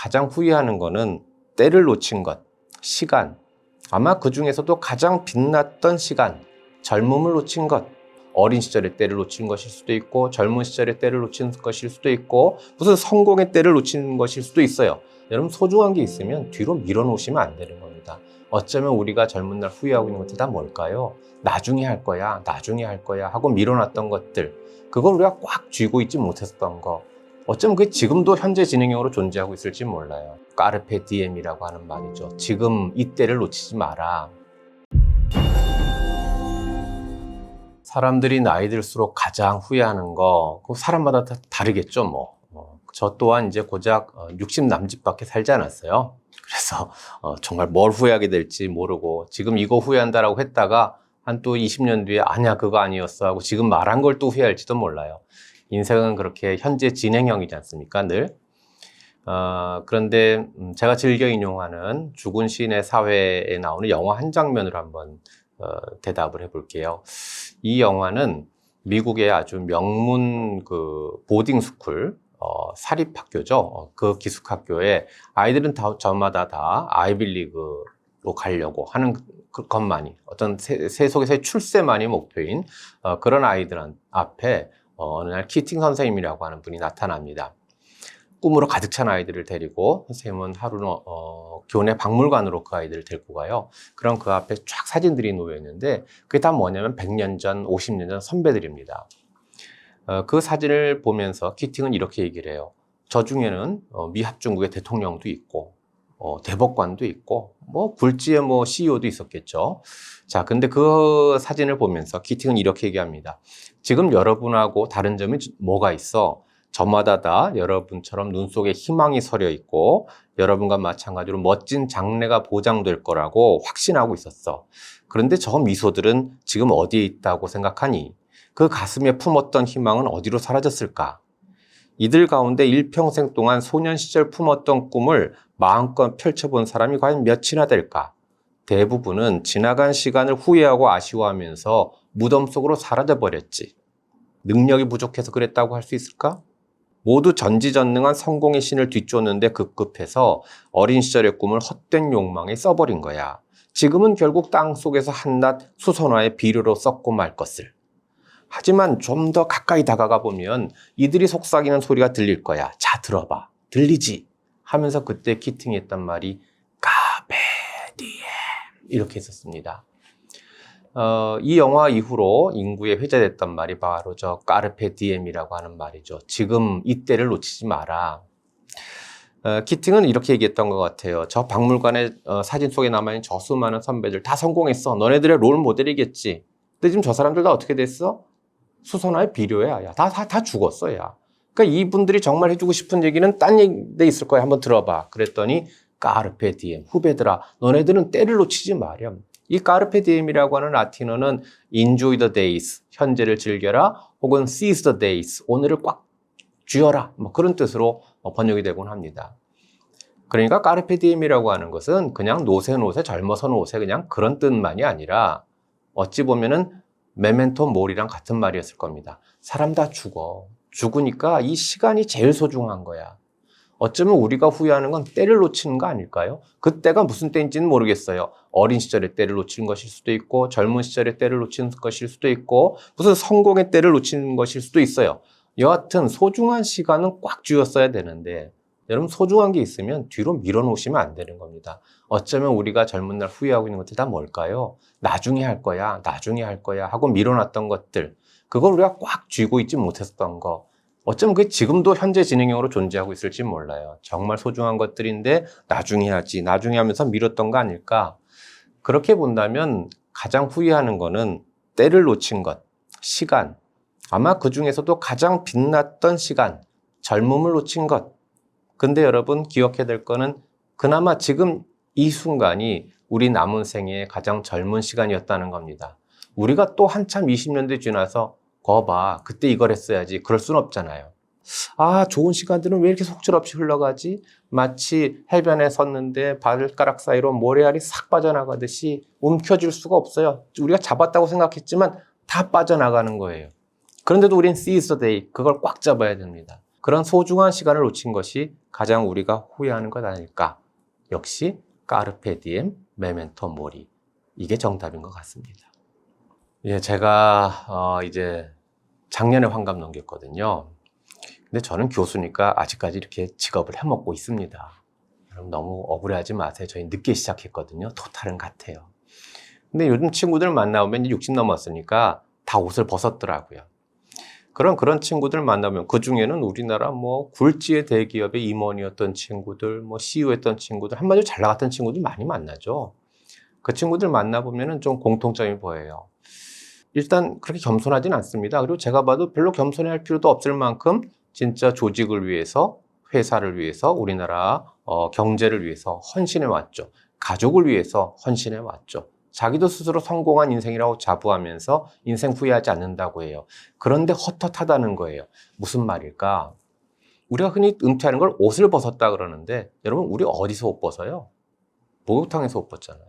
가장 후회하는 거는 때를 놓친 것, 시간. 아마 그 중에서도 가장 빛났던 시간, 젊음을 놓친 것. 어린 시절의 때를 놓친 것일 수도 있고, 젊은 시절의 때를 놓친 것일 수도 있고, 무슨 성공의 때를 놓친 것일 수도 있어요. 여러분, 소중한 게 있으면 뒤로 밀어놓으시면 안 되는 겁니다. 어쩌면 우리가 젊은 날 후회하고 있는 것들이 다 뭘까요? 나중에 할 거야, 나중에 할 거야 하고 밀어놨던 것들. 그걸 우리가 꽉 쥐고 있지 못했던 거. 어쩌면 그게 지금도 현재 진행형으로 존재하고 있을지 몰라요. 까르페 디엠이라고 하는 말이죠. 지금 이때를 놓치지 마라. 사람들이 나이 들수록 가장 후회하는 거, 그 사람마다 다 다르겠죠, 뭐. 저 또한 이제 고작 60 남짓밖에 살지 않았어요. 그래서 정말 뭘 후회하게 될지 모르고 지금 이거 후회한다라고 했다가 한 또 20년 뒤에 아니야 그거 아니었어 하고 지금 말한 걸 또 후회할지도 몰라요. 인생은 그렇게 현재 진행형이지 않습니까, 늘. 그런데 제가 즐겨 인용하는 죽은 시인의 사회에 나오는 영화 한 장면으로 한번 대답을 해볼게요. 이 영화는 미국의 아주 명문 그 보딩스쿨, 사립학교죠. 그 기숙학교에 아이들은 저마다 다 아이빌리그로 가려고 하는 것만이, 어떤 세속에서의 출세만이 목표인 그런 아이들 앞에 어느 날 키팅 선생님이라고 하는 분이 나타납니다. 꿈으로 가득 찬 아이들을 데리고 선생님은 하루는 교내 박물관으로 그 아이들을 데리고 가요. 그럼 그 앞에 쫙 사진들이 놓여 있는데 그게 다 뭐냐면 100년 전, 50년 전 선배들입니다. 그 사진을 보면서 키팅은 이렇게 얘기를 해요. 저 중에는 미 합중국의 대통령도 있고 대법관도 있고 뭐 굴지의 뭐 CEO도 있었겠죠. 자, 근데 그 사진을 보면서 키팅은 이렇게 얘기합니다. 지금 여러분하고 다른 점이 뭐가 있어? 저마다 다 여러분처럼 눈 속에 희망이 서려 있고 여러분과 마찬가지로 멋진 장래가 보장될 거라고 확신하고 있었어. 그런데 저 미소들은 지금 어디에 있다고 생각하니? 그 가슴에 품었던 희망은 어디로 사라졌을까? 이들 가운데 일평생 동안 소년 시절 품었던 꿈을 마음껏 펼쳐본 사람이 과연 몇이나 될까? 대부분은 지나간 시간을 후회하고 아쉬워하면서 무덤 속으로 사라져버렸지. 능력이 부족해서 그랬다고 할 수 있을까? 모두 전지전능한 성공의 신을 뒤쫓는데 급급해서 어린 시절의 꿈을 헛된 욕망에 써버린 거야. 지금은 결국 땅속에서 한낱 수선화의 비료로 썩고 말 것을. 하지만 좀 더 가까이 다가가 보면 이들이 속삭이는 소리가 들릴 거야. 자, 들어봐. 들리지? 하면서 그때 키팅이 했단 말이 카페 디엠 이렇게 했었습니다. 이 영화 이후로 인구에 회자됐던 말이 바로 저 까르페 디엠이라고 하는 말이죠. 지금 이때를 놓치지 마라. 키팅은 이렇게 얘기했던 것 같아요. 저 박물관의 사진 속에 남아있는 저 수많은 선배들 다 성공했어. 너네들의 롤 모델이겠지. 근데 지금 저 사람들 다 어떻게 됐어? 수선화의 비료야. 야, 다 죽었어. 야. 그러니까 이분들이 정말 해주고 싶은 얘기는 딴 데 있을 거야. 한번 들어봐. 그랬더니 까르페 디엠. 후배들아, 너네들은 때를 놓치지 마렴. 이 까르페 디엠이라고 하는 라틴어는 enjoy the days, 현재를 즐겨라, 혹은 seize the days, 오늘을 꽉 쥐어라, 뭐 그런 뜻으로 번역이 되곤 합니다. 그러니까 까르페 디엠이라고 하는 것은 그냥 노세 젊어서 노세 그냥 그런 뜻만이 아니라 어찌 보면은 메멘토 모리랑 같은 말이었을 겁니다. 사람 다 죽어. 죽으니까 이 시간이 제일 소중한 거야. 어쩌면 우리가 후회하는 건 때를 놓치는 거 아닐까요? 그 때가 무슨 때인지는 모르겠어요. 어린 시절의 때를 놓치는 것일 수도 있고 젊은 시절의 때를 놓치는 것일 수도 있고 무슨 성공의 때를 놓치는 것일 수도 있어요. 여하튼 소중한 시간은 꽉 쥐었어야 되는데 여러분 소중한 게 있으면 뒤로 밀어놓으시면 안 되는 겁니다. 어쩌면 우리가 젊은 날 후회하고 있는 것들이 다 뭘까요? 나중에 할 거야, 나중에 할 거야 하고 밀어놨던 것들. 그걸 우리가 꽉 쥐고 있지 못했던 거. 어쩌면 그게 지금도 현재 진행형으로 존재하고 있을지 몰라요. 정말 소중한 것들인데 나중에 하지, 나중에 하면서 미뤘던 거 아닐까? 그렇게 본다면 가장 후회하는 거는 때를 놓친 것, 시간. 아마 그 중에서도 가장 빛났던 시간, 젊음을 놓친 것. 근데 여러분 기억해야 될 거는 그나마 지금 이 순간이 우리 남은 생애의 가장 젊은 시간이었다는 겁니다. 우리가 또 한참 20년대 지나서 거봐, 그때 이걸 했어야지. 그럴 순 없잖아요. 아, 좋은 시간들은 왜 이렇게 속절없이 흘러가지? 마치 해변에 섰는데 발가락 사이로 모래알이 싹 빠져나가듯이 움켜쥘 수가 없어요. 우리가 잡았다고 생각했지만 다 빠져나가는 거예요. 그런데도 우린 seize the day, 그걸 꽉 잡아야 됩니다. 그런 소중한 시간을 놓친 것이 가장 우리가 후회하는 것 아닐까? 역시 까르페 디엠, 메멘토 모리. 이게 정답인 것 같습니다. 예, 제가 이제 작년에 환갑 넘겼거든요. 근데 저는 교수니까 아직까지 이렇게 직업을 해먹고 있습니다. 여러분 너무 억울해하지 마세요. 저희 늦게 시작했거든요. 토탈은 같아요. 근데 요즘 친구들 만나보면 60 넘었으니까 다 옷을 벗었더라고요. 그런 친구들 만나면 그 중에는 우리나라 뭐 굴지의 대기업의 임원이었던 친구들, 뭐 CEO 했던 친구들, 한마디로 잘 나갔던 친구들 많이 만나죠. 그 친구들 만나보면은 좀 공통점이 보여요. 일단 그렇게 겸손하진 않습니다. 그리고 제가 봐도 별로 겸손해할 필요도 없을 만큼 진짜 조직을 위해서, 회사를 위해서, 우리나라 경제를 위해서 헌신해 왔죠. 가족을 위해서 헌신해 왔죠. 자기도 스스로 성공한 인생이라고 자부하면서 인생 후회하지 않는다고 해요. 그런데 헛헛하다는 거예요. 무슨 말일까? 우리가 흔히 은퇴하는 걸 옷을 벗었다 그러는데 여러분 우리 어디서 옷 벗어요? 목욕탕에서 옷 벗잖아요.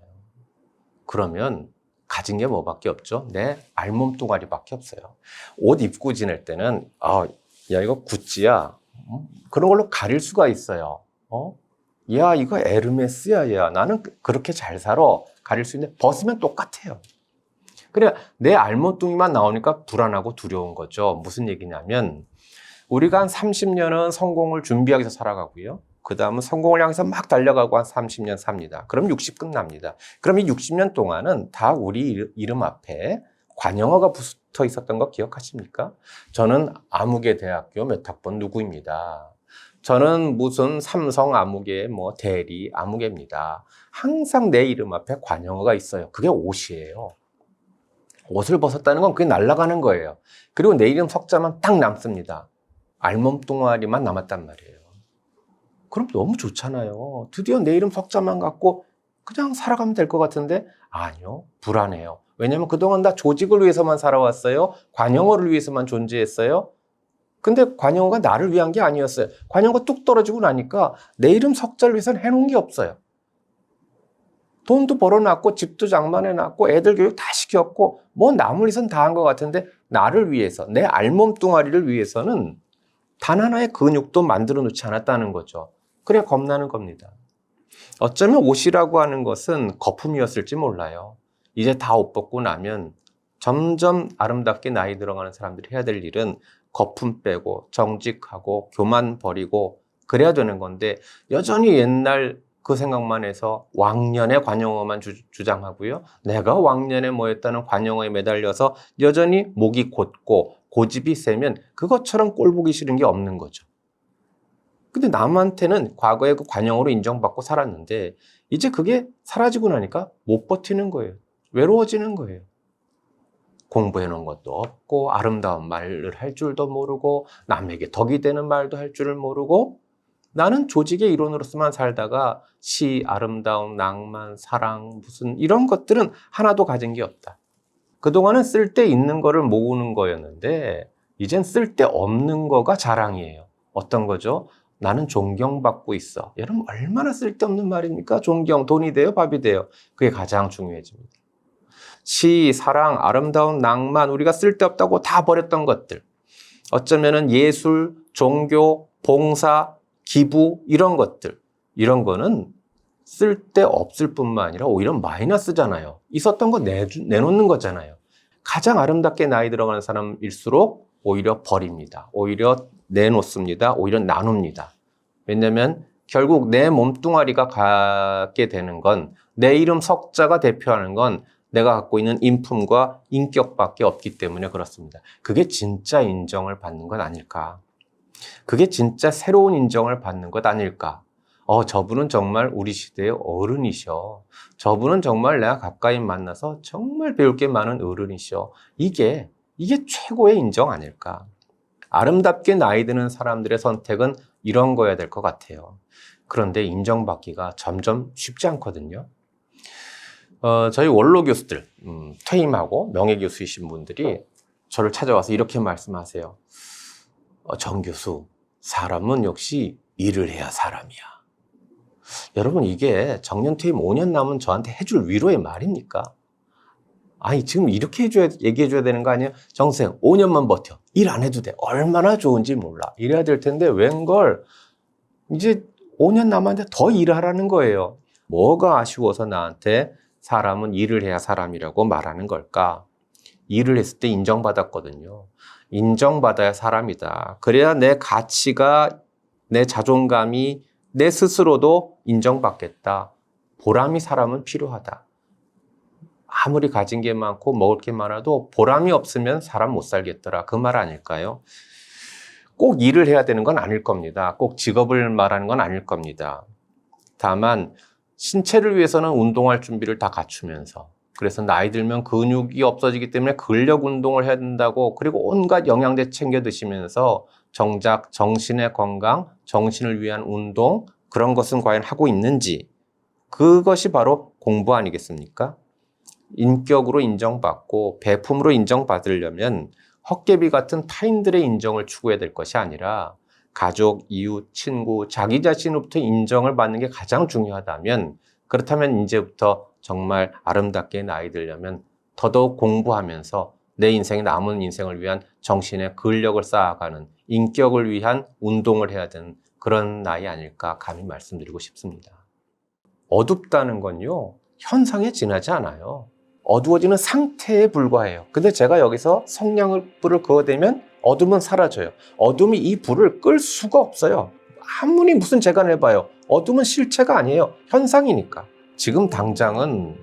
그러면 가진 게 뭐밖에 없죠? 내 알몸뚱아리밖에 없어요. 옷 입고 지낼 때는 야 이거 구찌야. 그런 걸로 가릴 수가 있어요. 야 이거 에르메스야. 야 나는 그렇게 잘 살아. 가릴 수 있는데 벗으면 똑같아요. 그래 내 알몸뚱이만 나오니까 불안하고 두려운 거죠. 무슨 얘기냐면 우리가 한 30년은 성공을 준비하기 위해서 살아가고요. 그 다음은 성공을 향해서 막 달려가고 한 30년 삽니다. 그럼 60 끝납니다. 그럼 이 60년 동안은 다 우리 이름 앞에 관영어가 붙어 있었던 거 기억하십니까? 저는 아무개 대학교 몇 학번 누구입니다. 저는 무슨 삼성 아무개 뭐 대리 아무개입니다. 항상 내 이름 앞에 관영어가 있어요. 그게 옷이에요. 옷을 벗었다는 건 그게 날아가는 거예요. 그리고 내 이름 석자만 딱 남습니다. 알몸뚱아리만 남았단 말이에요. 그럼 너무 좋잖아요. 드디어 내 이름 석자만 갖고 그냥 살아가면 될 것 같은데 아니요. 불안해요. 왜냐하면 그동안 다 조직을 위해서만 살아왔어요. 관영어를 위해서만 존재했어요. 근데 관영어가 나를 위한 게 아니었어요. 관영어가 뚝 떨어지고 나니까 내 이름 석자를 위해서는 해놓은 게 없어요. 돈도 벌어놨고 집도 장만해놨고 애들 교육 다 시켰고 뭐 남을 위해서는 다 한 것 같은데 나를 위해서 내 알몸뚱아리를 위해서는 단 하나의 근육도 만들어 놓지 않았다는 거죠. 그래 겁나는 겁니다. 어쩌면 옷이라고 하는 것은 거품이었을지 몰라요. 이제 다 옷 벗고 나면 점점 아름답게 나이 들어가는 사람들이 해야 될 일은 거품 빼고 정직하고 교만 버리고 그래야 되는 건데 여전히 옛날 그 생각만 해서 왕년의 관영어만 주장하고요. 내가 왕년에 뭐였다는 관영어에 매달려서 여전히 목이 곧고 고집이 세면 그것처럼 꼴 보기 싫은 게 없는 거죠. 근데 남한테는 과거에 그 관영어로 인정받고 살았는데 이제 그게 사라지고 나니까 못 버티는 거예요. 외로워지는 거예요. 공부해 놓은 것도 없고 아름다운 말을 할 줄도 모르고 남에게 덕이 되는 말도 할 줄을 모르고 나는 조직의 일원으로서만 살다가 시, 아름다움, 낭만, 사랑 무슨 이런 것들은 하나도 가진 게 없다. 그동안은 쓸데 있는 거를 모으는 거였는데 이젠 쓸데 없는 거가 자랑이에요. 어떤 거죠? 나는 존경받고 있어. 여러분 얼마나 쓸데없는 말입니까? 존경, 돈이 돼요? 밥이 돼요? 그게 가장 중요해집니다. 시, 사랑, 아름다운 낭만, 우리가 쓸데없다고 다 버렸던 것들. 어쩌면은 예술, 종교, 봉사, 기부 이런 것들. 이런 거는 쓸데없을 뿐만 아니라 오히려 마이너스잖아요. 있었던 거 내놓는 거잖아요. 가장 아름답게 나이 들어가는 사람일수록 오히려 버립니다. 오히려 내놓습니다. 오히려 나눕니다. 왜냐하면 결국 내 몸뚱아리가 갖게 되는 건 내 이름 석자가 대표하는 건 내가 갖고 있는 인품과 인격밖에 없기 때문에 그렇습니다. 그게 진짜 인정을 받는 것 아닐까? 그게 진짜 새로운 인정을 받는 것 아닐까? 저분은 정말 우리 시대의 어른이셔. 저분은 정말 내가 가까이 만나서 정말 배울 게 많은 어른이셔. 이게 최고의 인정 아닐까? 아름답게 나이 드는 사람들의 선택은 이런 거여야 될 것 같아요. 그런데 인정받기가 점점 쉽지 않거든요. 저희 원로 교수들, 퇴임하고 명예교수이신 분들이 저를 찾아와서 이렇게 말씀하세요. 정 교수, 사람은 역시 일을 해야 사람이야. 여러분 이게 정년 퇴임 5년 남은 저한테 해줄 위로의 말입니까? 아니, 지금 이렇게 얘기해줘야 되는 거 아니에요? 정생, 5년만 버텨. 일 안 해도 돼. 얼마나 좋은지 몰라. 이래야 될 텐데, 웬걸, 이제 5년 남았는데 더 일하라는 거예요. 뭐가 아쉬워서 나한테 사람은 일을 해야 사람이라고 말하는 걸까? 일을 했을 때 인정받았거든요. 인정받아야 사람이다. 그래야 내 가치가, 내 자존감이 내 스스로도 인정받겠다. 보람이 사람은 필요하다. 아무리 가진 게 많고 먹을 게 많아도 보람이 없으면 사람 못 살겠더라. 그 말 아닐까요? 꼭 일을 해야 되는 건 아닐 겁니다. 꼭 직업을 말하는 건 아닐 겁니다. 다만 신체를 위해서는 운동할 준비를 다 갖추면서, 그래서 나이 들면 근육이 없어지기 때문에 근력 운동을 해야 된다고, 그리고 온갖 영양제 챙겨 드시면서 정작 정신의 건강, 정신을 위한 운동, 그런 것은 과연 하고 있는지, 그것이 바로 공부 아니겠습니까? 인격으로 인정받고 배품으로 인정받으려면 헛개비 같은 타인들의 인정을 추구해야 될 것이 아니라 가족, 이웃, 친구, 자기 자신으로부터 인정을 받는 게 가장 중요하다면, 그렇다면 이제부터 정말 아름답게 나이 들려면 더더욱 공부하면서 내 인생에 남은 인생을 위한 정신의 근력을 쌓아가는, 인격을 위한 운동을 해야 되는 그런 나이 아닐까 감히 말씀드리고 싶습니다. 어둡다는 건요, 현상에 지나지 않아요. 어두워지는 상태에 불과해요. 근데 제가 여기서 성냥을 불을 그어대면 어둠은 사라져요. 어둠이 이 불을 끌 수가 없어요. 아무리 무슨 재간을 해봐요. 어둠은 실체가 아니에요. 현상이니까. 지금 당장은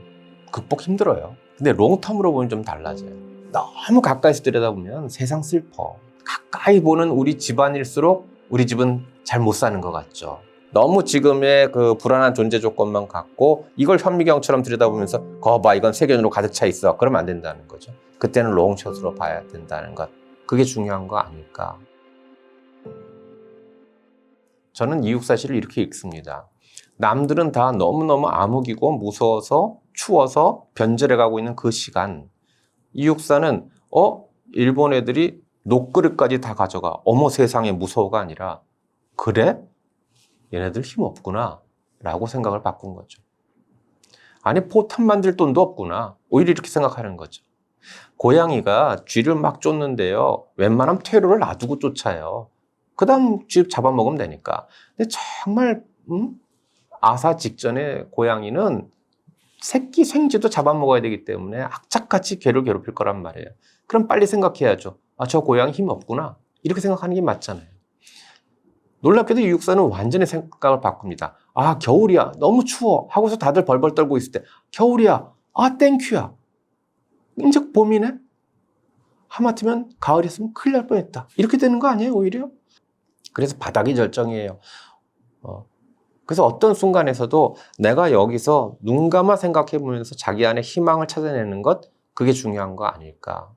극복 힘들어요. 근데 롱텀으로 보면 좀 달라져요. 너무 가까이서 들여다보면 세상 슬퍼. 가까이 보는 우리 집안일수록 우리 집은 잘 못 사는 것 같죠. 너무 지금의 그 불안한 존재 조건만 갖고 이걸 현미경처럼 들여다보면서 거봐, 이건 세균으로 가득 차 있어. 그러면 안 된다는 거죠. 그때는 롱숏으로 봐야 된다는 것. 그게 중요한 거 아닐까. 저는 이육사시를 이렇게 읽습니다. 남들은 다 너무너무 암흑이고 무서워서 추워서 변절해가고 있는 그 시간, 이육사는 일본 애들이 녹그릇까지 다 가져가. 어머 세상에, 무서워가 아니라 그래? 얘네들 힘 없구나 라고 생각을 바꾼 거죠. 아니, 포탄 만들 돈도 없구나, 오히려 이렇게 생각하는 거죠. 고양이가 쥐를 막 쫓는데요, 웬만하면 퇴로를 놔두고 쫓아요. 그 다음 쥐 잡아먹으면 되니까. 근데 정말 아사 직전에 고양이는 새끼 생쥐도 잡아먹어야 되기 때문에 악착같이 개를 괴롭힐 거란 말이에요. 그럼 빨리 생각해야죠. 아, 저 고양이 힘 없구나, 이렇게 생각하는 게 맞잖아요. 놀랍게도 이육사는 완전히 생각을 바꿉니다. 아, 겨울이야, 너무 추워 하고서 다들 벌벌 떨고 있을 때, 겨울이야, 아 땡큐야, 이제 봄이네, 하마터면 가을이었으면 큰일 날 뻔했다, 이렇게 되는 거 아니에요 오히려? 그래서 바닥이 절정이에요. 그래서 어떤 순간에서도 내가 여기서 눈 감아 생각해 보면서 자기 안에 희망을 찾아내는 것, 그게 중요한 거 아닐까.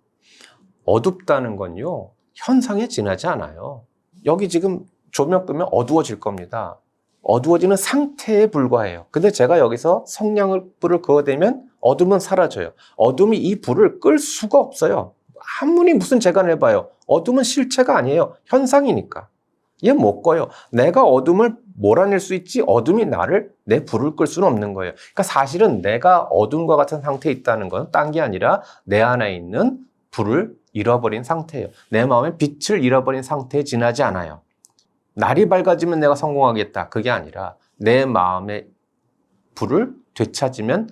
어둡다는 건요, 현상에 지나지 않아요. 여기 지금 조명 끄면 어두워질 겁니다. 어두워지는 상태에 불과해요. 근데 제가 여기서 성냥을 불을 그어대면 어둠은 사라져요. 어둠이 이 불을 끌 수가 없어요. 아무리 무슨 재간을 해봐요. 어둠은 실체가 아니에요. 현상이니까. 얘 못 꺼요. 내가 어둠을 몰아낼 수 있지, 어둠이 내 불을 끌 수는 없는 거예요. 그러니까 사실은 내가 어둠과 같은 상태에 있다는 건 딴 게 아니라 내 안에 있는 불을 잃어버린 상태예요. 내 마음의 빛을 잃어버린 상태에 지나지 않아요. 날이 밝아지면 내가 성공하겠다, 그게 아니라 내 마음의 불을 되찾으면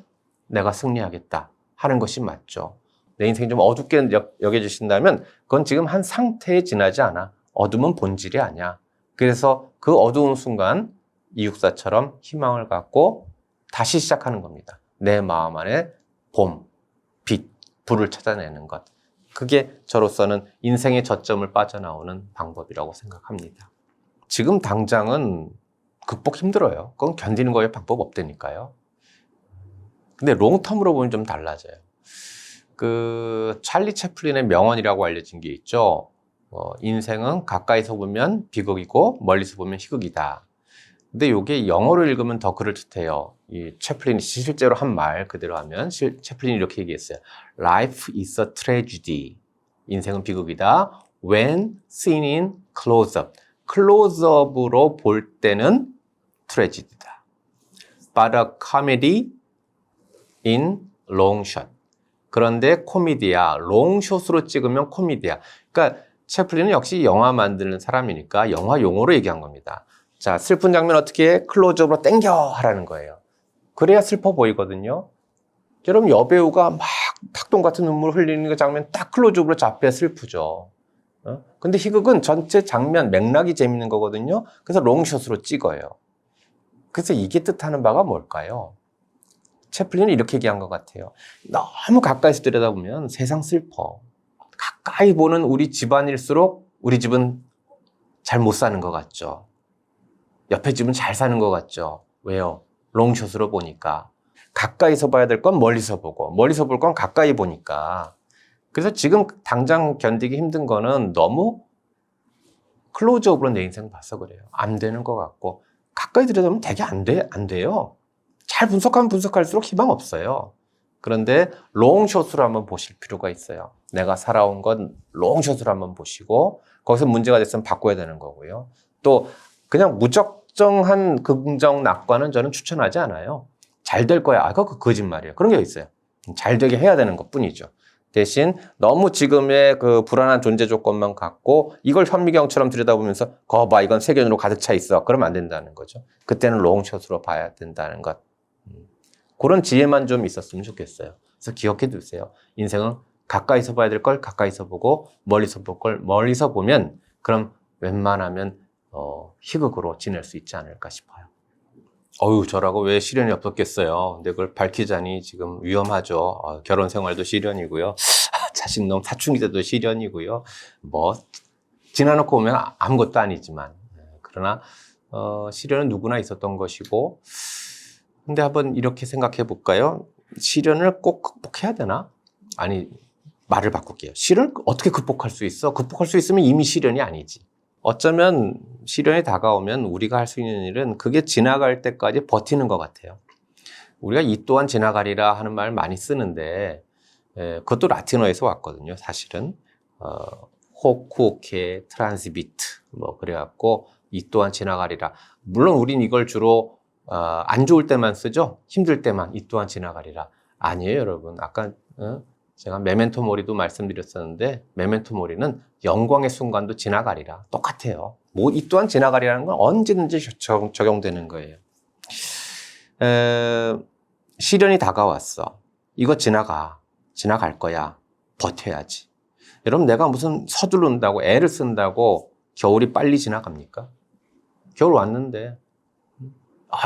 내가 승리하겠다 하는 것이 맞죠. 내 인생이 좀 어둡게 여겨주신다면 그건 지금 한 상태에 지나지 않아. 어둠은 본질이 아니야. 그래서 그 어두운 순간 이육사처럼 희망을 갖고 다시 시작하는 겁니다. 내 마음 안에 봄, 빛, 불을 찾아내는 것. 그게 저로서는 인생의 저점을 빠져나오는 방법이라고 생각합니다. 지금 당장은 극복 힘들어요. 그건 견디는 거에 방법 없다니까요. 근데 롱텀으로 보면 좀 달라져요. 그 찰리 채플린의 명언이라고 알려진 게 있죠. 인생은 가까이서 보면 비극이고 멀리서 보면 희극이다. 근데 이게 영어로 읽으면 더 그럴듯해요. 이 채플린이 실제로 한 말 그대로 하면 채플린이 이렇게 얘기했어요. Life is a tragedy. 인생은 비극이다. When seen in close-up. 클로즈업으로 볼 때는 트레지디다. But a comedy in long shot. 그런데 코미디야. 롱숏으로 찍으면 코미디야. 그러니까 채플린은 역시 영화 만드는 사람이니까 영화 용어로 얘기한 겁니다. 자, 슬픈 장면 어떻게 해? 클로즈업으로 땡겨 하라는 거예요. 그래야 슬퍼 보이거든요. 여러분, 여배우가 막 닭똥 같은 눈물 흘리는 그 장면 딱 클로즈업으로 잡혀야 슬프죠. 근데 희극은 전체 장면 맥락이 재밌는 거거든요. 그래서 롱숏으로 찍어요. 그래서 이게 뜻하는 바가 뭘까요? 채플린은 이렇게 얘기한 것 같아요. 너무 가까이서 들여다보면 세상 슬퍼. 가까이 보는 우리 집안일수록 우리 집은 잘 못 사는 것 같죠. 옆에 집은 잘 사는 것 같죠. 왜요? 롱숏으로 보니까. 가까이서 봐야 될 건 멀리서 보고, 멀리서 볼 건 가까이 보니까. 그래서 지금 당장 견디기 힘든 거는 너무 클로즈업으로 내 인생 봐서 그래요. 안 되는 것 같고, 가까이 들여다보면 되게 안 돼요. 잘 분석하면 분석할수록 희망 없어요. 그런데 롱숏으로 한번 보실 필요가 있어요. 내가 살아온 건 롱숏으로 한번 보시고, 거기서 문제가 됐으면 바꿔야 되는 거고요. 또 그냥 무적정한 긍정 낙관은 저는 추천하지 않아요. 잘 될 거야. 그거 거짓말이에요. 그런 게 있어요. 잘 되게 해야 되는 것 뿐이죠. 대신 너무 지금의 그 불안한 존재 조건만 갖고 이걸 현미경처럼 들여다보면서 거봐 이건 세균으로 가득 차 있어. 그러면 안 된다는 거죠. 그때는 롱숏으로 봐야 된다는 것. 그런 지혜만 좀 있었으면 좋겠어요. 그래서 기억해 두세요. 인생은 가까이서 봐야 될 걸 가까이서 보고 멀리서 볼 걸 멀리서 보면 그럼 웬만하면 희극으로 지낼 수 있지 않을까 싶어요. 저라고 왜 시련이 없었겠어요. 근데 그걸 밝히자니 지금 위험하죠. 결혼 생활도 시련이고요. 자식놈 사춘기 때도 시련이고요. 지나놓고 보면 아무것도 아니지만. 그러나, 시련은 누구나 있었던 것이고. 근데 한번 이렇게 생각해 볼까요? 시련을 꼭 극복해야 되나? 아니, 말을 바꿀게요. 시련을 어떻게 극복할 수 있어? 극복할 수 있으면 이미 시련이 아니지. 어쩌면 시련이 다가오면 우리가 할 수 있는 일은 그게 지나갈 때까지 버티는 것 같아요. 우리가 이 또한 지나가리라 하는 말 많이 쓰는데 그것도 라틴어에서 왔거든요. 사실은 호쿠케 트란스비트 그래갖고 이 또한 지나가리라. 물론 우린 이걸 주로 안 좋을 때만 쓰죠. 힘들 때만 이 또한 지나가리라. 아니에요, 여러분. 아까 제가 메멘토 모리도 말씀드렸었는데 메멘토 모리는 영광의 순간도 지나가리라. 똑같아요. 이 또한 지나가리라는 건 언제든지 적용되는 거예요. 시련이 다가왔어. 이거 지나갈 거야. 버텨야지. 여러분 내가 무슨 서두른다고 애를 쓴다고 겨울이 빨리 지나갑니까? 겨울 왔는데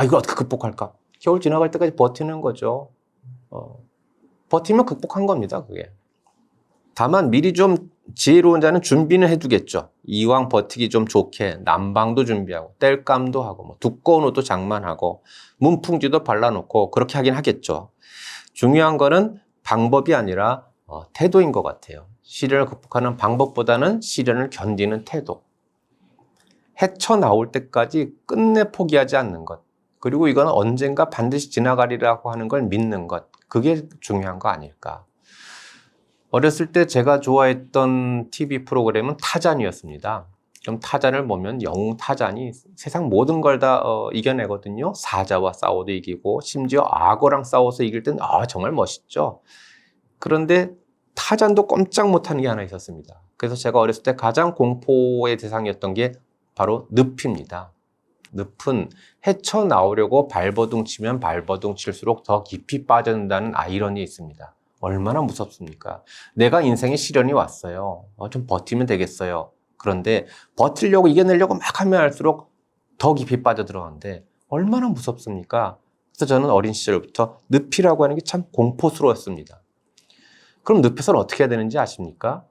이걸 어떻게 극복할까? 겨울 지나갈 때까지 버티는 거죠. 버티면 극복한 겁니다, 그게. 다만 미리 좀 지혜로운 자는 준비는 해두겠죠. 이왕 버티기 좀 좋게 난방도 준비하고 땔감도 하고 두꺼운 옷도 장만하고 문풍지도 발라놓고 그렇게 하긴 하겠죠. 중요한 거는 방법이 아니라 태도인 것 같아요. 시련을 극복하는 방법보다는 시련을 견디는 태도. 헤쳐나올 때까지 끝내 포기하지 않는 것. 그리고 이건 언젠가 반드시 지나가리라고 하는 걸 믿는 것. 그게 중요한 거 아닐까. 어렸을 때 제가 좋아했던 TV 프로그램은 타잔이었습니다. 그럼 타잔을 보면 영웅 타잔이 세상 모든 걸 다 이겨내거든요. 사자와 싸워도 이기고 심지어 악어랑 싸워서 이길 땐 정말 멋있죠. 그런데 타잔도 꼼짝 못하는 게 하나 있었습니다. 그래서 제가 어렸을 때 가장 공포의 대상이었던 게 바로 늪입니다. 늪은 헤쳐나오려고 발버둥 치면 발버둥 칠수록 더 깊이 빠져든다는 아이러니에 있습니다. 얼마나 무섭습니까? 내가 인생에 시련이 왔어요. 좀 버티면 되겠어요. 그런데 버티려고 이겨내려고 막 하면 할수록 더 깊이 빠져들어가는데 얼마나 무섭습니까? 그래서 저는 어린 시절부터 늪이라고 하는 게 참 공포스러웠습니다. 그럼 늪에서는 어떻게 해야 되는지 아십니까?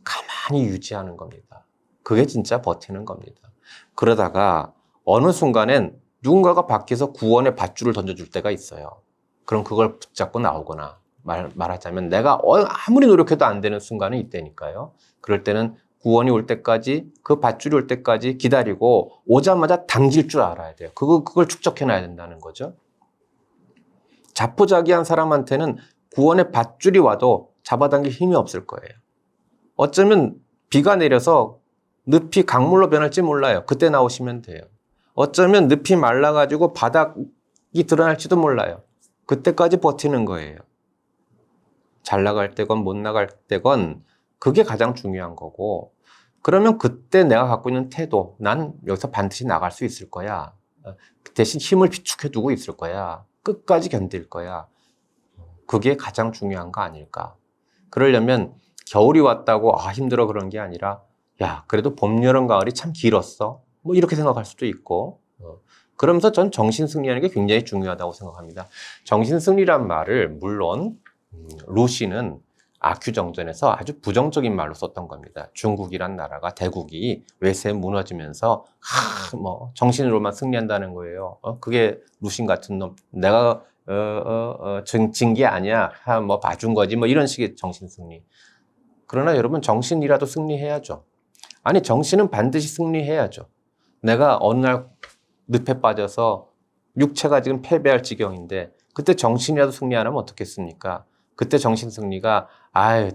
가만히 유지하는 겁니다. 그게 진짜 버티는 겁니다. 그러다가 어느 순간엔 누군가가 밖에서 구원의 밧줄을 던져줄 때가 있어요. 그럼 그걸 붙잡고 나오거나 말하자면 내가 아무리 노력해도 안 되는 순간은 이때니까요. 그럴 때는 구원이 올 때까지 그 밧줄이 올 때까지 기다리고 오자마자 당길 줄 알아야 돼요. 그걸 축적해놔야 된다는 거죠. 자포자기한 사람한테는 구원의 밧줄이 와도 잡아당길 힘이 없을 거예요. 어쩌면 비가 내려서 늪이 강물로 변할지 몰라요. 그때 나오시면 돼요. 어쩌면 늪이 말라가지고 바닥이 드러날지도 몰라요. 그때까지 버티는 거예요. 잘 나갈 때건 못 나갈 때건 그게 가장 중요한 거고, 그러면 그때 내가 갖고 있는 태도, 난 여기서 반드시 나갈 수 있을 거야. 대신 힘을 비축해 두고 있을 거야. 끝까지 견딜 거야. 그게 가장 중요한 거 아닐까. 그러려면 겨울이 왔다고 힘들어 그런 게 아니라 야, 그래도 봄, 여름, 가을이 참 길었어. 뭐 이렇게 생각할 수도 있고. 그러면서 전 정신승리하는 게 굉장히 중요하다고 생각합니다. 정신승리란 말을 물론 루시는 아큐정전에서 아주 부정적인 말로 썼던 겁니다. 중국이란 나라가 대국이 외세에 무너지면서 정신으로만 승리한다는 거예요. 그게 루신 같은 놈, 내가 진 게 아니야, 봐준 거지, 이런 식의 정신승리. 그러나 여러분, 정신이라도 승리해야죠. 아니, 정신은 반드시 승리해야죠. 내가 어느 날 늪에 빠져서 육체가 지금 패배할 지경인데 그때 정신이라도 승리 안 하면 어떻겠습니까? 그때 정신승리가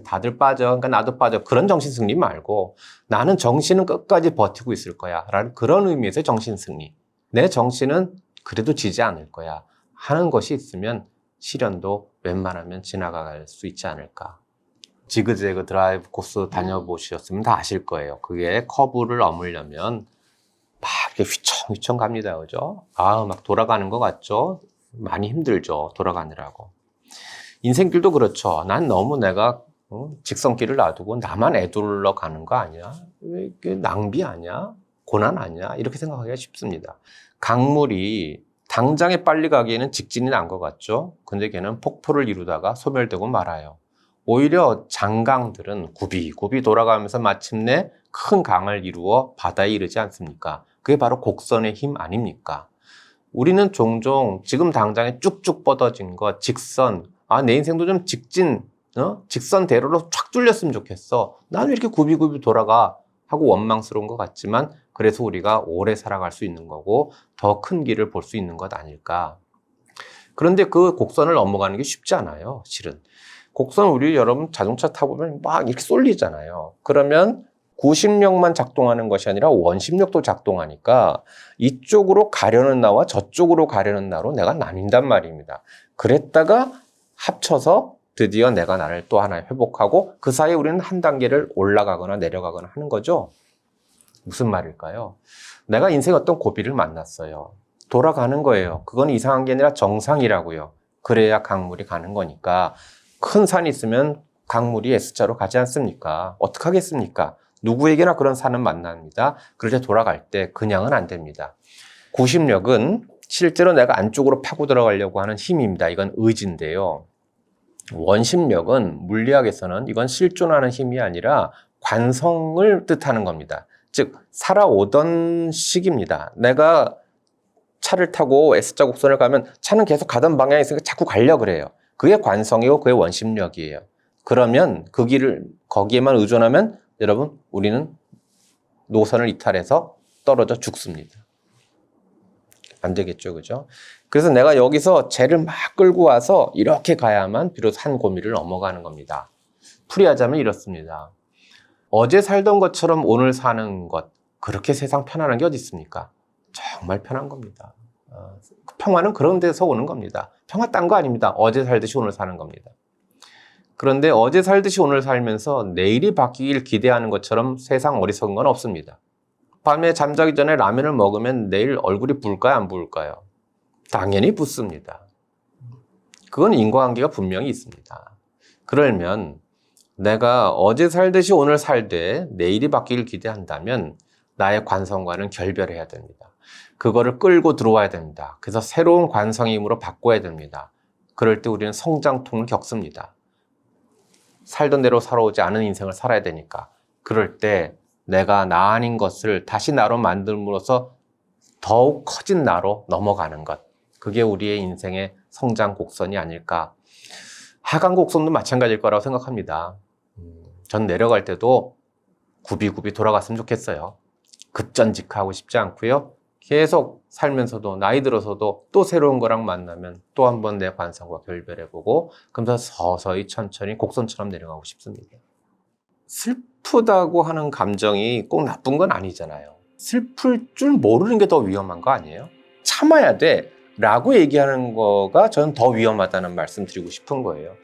다들 빠져, 그러니까 나도 빠져, 그런 정신승리 말고 나는 정신은 끝까지 버티고 있을 거야 라는 그런 의미에서 정신승리, 내 정신은 그래도 지지 않을 거야 하는 것이 있으면 시련도 웬만하면 지나갈 수 있지 않을까. 지그재그 드라이브 코스 다녀보셨으면 다 아실 거예요. 그게 커브를 넘으려면 막 이렇게 휘청휘청 갑니다. 그죠? 막 돌아가는 것 같죠? 많이 힘들죠. 돌아가느라고. 인생길도 그렇죠. 난 너무 내가 직선길을 놔두고 나만 애둘러 가는 거 아니야? 왜 이게 낭비 아니야? 고난 아니야? 이렇게 생각하기가 쉽습니다. 강물이 당장에 빨리 가기에는 직진이 난 것 같죠? 근데 걔는 폭포를 이루다가 소멸되고 말아요. 오히려 장강들은 굽이굽이 돌아가면서 마침내 큰 강을 이루어 바다에 이르지 않습니까? 그게 바로 곡선의 힘 아닙니까? 우리는 종종 지금 당장에 쭉쭉 뻗어진 것, 직선, 내 인생도 좀 직선대로로 쫙 뚫렸으면 좋겠어. 나는 왜 이렇게 굽이굽이 돌아가? 하고 원망스러운 것 같지만 그래서 우리가 오래 살아갈 수 있는 거고 더 큰 길을 볼 수 있는 것 아닐까. 그런데 그 곡선을 넘어가는 게 쉽지 않아요, 실은. 곡선 우리 여러분 자동차 타보면 막 이렇게 쏠리잖아요. 그러면 구심력만 작동하는 것이 아니라 원심력도 작동하니까 이쪽으로 가려는 나와 저쪽으로 가려는 나로 내가 나뉜단 말입니다. 그랬다가 합쳐서 드디어 내가 나를 또 하나 회복하고 그 사이에 우리는 한 단계를 올라가거나 내려가거나 하는 거죠. 무슨 말일까요? 내가 인생에 어떤 고비를 만났어요. 돌아가는 거예요. 그건 이상한 게 아니라 정상이라고요. 그래야 강물이 가는 거니까. 큰 산이 있으면 강물이 S자로 가지 않습니까? 어떡하겠습니까? 누구에게나 그런 산은 만납니다. 그럴 때 돌아갈 때 그냥은 안 됩니다. 구심력은 실제로 내가 안쪽으로 파고 들어가려고 하는 힘입니다. 이건 의지인데요. 원심력은 물리학에서는 이건 실존하는 힘이 아니라 관성을 뜻하는 겁니다. 즉 살아오던 식입니다. 내가 차를 타고 S자 곡선을 가면 차는 계속 가던 방향에 있으니까 자꾸 가려고 그래요. 그게 관성이고 그게 원심력이에요. 그러면 그 길을 거기에만 의존하면 여러분 우리는 노선을 이탈해서 떨어져 죽습니다. 안 되겠죠, 그죠? 그래서 내가 여기서 쟤를 막 끌고 와서 이렇게 가야만 비로소 한 고비를 넘어가는 겁니다. 풀이하자면 이렇습니다. 어제 살던 것처럼 오늘 사는 것, 그렇게 세상 편안한 게 어디 있습니까? 정말 편한 겁니다. 평화는 그런 데서 오는 겁니다. 평화 딴 거 아닙니다. 어제 살듯이 오늘 사는 겁니다. 그런데 어제 살듯이 오늘 살면서 내일이 바뀌길 기대하는 것처럼 세상 어리석은 건 없습니다. 밤에 잠자기 전에 라면을 먹으면 내일 얼굴이 부을까요? 안 부을까요? 당연히 붓습니다. 그건 인과관계가 분명히 있습니다. 그러면 내가 어제 살듯이 오늘 살되 내일이 바뀌길 기대한다면 나의 관성과는 결별해야 됩니다. 그거를 끌고 들어와야 됩니다. 그래서 새로운 관성임으로 바꿔야 됩니다. 그럴 때 우리는 성장통을 겪습니다. 살던 대로 살아오지 않은 인생을 살아야 되니까. 그럴 때 내가 나 아닌 것을 다시 나로 만듦으로써 더욱 커진 나로 넘어가는 것. 그게 우리의 인생의 성장 곡선이 아닐까. 하강 곡선도 마찬가지일 거라고 생각합니다. 전 내려갈 때도 굽이굽이 돌아갔으면 좋겠어요. 급전직하고 싶지 않고요. 계속 살면서도 나이 들어서도 또 새로운 거랑 만나면 또 한 번 내 관성과 결별해보고 그러면서 서서히 천천히 곡선처럼 내려가고 싶습니다. 슬프다고 하는 감정이 꼭 나쁜 건 아니잖아요. 슬플 줄 모르는 게 더 위험한 거 아니에요? 참아야 돼 라고 얘기하는 거가 저는 더 위험하다는 말씀 드리고 싶은 거예요.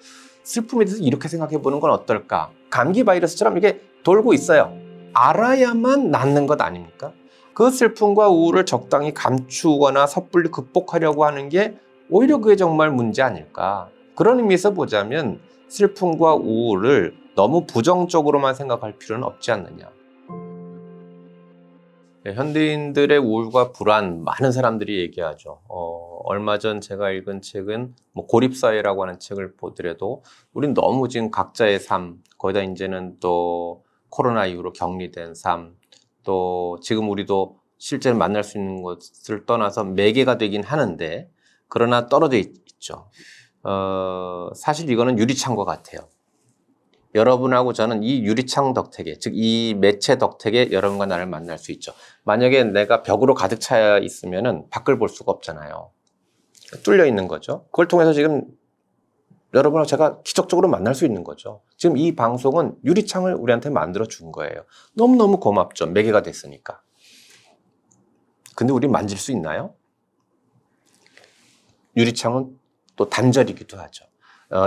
슬픔에 대해서 이렇게 생각해 보는 건 어떨까? 감기 바이러스처럼 이게 돌고 있어요. 알아야만 낫는 것 아닙니까? 그 슬픔과 우울을 적당히 감추거나 섣불리 극복하려고 하는 게 오히려 그게 정말 문제 아닐까? 그런 의미에서 보자면 슬픔과 우울을 너무 부정적으로만 생각할 필요는 없지 않느냐. 현대인들의 우울과 불안 많은 사람들이 얘기하죠. 얼마 전 제가 읽은 책은 고립사회라고 하는 책을 보더라도 우린 너무 지금 각자의 삶, 거기다 이제는 또 코로나 이후로 격리된 삶, 또 지금 우리도 실제로 만날 수 있는 것을 떠나서 매개가 되긴 하는데 그러나 떨어져 있죠. 사실 이거는 유리창과 같아요. 여러분하고 저는 이 유리창 덕택에, 즉 이 매체 덕택에 여러분과 나를 만날 수 있죠. 만약에 내가 벽으로 가득 차 있으면은 밖을 볼 수가 없잖아요. 뚫려 있는 거죠. 그걸 통해서 지금 여러분하고 제가 기적적으로 만날 수 있는 거죠. 지금 이 방송은 유리창을 우리한테 만들어 준 거예요. 너무너무 고맙죠. 매개가 됐으니까. 근데 우리 만질 수 있나요? 유리창은 또 단절이기도 하죠.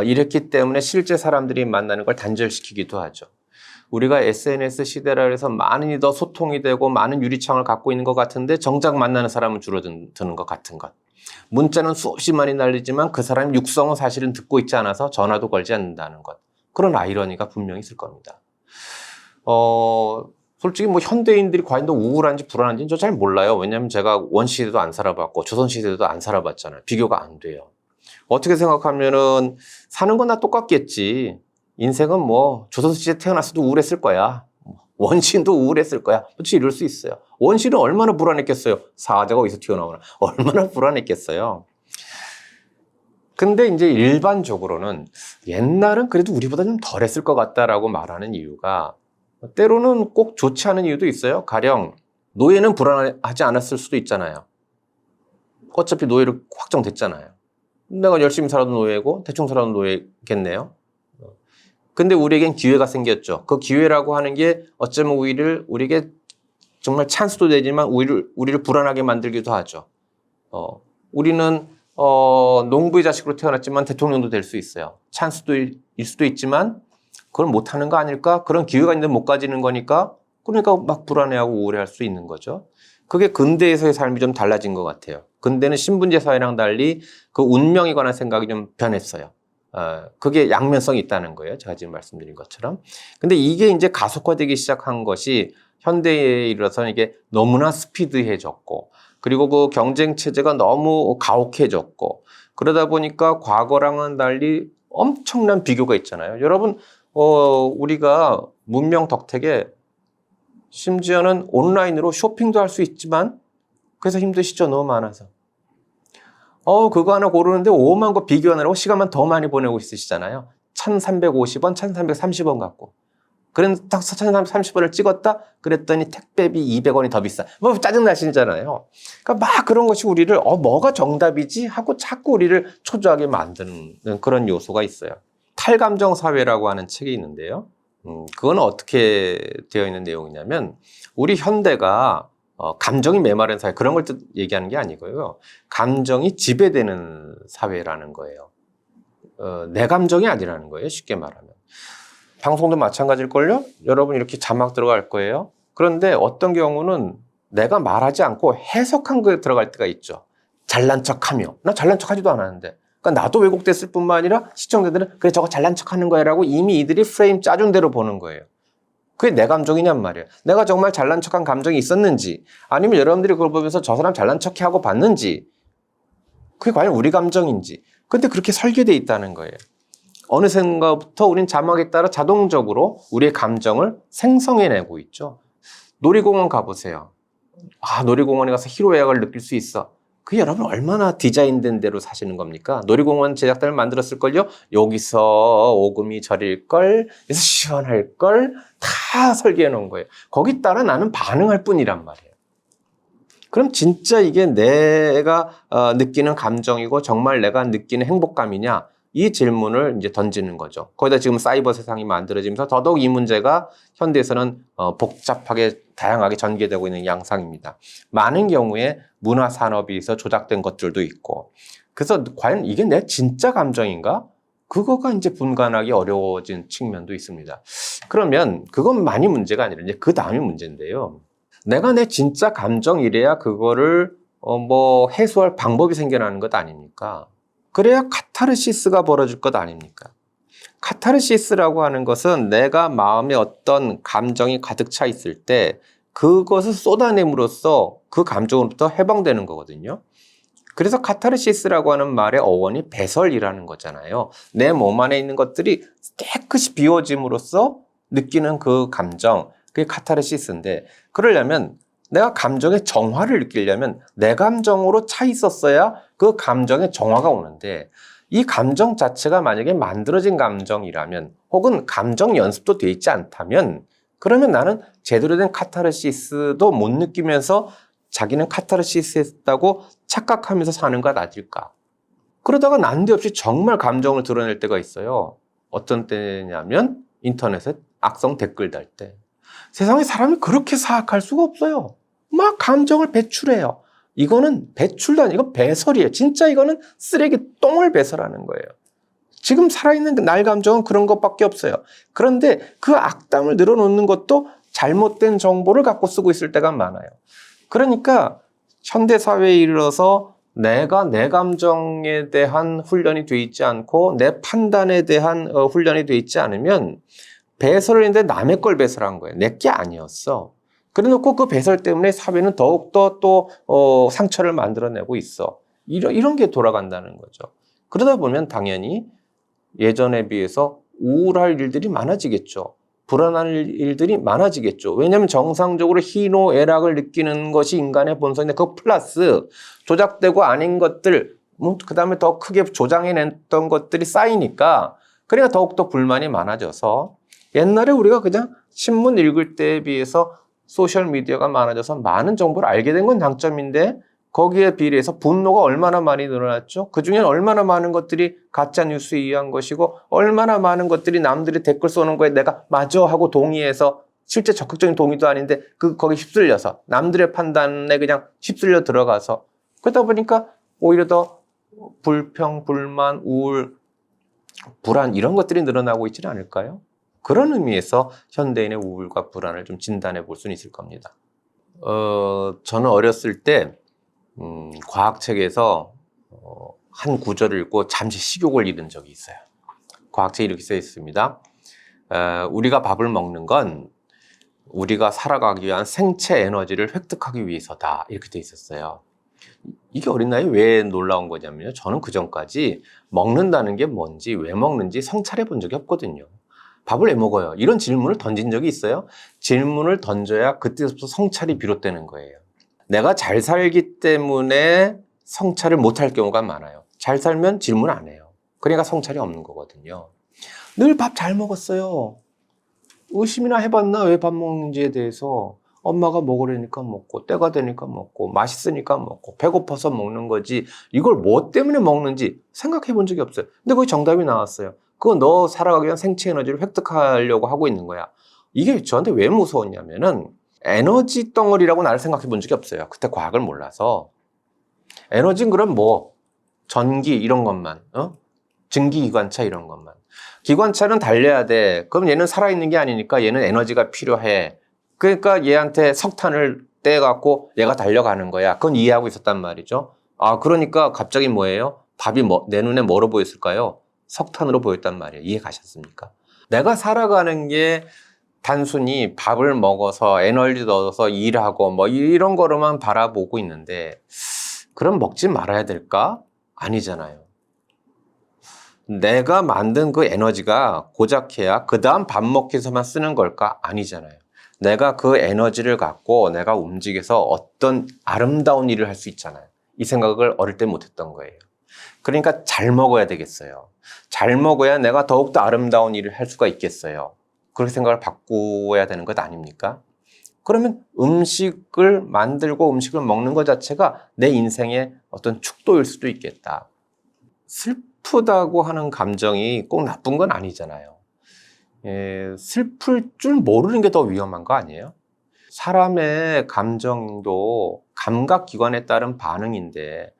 이랬기 때문에 실제 사람들이 만나는 걸 단절시키기도 하죠. 우리가 SNS 시대라 해서 많이 더 소통이 되고 많은 유리창을 갖고 있는 것 같은데 정작 만나는 사람은 줄어드는 것 같은 것. 문자는 수없이 많이 날리지만 그 사람의 육성은 사실은 듣고 있지 않아서 전화도 걸지 않는다는 것. 그런 아이러니가 분명히 있을 겁니다. 솔직히 현대인들이 과연 더 우울한지 불안한지는 저 잘 몰라요. 왜냐하면 제가 원시대도 안 살아봤고 조선시대도 안 살아봤잖아요. 비교가 안 돼요. 어떻게 생각하면은 사는 건 다 똑같겠지. 인생은 조선시대에 태어났어도 우울했을 거야. 원시인도 우울했을 거야. 솔직히 이럴 수 있어요. 원시는 얼마나 불안했겠어요. 사자가 어디서 튀어나오나. 얼마나 불안했겠어요. 근데 이제 일반적으로는 옛날은 그래도 우리보다 좀 덜했을 것 같다라고 말하는 이유가 때로는 꼭 좋지 않은 이유도 있어요. 가령 노예는 불안하지 않았을 수도 있잖아요. 어차피 노예로 확정됐잖아요. 내가 열심히 살아도 노예고 대충 살아도 노예겠네요. 근데 우리에겐 기회가 생겼죠. 그 기회라고 하는 게 어쩌면 우리에게 정말 찬스도 되지만 우리를 불안하게 만들기도 하죠. 우리는 농부의 자식으로 태어났지만 대통령도 될 수 있어요. 찬스일 수도 있지만 그걸 못하는 거 아닐까? 그런 기회가 있는데 못 가지는 거니까 그러니까 막 불안해하고 우울해할 수 있는 거죠. 그게 근대에서의 삶이 좀 달라진 것 같아요. 근대는 신분제 사회랑 달리 그 운명에 관한 생각이 좀 변했어요. 그게 양면성이 있다는 거예요. 제가 지금 말씀드린 것처럼. 근데 이게 이제 가속화되기 시작한 것이 현대에 이르러서는 이게 너무나 스피드해졌고, 그리고 그 경쟁 체제가 너무 가혹해졌고, 그러다 보니까 과거랑은 달리 엄청난 비교가 있잖아요. 여러분, 우리가 문명 덕택에 심지어는 온라인으로 쇼핑도 할 수 있지만, 그래서 힘드시죠? 너무 많아서. 그거 하나 고르는데 5만 거 비교하느라고 시간만 더 많이 보내고 있으시잖아요. 1,350원, 1,330원 갖고. 그래서 딱 1,330원을 찍었다? 그랬더니 택배비 200원이 더 비싸. 짜증나시잖아요. 그러니까 막 그런 것이 우리를, 뭐가 정답이지? 하고 자꾸 우리를 초조하게 만드는 그런 요소가 있어요. 탈감정 사회라고 하는 책이 있는데요. 그건 어떻게 되어 있는 내용이냐면, 우리 현대가 감정이 메마른 사회, 그런 걸 얘기하는 게 아니고요. 감정이 지배되는 사회라는 거예요. 내 감정이 아니라는 거예요. 쉽게 말하면. 방송도 마찬가지일걸요? 여러분 이렇게 자막 들어갈 거예요. 그런데 어떤 경우는 내가 말하지 않고 해석한 거에 들어갈 때가 있죠. 잘난 척하며. 나 잘난 척하지도 않았는데. 그러니까 나도 왜곡됐을 뿐만 아니라 시청자들은 그래 저거 잘난 척하는 거야 라고 이미 이들이 프레임 짜준 대로 보는 거예요. 그게 내 감정이냔 말이에요. 내가 정말 잘난 척한 감정이 있었는지, 아니면 여러분들이 그걸 보면서 저 사람 잘난 척해 하고 봤는지, 그게 과연 우리 감정인지. 근데 그렇게 설계되어 있다는 거예요. 어느샌가부터 우린 자막에 따라 자동적으로 우리의 감정을 생성해내고 있죠. 놀이공원 가보세요. 놀이공원에 가서 희로애락을 느낄 수 있어. 그게 여러분 얼마나 디자인된 대로 사시는 겁니까? 놀이공원 제작단을 만들었을걸요? 여기서 오금이 저릴걸, 여기서 시원할걸, 다 설계해 놓은 거예요. 거기 따라 나는 반응할 뿐이란 말이에요. 그럼 진짜 이게 내가 느끼는 감정이고 정말 내가 느끼는 행복감이냐? 이 질문을 이제 던지는 거죠. 거기다 지금 사이버 세상이 만들어지면서 더더욱 이 문제가 현대에서는 복잡하게 다양하게 전개되고 있는 양상입니다. 많은 경우에 문화 산업에서 조작된 것들도 있고, 그래서 과연 이게 내 진짜 감정인가? 그거가 이제 분간하기 어려워진 측면도 있습니다. 그러면 그건 많이 문제가 아니라 이제 그 다음이 문제인데요. 내가 내 진짜 감정이래야 그거를 해소할 방법이 생겨나는 것 아닙니까? 그래야 카타르시스가 벌어질 것 아닙니까? 카타르시스라고 하는 것은 내가 마음에 어떤 감정이 가득 차 있을 때 그것을 쏟아냄으로써 그 감정으로부터 해방되는 거거든요. 그래서 카타르시스라고 하는 말의 어원이 배설이라는 거잖아요. 내 몸 안에 있는 것들이 깨끗이 비워짐으로써 느끼는 그 감정, 그게 카타르시스인데, 그러려면 내가 감정의 정화를 느끼려면 내 감정으로 차 있었어야 그 감정의 정화가 오는데, 이 감정 자체가 만약에 만들어진 감정이라면 혹은 감정 연습도 돼 있지 않다면, 그러면 나는 제대로 된 카타르시스도 못 느끼면서 자기는 카타르시스 했다고 착각하면서 사는 것 아닐까. 그러다가 난데없이 정말 감정을 드러낼 때가 있어요. 어떤 때냐면 인터넷에 악성 댓글 달 때. 세상에 사람이 그렇게 사악할 수가 없어요. 막 감정을 배출해요. 이거는 배출도 아니고 이거 배설이에요. 진짜 이거는 쓰레기 똥을 배설하는 거예요. 지금 살아있는 날 감정은 그런 것밖에 없어요. 그런데 그 악담을 늘어놓는 것도 잘못된 정보를 갖고 쓰고 있을 때가 많아요. 그러니까 현대사회에 이르러서 내가 내 감정에 대한 훈련이 돼 있지 않고 내 판단에 대한 훈련이 돼 있지 않으면 배설을 했는데 남의 걸 배설한 거예요. 내 게 아니었어. 그래 놓고 그 배설 때문에 사회는 더욱더 또 상처를 만들어내고 있어. 이런 게 돌아간다는 거죠. 그러다 보면 당연히 예전에 비해서 우울할 일들이 많아지겠죠. 불안한 일들이 많아지겠죠. 왜냐하면 정상적으로 희노애락을 느끼는 것이 인간의 본성인데 그 플러스 조작되고 아닌 것들, 그 다음에 더 크게 조장해냈던 것들이 쌓이니까 그러니까 더욱더 불만이 많아져서 옛날에 우리가 그냥 신문 읽을 때에 비해서 소셜미디어가 많아져서 많은 정보를 알게 된 건 장점인데 거기에 비례해서 분노가 얼마나 많이 늘어났죠? 그중엔 얼마나 많은 것들이 가짜뉴스에 의한 것이고 얼마나 많은 것들이 남들이 댓글 쏘는 거에 내가 맞아 하고 동의해서 실제 적극적인 동의도 아닌데 거기 휩쓸려서 남들의 판단에 그냥 휩쓸려 들어가서 그러다 보니까 오히려 더 불평, 불만, 우울, 불안 이런 것들이 늘어나고 있지는 않을까요? 그런 의미에서 현대인의 우울과 불안을 좀 진단해 볼 수는 있을 겁니다. 저는 어렸을 때 과학책에서 한 구절을 읽고 잠시 식욕을 잃은 적이 있어요. 과학책에 이렇게 써 있습니다. 우리가 밥을 먹는 건 우리가 살아가기 위한 생체 에너지를 획득하기 위해서다. 이렇게 돼 있었어요. 이게 어린 나이에 왜 놀라운 거냐면요. 저는 그전까지 먹는다는 게 뭔지, 왜 먹는지 성찰해 본 적이 없거든요. 밥을 왜 먹어요? 이런 질문을 던진 적이 있어요. 질문을 던져야 그때부터 성찰이 비롯되는 거예요. 내가 잘 살기 때문에 성찰을 못할 경우가 많아요. 잘 살면 질문 안 해요. 그러니까 성찰이 없는 거거든요. 늘 밥 잘 먹었어요. 의심이나 해봤나? 왜 밥 먹는지에 대해서. 엄마가 먹으려니까 먹고, 때가 되니까 먹고, 맛있으니까 먹고, 배고파서 먹는 거지. 이걸 뭐 때문에 먹는지 생각해 본 적이 없어요. 근데 거기 정답이 나왔어요. 그거 너 살아가기 위한 생체 에너지를 획득하려고 하고 있는 거야. 이게 저한테 왜 무서웠냐면은 에너지 덩어리라고 나를 생각해 본 적이 없어요. 그때 과학을 몰라서. 에너지는 그럼 전기 이런 것만, 증기기관차 이런 것만. 기관차는 달려야 돼. 그럼 얘는 살아있는 게 아니니까 얘는 에너지가 필요해. 그러니까 얘한테 석탄을 떼갖고 얘가 달려가는 거야. 그건 이해하고 있었단 말이죠. 그러니까 갑자기 뭐예요? 밥이 내 눈에 뭐로 보였을까요? 석탄으로 보였단 말이에요. 이해 가셨습니까? 내가 살아가는 게 단순히 밥을 먹어서 에너지 얻어서 일하고 이런 거로만 바라보고 있는데 그럼 먹지 말아야 될까? 아니잖아요. 내가 만든 그 에너지가 고작해야 그 다음 밥 먹기 위해서만 쓰는 걸까? 아니잖아요. 내가 그 에너지를 갖고 내가 움직여서 어떤 아름다운 일을 할 수 있잖아요. 이 생각을 어릴 때 못했던 거예요. 그러니까 잘 먹어야 되겠어요. 잘 먹어야 내가 더욱더 아름다운 일을 할 수가 있겠어요. 그렇게 생각을 바꾸어야 되는 것 아닙니까? 그러면 음식을 만들고 음식을 먹는 것 자체가 내 인생의 어떤 축도일 수도 있겠다. 슬프다고 하는 감정이 꼭 나쁜 건 아니잖아요. 슬플 줄 모르는 게 더 위험한 거 아니에요? 사람의 감정도 감각기관에 따른 반응인데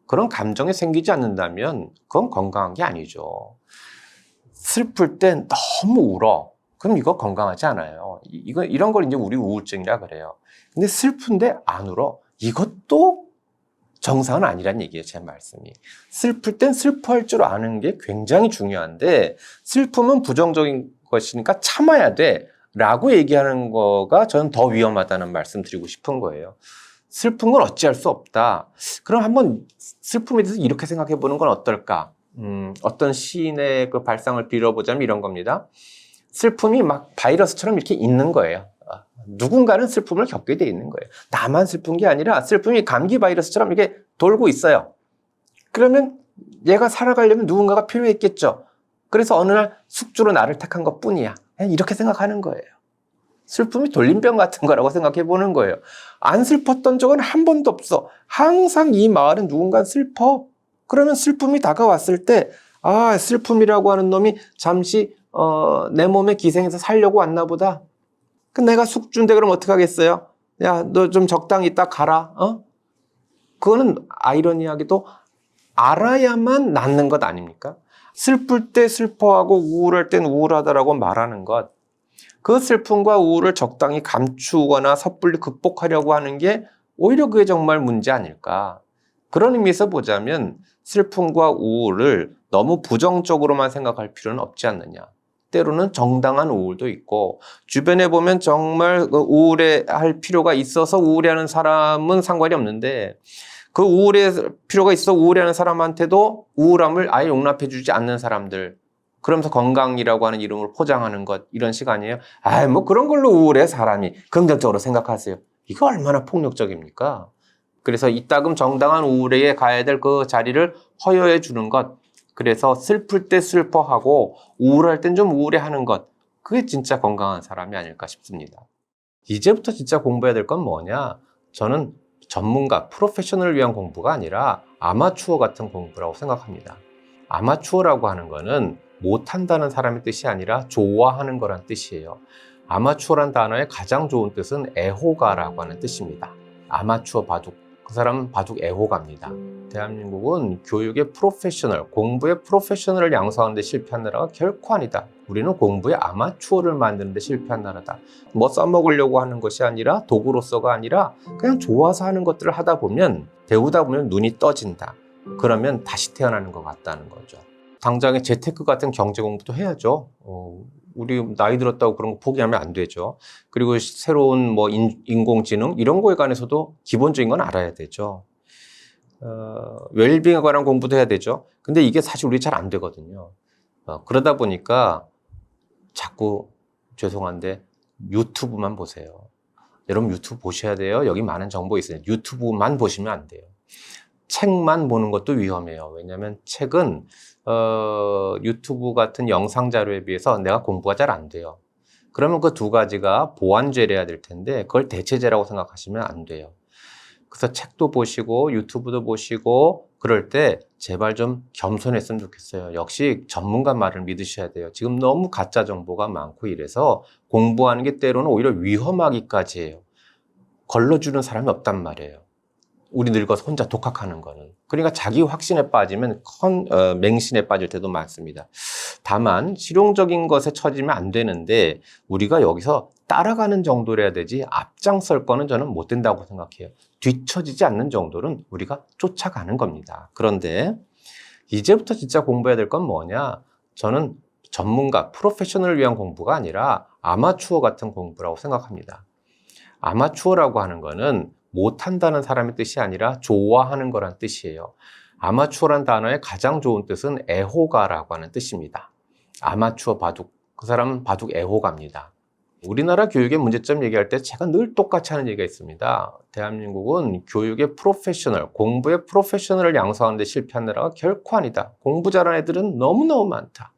그런 감정이 생기지 않는다면 그건 건강한 게 아니죠. 슬플 때 너무 울어. 그럼 이거 건강하지 않아요. 이런 걸 이제 우리 우울증이라 그래요. 근데 슬픈데 안 울어. 이것도 정상은 아니란 얘기예요, 제 말씀이. 슬플 땐 슬퍼할 줄 아는 게 굉장히 중요한데, 슬픔은 부정적인 것이니까 참아야 돼. 라고 얘기하는 거가 저는 더 위험하다는 말씀 드리고 싶은 거예요. 슬픈 건 어찌할 수 없다. 그럼 한번 슬픔에 대해서 이렇게 생각해 보는 건 어떨까? 어떤 시인의 그 발상을 빌어보자면 이런 겁니다. 슬픔이 막 바이러스처럼 이렇게 있는 거예요. 누군가는 슬픔을 겪게 돼 있는 거예요. 나만 슬픈 게 아니라 슬픔이 감기 바이러스처럼 이렇게 돌고 있어요. 그러면 얘가 살아가려면 누군가가 필요했겠죠. 그래서 어느 날 숙주로 나를 택한 것 뿐이야. 이렇게 생각하는 거예요. 슬픔이 돌림병 같은 거라고 생각해 보는 거예요. 안 슬펐던 적은 한 번도 없어. 항상 이 마을은 누군가 슬퍼. 그러면 슬픔이 다가왔을 때, 슬픔이라고 하는 놈이 잠시 내 몸에 기생해서 살려고 왔나 보다. 내가 숙주인데 그럼 어떻게 하겠어요? 야, 너 좀 적당히 있다 가라. 그거는 아이러니하게도 알아야만 낫는 것 아닙니까? 슬플 때 슬퍼하고 우울할 땐 우울하다라고 말하는 것. 그 슬픔과 우울을 적당히 감추거나 섣불리 극복하려고 하는 게 오히려 그게 정말 문제 아닐까. 그런 의미에서 보자면 슬픔과 우울을 너무 부정적으로만 생각할 필요는 없지 않느냐. 때로는 정당한 우울도 있고, 주변에 보면 정말 우울해할 필요가 있어서 우울해하는 사람은 상관이 없는데, 그 우울해 필요가 있어 우울해하는 사람한테도 우울함을 아예 용납해주지 않는 사람들, 그러면서 건강이라고 하는 이름을 포장하는 것, 이런 시간이에요. 뭐 그런 걸로 우울해 사람이. 긍정적으로 생각하세요. 이거 얼마나 폭력적입니까? 그래서 이따금 정당한 우울에 가야 될 그 자리를 허여해 주는 것, 그래서 슬플 때 슬퍼하고 우울할 땐 좀 우울해하는 것, 그게 진짜 건강한 사람이 아닐까 싶습니다. 이제부터 진짜 공부해야 될 건 뭐냐? 저는 전문가, 프로페셔널을 위한 공부가 아니라 아마추어 같은 공부라고 생각합니다. 아마추어라고 하는 거는 못한다는 사람의 뜻이 아니라 좋아하는 거란 뜻이에요. 아마추어란 단어의 가장 좋은 뜻은 애호가라고 하는 뜻입니다. 아마추어 바둑, 그 사람은 바둑 애호가입니다. 대한민국은 교육의 프로페셔널, 공부의 프로페셔널을 양성하는 데 실패한 나라가 결코 아니다. 우리는 공부의 아마추어를 만드는 데 실패한 나라다. 뭐 써먹으려고 하는 것이 아니라 도구로서가 아니라 그냥 좋아서 하는 것들을 하다 보면, 배우다 보면 눈이 떠진다. 그러면 다시 태어나는 것 같다는 거죠. 당장에 재테크 같은 경제 공부도 해야죠. 우리 나이 들었다고 그런 거 포기하면 안 되죠. 그리고 새로운 뭐 인공지능 이런 거에 관해서도 기본적인 건 알아야 되죠. 웰빙에 관한 공부도 해야 되죠. 근데 이게 사실 우리 잘 안 되거든요. 그러다 보니까 자꾸 죄송한데 유튜브만 보세요. 여러분 유튜브 보셔야 돼요. 여기 많은 정보 있어요. 유튜브만 보시면 안 돼요. 책만 보는 것도 위험해요. 왜냐하면 책은 유튜브 같은 영상 자료에 비해서 내가 공부가 잘 안 돼요. 그러면 그 두 가지가 보완제래야 될 텐데 그걸 대체제라고 생각하시면 안 돼요. 그래서 책도 보시고 유튜브도 보시고 그럴 때 제발 좀 겸손했으면 좋겠어요. 역시 전문가 말을 믿으셔야 돼요. 지금 너무 가짜 정보가 많고 이래서 공부하는 게 때로는 오히려 위험하기까지 해요. 걸러주는 사람이 없단 말이에요. 우리 늙어서 혼자 독학하는 거는. 그러니까 자기 확신에 빠지면 맹신에 빠질 때도 많습니다. 다만 실용적인 것에 처지면 안 되는데 우리가 여기서 따라가는 정도로 해야 되지 앞장설 거는 저는 못 된다고 생각해요. 뒤처지지 않는 정도는 우리가 쫓아가는 겁니다. 그런데 이제부터 진짜 공부해야 될 건 뭐냐? 저는 전문가, 프로페셔널을 위한 공부가 아니라 아마추어 같은 공부라고 생각합니다. 아마추어라고 하는 거는 못한다는 사람의 뜻이 아니라 좋아하는 거란 뜻이에요. 아마추어란 단어의 가장 좋은 뜻은 애호가라고 하는 뜻입니다. 아마추어 바둑, 그 사람은 바둑 애호가입니다. 우리나라 교육의 문제점 얘기할 때 제가 늘 똑같이 하는 얘기가 있습니다. 대한민국은 교육의 프로페셔널, 공부의 프로페셔널을 양성하는 데 실패한 나라가 결코 아니다. 공부 잘하는 애들은 너무너무 많다.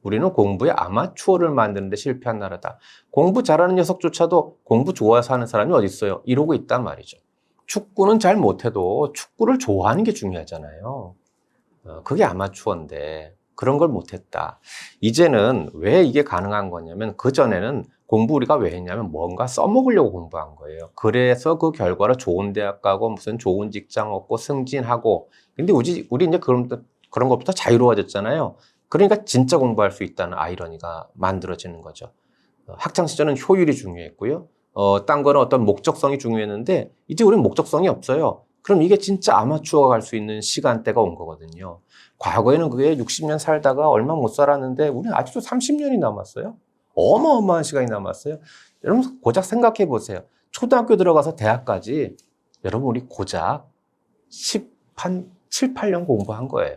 우리는 공부의 아마추어를 만드는 데 실패한 나라다. 공부 잘하는 녀석조차도 공부 좋아서 하는 사람이 어디 있어요? 이러고 있단 말이죠. 축구는 잘 못해도 축구를 좋아하는 게 중요하잖아요. 그게 아마추어인데 그런 걸 못했다. 이제는 왜 이게 가능한 거냐면 그전에는 공부 우리가 왜 했냐면 뭔가 써먹으려고 공부한 거예요. 그래서 그 결과로 좋은 대학 가고 무슨 좋은 직장 얻고 승진하고. 근데 우리 이제 그런 것부터 자유로워졌잖아요. 그러니까 진짜 공부할 수 있다는 아이러니가 만들어지는 거죠. 학창 시절은 효율이 중요했고요. 딴 거는 어떤 목적성이 중요했는데 이제 우리는 목적성이 없어요. 그럼 이게 진짜 아마추어가 갈 수 있는 시간대가 온 거거든요. 과거에는 그게 60년 살다가 얼마 못 살았는데 우리는 아직도 30년이 남았어요. 어마어마한 시간이 남았어요. 여러분 고작 생각해 보세요. 초등학교 들어가서 대학까지 여러분 우리 고작 7, 8년 공부한 거예요.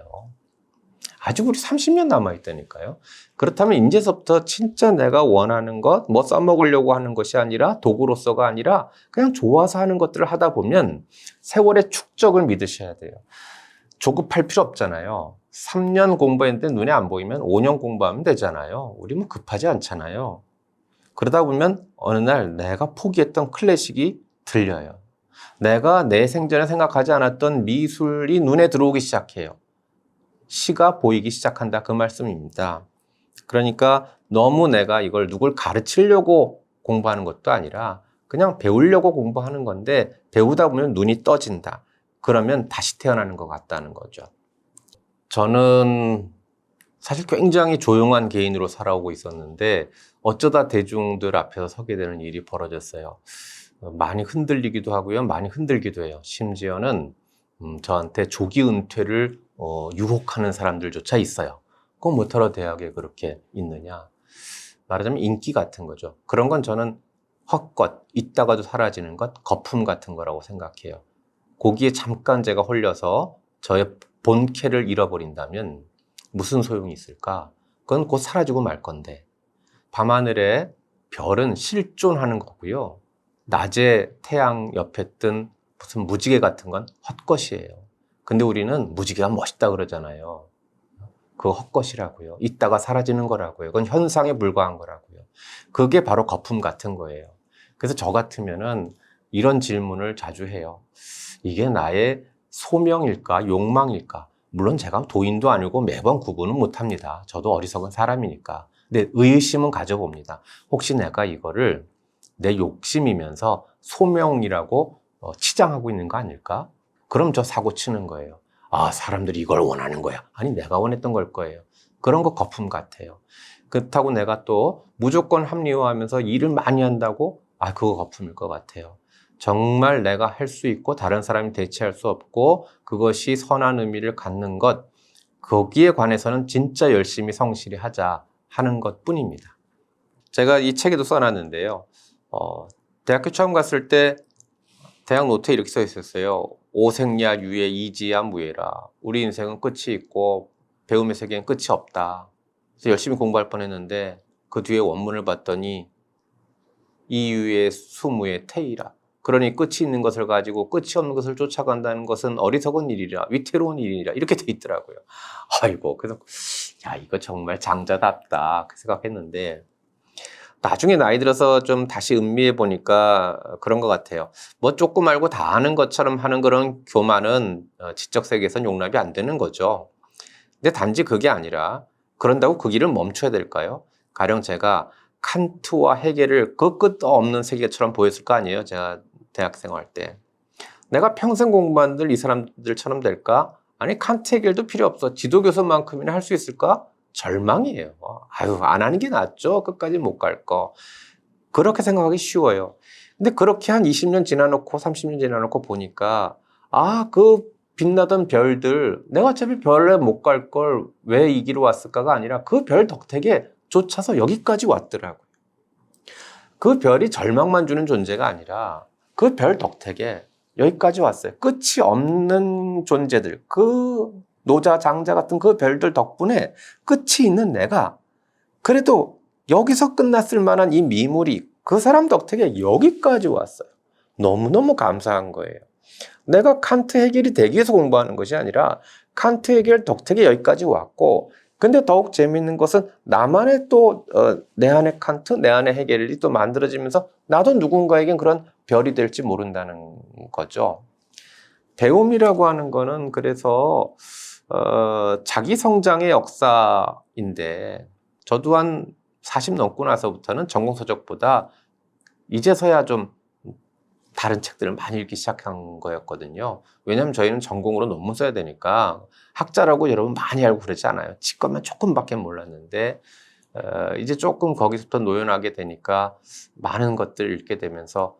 아직 우리 30년 남아있다니까요. 그렇다면 이제서부터 진짜 내가 원하는 것, 뭐 써먹으려고 하는 것이 아니라 도구로서가 아니라 그냥 좋아서 하는 것들을 하다 보면 세월의 축적을 믿으셔야 돼요. 조급할 필요 없잖아요. 3년 공부했는데 눈에 안 보이면 5년 공부하면 되잖아요. 우리 뭐 급하지 않잖아요. 그러다 보면 어느 날 내가 포기했던 클래식이 들려요. 내가 내 생전에 생각하지 않았던 미술이 눈에 들어오기 시작해요. 시가 보이기 시작한다 그 말씀입니다. 그러니까 너무 내가 이걸 누굴 가르치려고 공부하는 것도 아니라 그냥 배우려고 공부하는 건데 배우다 보면 눈이 떠진다. 그러면 다시 태어나는 것 같다는 거죠. 저는 사실 굉장히 조용한 개인으로 살아오고 있었는데 어쩌다 대중들 앞에서 서게 되는 일이 벌어졌어요. 많이 흔들리기도 하고요. 많이 흔들기도 해요. 심지어는 저한테 조기 은퇴를 유혹하는 사람들조차 있어요. 그건 뭐하러 대학에 그렇게 있느냐. 말하자면 인기 같은 거죠. 그런 건 저는 헛것, 있다가도 사라지는 것, 거품 같은 거라고 생각해요. 거기에 잠깐 제가 홀려서 저의 본캐를 잃어버린다면 무슨 소용이 있을까? 그건 곧 사라지고 말 건데. 밤하늘에 별은 실존하는 거고요. 낮에 태양 옆에 뜬 무슨 무지개 같은 건 헛것이에요. 근데 우리는 무지개가 멋있다 그러잖아요. 그거 헛것이라고요. 있다가 사라지는 거라고요. 그건 현상에 불과한 거라고요. 그게 바로 거품 같은 거예요. 그래서 저 같으면은 이런 질문을 자주 해요. 이게 나의 소명일까, 욕망일까? 물론 제가 도인도 아니고 매번 구분은 못합니다. 저도 어리석은 사람이니까. 근데 의심은 가져봅니다. 혹시 내가 이거를 내 욕심이면서 소명이라고 치장하고 있는 거 아닐까? 그럼 저 사고 치는 거예요. 아, 사람들이 이걸 원하는 거야. 아니, 내가 원했던 걸 거예요. 그런 거 거품 같아요. 그렇다고 내가 또 무조건 합리화하면서 일을 많이 한다고? 아, 그거 거품일 것 같아요. 정말 내가 할 수 있고 다른 사람이 대체할 수 없고 그것이 선한 의미를 갖는 것, 거기에 관해서는 진짜 열심히 성실히 하자 하는 것 뿐입니다. 제가 이 책에도 써놨는데요. 대학교 처음 갔을 때 대학 노트에 이렇게 써 있었어요. 오생야 유예 이지야 무예라. 우리 인생은 끝이 있고 배움의 세계엔 끝이 없다. 그래서 열심히 공부할 뻔했는데 그 뒤에 원문을 봤더니 이유의 수무의 태이라. 그러니 끝이 있는 것을 가지고 끝이 없는 것을 쫓아간다는 것은 어리석은 일이라 위태로운 일이라 이렇게 돼 있더라고요. 아이고, 그래서 야, 이거 정말 장자답다 그 생각했는데 나중에 나이 들어서 좀 다시 음미해 보니까 그런 것 같아요. 뭐 조금 알고 다 아는 것처럼 하는 그런 교만은 지적 세계에선 용납이 안 되는 거죠. 근데 단지 그게 아니라 그런다고 그 길을 멈춰야 될까요? 가령 제가 칸트와 헤겔을 그 끝도 없는 세계처럼 보였을 거 아니에요. 제가 대학생 할 때. 내가 평생 공부한 이 사람들처럼 될까? 아니, 칸트 헤겔도 필요 없어. 지도교수만큼이나 할 수 있을까? 절망이에요. 아유, 안 하는 게 낫죠. 끝까지 못 갈 거. 그렇게 생각하기 쉬워요. 근데 그렇게 한 20년 지나놓고 30년 지나놓고 보니까 그 빛나던 별들 내가 어차피 별에 못 갈 걸 왜 이 길로 왔을까가 아니라 그 별 덕택에 쫓아서 여기까지 왔더라고요. 그 별이 절망만 주는 존재가 아니라 그 별 덕택에 여기까지 왔어요. 끝이 없는 존재들, 그 노자, 장자 같은 그 별들 덕분에 끝이 있는 내가 그래도 여기서 끝났을 만한 이 미물이 그 사람 덕택에 여기까지 왔어요. 너무너무 감사한 거예요. 내가 칸트 헤겔이 되기 위해서 공부하는 것이 아니라 칸트 헤겔 덕택에 여기까지 왔고 근데 더욱 재미있는 것은 나만의 또 내 안에 칸트, 내 안에 헤겔이 또 만들어지면서 나도 누군가에겐 그런 별이 될지 모른다는 거죠. 배움이라고 하는 거는 그래서 자기 성장의 역사인데 저도 한 40 넘고 나서부터는 전공서적보다 이제서야 좀 다른 책들을 많이 읽기 시작한 거였거든요. 왜냐하면 저희는 전공으로 논문 써야 되니까 학자라고 여러분 많이 알고 그러지 않아요. 지것만 조금밖에 몰랐는데 이제 조금 거기서부터 노연하게 되니까 많은 것들을 읽게 되면서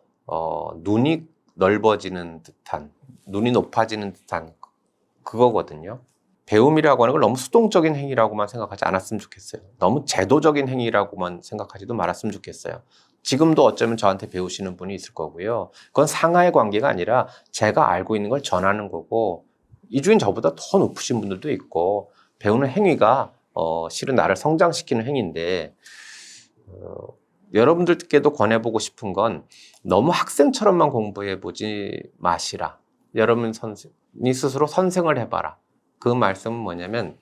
눈이 넓어지는 듯한, 눈이 높아지는 듯한 그거거든요. 배움이라고 하는 걸 너무 수동적인 행위라고만 생각하지 않았으면 좋겠어요. 너무 제도적인 행위라고만 생각하지도 말았으면 좋겠어요. 지금도 어쩌면 저한테 배우시는 분이 있을 거고요. 그건 상하의 관계가 아니라 제가 알고 있는 걸 전하는 거고, 이 중엔 저보다 더 높으신 분들도 있고, 배우는 행위가 실은 나를 성장시키는 행위인데, 여러분들께도 권해보고 싶은 건 너무 학생처럼만 공부해보지 마시라. 여러분 이 스스로 선생을 해봐라. 그 말씀은 뭐냐면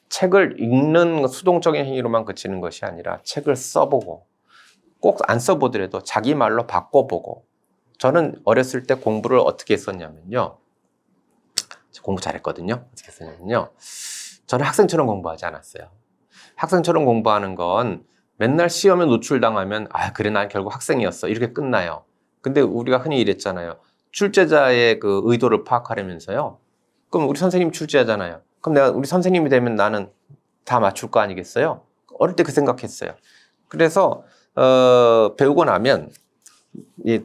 책을 읽는 수동적인 행위로만 그치는 것이 아니라 책을 써보고 꼭 안 써보더라도 자기 말로 바꿔보고. 저는 어렸을 때 공부를 어떻게 했었냐면요. 공부 잘했거든요. 어떻게 했었냐면요. 저는 학생처럼 공부하지 않았어요. 학생처럼 공부하는 건 맨날 시험에 노출당하면 그래 난 결국 학생이었어 이렇게 끝나요. 근데 우리가 흔히 이랬잖아요. 출제자의 그 의도를 파악하려면서요. 그럼 우리 선생님 출제하잖아요. 그럼 내가 우리 선생님이 되면 나는 다 맞출 거 아니겠어요? 어릴 때 그 생각했어요. 그래서 배우고 나면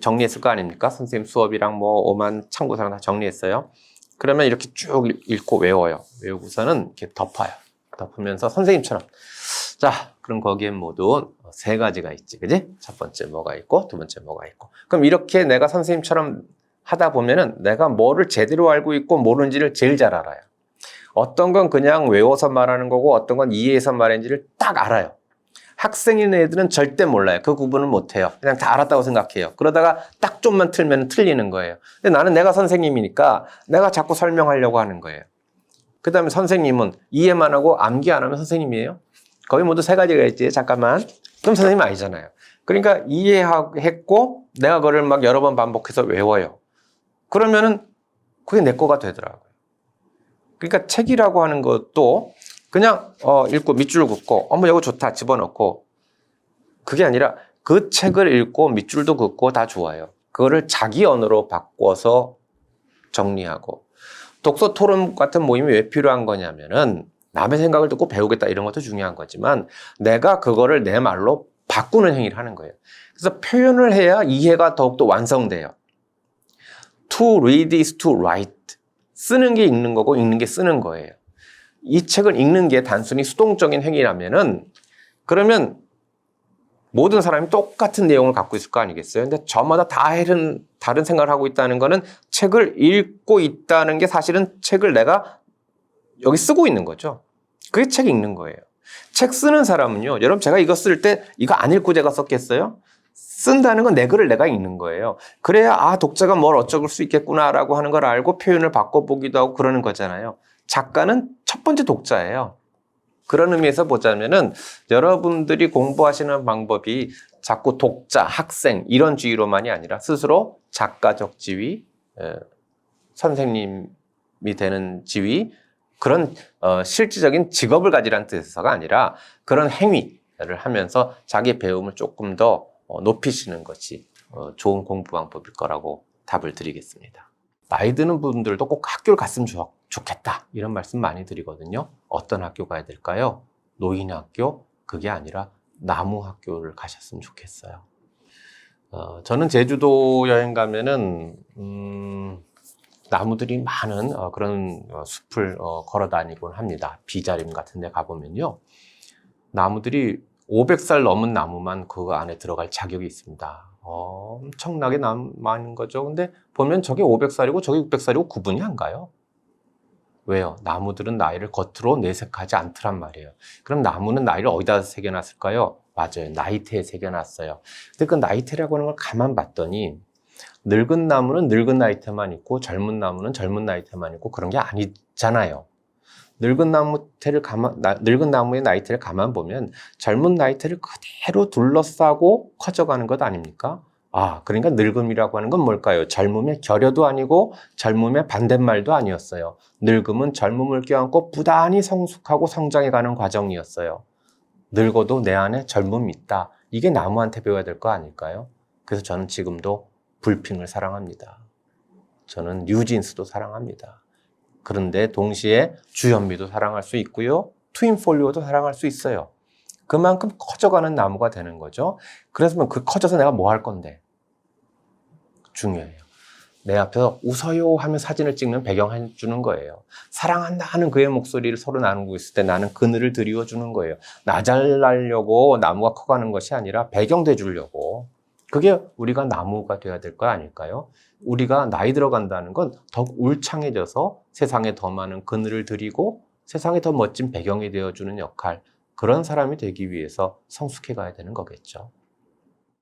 정리했을 거 아닙니까? 선생님 수업이랑 뭐 오만 참고사랑 다 정리했어요. 그러면 이렇게 쭉 읽고 외워요. 외우고서는 이렇게 덮어요. 덮으면서 선생님처럼 자, 그럼 거기엔 모두 세 가지가 있지, 그지? 첫 번째 뭐가 있고, 두 번째 뭐가 있고. 그럼 이렇게 내가 선생님처럼 하다 보면은 내가 뭐를 제대로 알고 있고 모르는지를 제일 잘 알아요. 어떤 건 그냥 외워서 말하는 거고 어떤 건 이해해서 말하는지를 딱 알아요. 학생인 애들은 절대 몰라요. 그 구분을 못 해요. 그냥 다 알았다고 생각해요. 그러다가 딱 좀만 틀면 틀리는 거예요. 근데 나는 내가 선생님이니까 내가 자꾸 설명하려고 하는 거예요. 그 다음에 선생님은 이해만 하고 암기 안 하면 선생님이에요? 거기 모두 세 가지가 있지. 잠깐만. 그럼 선생님 아니잖아요. 그러니까 이해했고 내가 그걸 막 여러 번 반복해서 외워요. 그러면은 그게 내 거가 되더라고요. 그러니까 책이라고 하는 것도 그냥 읽고 밑줄 긋고 뭐 이거 좋다 집어넣고 그게 아니라 그 책을 읽고 밑줄도 긋고 다 좋아요. 그거를 자기 언어로 바꿔서 정리하고 독서 토론 같은 모임이 왜 필요한 거냐면은 남의 생각을 듣고 배우겠다 이런 것도 중요한 거지만 내가 그거를 내 말로 바꾸는 행위를 하는 거예요. 그래서 표현을 해야 이해가 더욱더 완성돼요. To read is to write. 쓰는 게 읽는 거고 읽는 게 쓰는 거예요. 이 책을 읽는 게 단순히 수동적인 행위라면은 그러면 모든 사람이 똑같은 내용을 갖고 있을 거 아니겠어요? 근데 저마다 다른 생각을 하고 있다는 거는 책을 읽고 있다는 게 사실은 책을 내가 여기 쓰고 있는 거죠. 그게 책 읽는 거예요. 책 쓰는 사람은요. 여러분 제가 이거 쓸 때 이거 안 읽고 제가 썼겠어요? 쓴다는 건 내 글을 내가 읽는 거예요. 그래야 독자가 뭘 어쩌고 수 있겠구나라고 하는 걸 알고 표현을 바꿔보기도 하고 그러는 거잖아요. 작가는 첫 번째 독자예요. 그런 의미에서 보자면은 여러분들이 공부하시는 방법이 자꾸 독자, 학생 이런 지위로만이 아니라 스스로 작가적 지위, 선생님이 되는 지위 그런 실질적인 직업을 가지라는 뜻에서가 아니라 그런 행위를 하면서 자기 배움을 조금 더 높이시는 것이 좋은 공부 방법일 거라고 답을 드리겠습니다. 나이 드는 분들도 꼭 학교를 갔으면 좋겠다 이런 말씀 많이 드리거든요. 어떤 학교 가야 될까요? 노인학교? 그게 아니라 나무학교를 가셨으면 좋겠어요. 저는 제주도 여행 가면은 나무들이 많은 그런 숲을 걸어 다니곤 합니다. 비자림 같은 데 가보면요. 나무들이 500살 넘은 나무만 그 안에 들어갈 자격이 있습니다. 엄청나게 많은 거죠. 근데 보면 저게 500살이고 저게 600살이고 구분이 안 가요. 왜요? 나무들은 나이를 겉으로 내색하지 않더란 말이에요. 그럼 나무는 나이를 어디다 새겨놨을까요? 맞아요. 나이테에 새겨놨어요. 근데 그 나이테라고 하는 걸 가만 봤더니 늙은 나무는 늙은 나이테만 있고 젊은 나무는 젊은 나이테만 있고 그런 게 아니잖아요. 늙은 나무의 나이테를 가만 보면 젊은 나이테를 그대로 둘러싸고 커져가는 것 아닙니까? 그러니까 늙음이라고 하는 건 뭘까요? 젊음의 결여도 아니고 젊음의 반대말도 아니었어요. 늙음은 젊음을 껴안고 부단히 성숙하고 성장해가는 과정이었어요. 늙어도 내 안에 젊음이 있다. 이게 나무한테 배워야 될 거 아닐까요? 그래서 저는 지금도 불핑을 사랑합니다. 저는 뉴진스도 사랑합니다. 그런데 동시에 주현미도 사랑할 수 있고요. 트윈폴리오도 사랑할 수 있어요. 그만큼 커져가는 나무가 되는 거죠. 그래서 그 커져서 내가 뭐 할 건데? 중요해요. 내 앞에서 웃어요 하면 사진을 찍는 배경 해주는 거예요. 사랑한다 하는 그의 목소리를 서로 나누고 있을 때 나는 그늘을 드리워 주는 거예요. 나 잘나려고 나무가 커가는 것이 아니라 배경 돼주려고. 그게 우리가 나무가 돼야 될 거 아닐까요? 우리가 나이 들어간다는 건 더욱 울창해져서 세상에 더 많은 그늘을 드리고 세상에 더 멋진 배경이 되어주는 역할, 그런 사람이 되기 위해서 성숙해 가야 되는 거겠죠.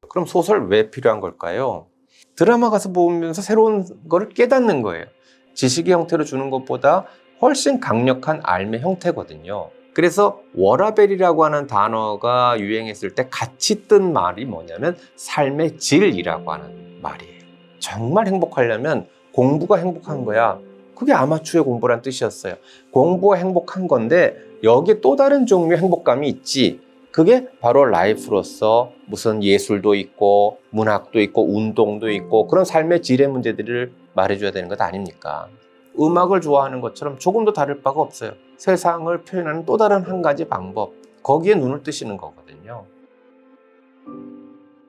그럼 소설 왜 필요한 걸까요? 드라마 가서 보면서 새로운 거를 깨닫는 거예요. 지식의 형태로 주는 것보다 훨씬 강력한 삶의 형태거든요. 그래서 워라밸이라고 하는 단어가 유행했을 때 같이 뜬 말이 뭐냐면 삶의 질이라고 하는 말이에요. 정말 행복하려면 공부가 행복한 거야. 그게 아마추어의 공부란 뜻이었어요. 공부가 행복한 건데 여기에 또 다른 종류의 행복감이 있지. 그게 바로 라이프로서 무슨 예술도 있고 문학도 있고 운동도 있고 그런 삶의 질의 문제들을 말해줘야 되는 것 아닙니까? 음악을 좋아하는 것처럼 조금도 다를 바가 없어요. 세상을 표현하는 또 다른 한 가지 방법, 거기에 눈을 뜨시는 거거든요.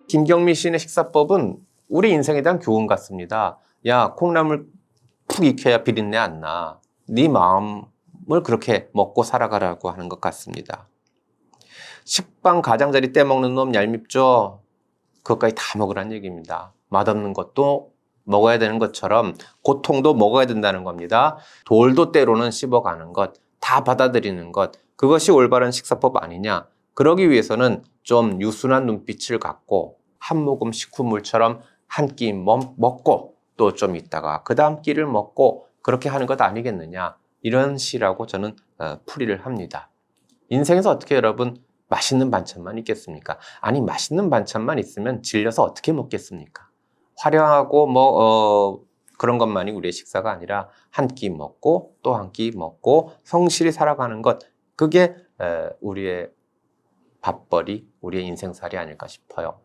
김경미 시인의 식사법은 우리 인생에 대한 교훈 같습니다. 야, 콩나물 푹 익혀야 비린내 안 나. 네 마음을 그렇게 먹고 살아가라고 하는 것 같습니다. 식빵 가장자리 떼먹는 놈 얄밉죠? 그것까지 다 먹으란 얘기입니다. 맛없는 것도 먹어야 되는 것처럼 고통도 먹어야 된다는 겁니다. 돌도 때로는 씹어가는 것, 다 받아들이는 것, 그것이 올바른 식사법 아니냐? 그러기 위해서는 좀 유순한 눈빛을 갖고 한 모금 식후물처럼 한 끼 먹고 또 좀 있다가 그 다음 끼를 먹고 그렇게 하는 것 아니겠느냐? 이런 시라고 저는 풀이를 합니다. 인생에서 어떻게 여러분 맛있는 반찬만 있겠습니까? 아니, 맛있는 반찬만 있으면 질려서 어떻게 먹겠습니까? 화려하고 그런 것만이 우리의 식사가 아니라 한 끼 먹고 또 한 끼 먹고 성실히 살아가는 것, 그게 우리의 밥벌이, 우리의 인생살이 아닐까 싶어요.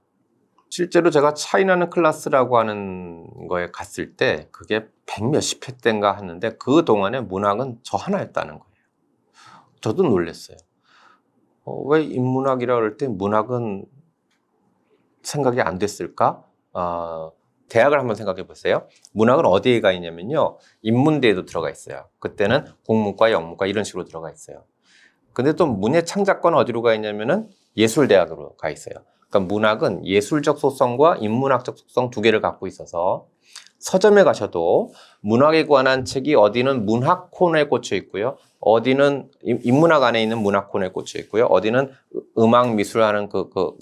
실제로 제가 차이나는 클래스라고 하는 거에 갔을 때 그게 100몇십 회 때인가 했는데 그 동안에 문학은 저 하나였다는 거예요. 저도 놀랐어요. 왜 인문학이라 그럴 때 문학은 생각이 안 됐을까? 대학을 한번 생각해 보세요. 문학은 어디에 가 있냐면요. 인문대에도 들어가 있어요. 그때는 국문과, 영문과 이런 식으로 들어가 있어요. 근데 또 문예 창작과는 어디로 가 있냐면은 예술대학으로 가 있어요. 그러니까 문학은 예술적 속성과 인문학적 속성 두 개를 갖고 있어서 서점에 가셔도 문학에 관한 책이 어디는 문학 코너에 꽂혀 있고요. 어디는 인문학 안에 있는 문학 코너에 꽂혀 있고요. 어디는 음악 미술하는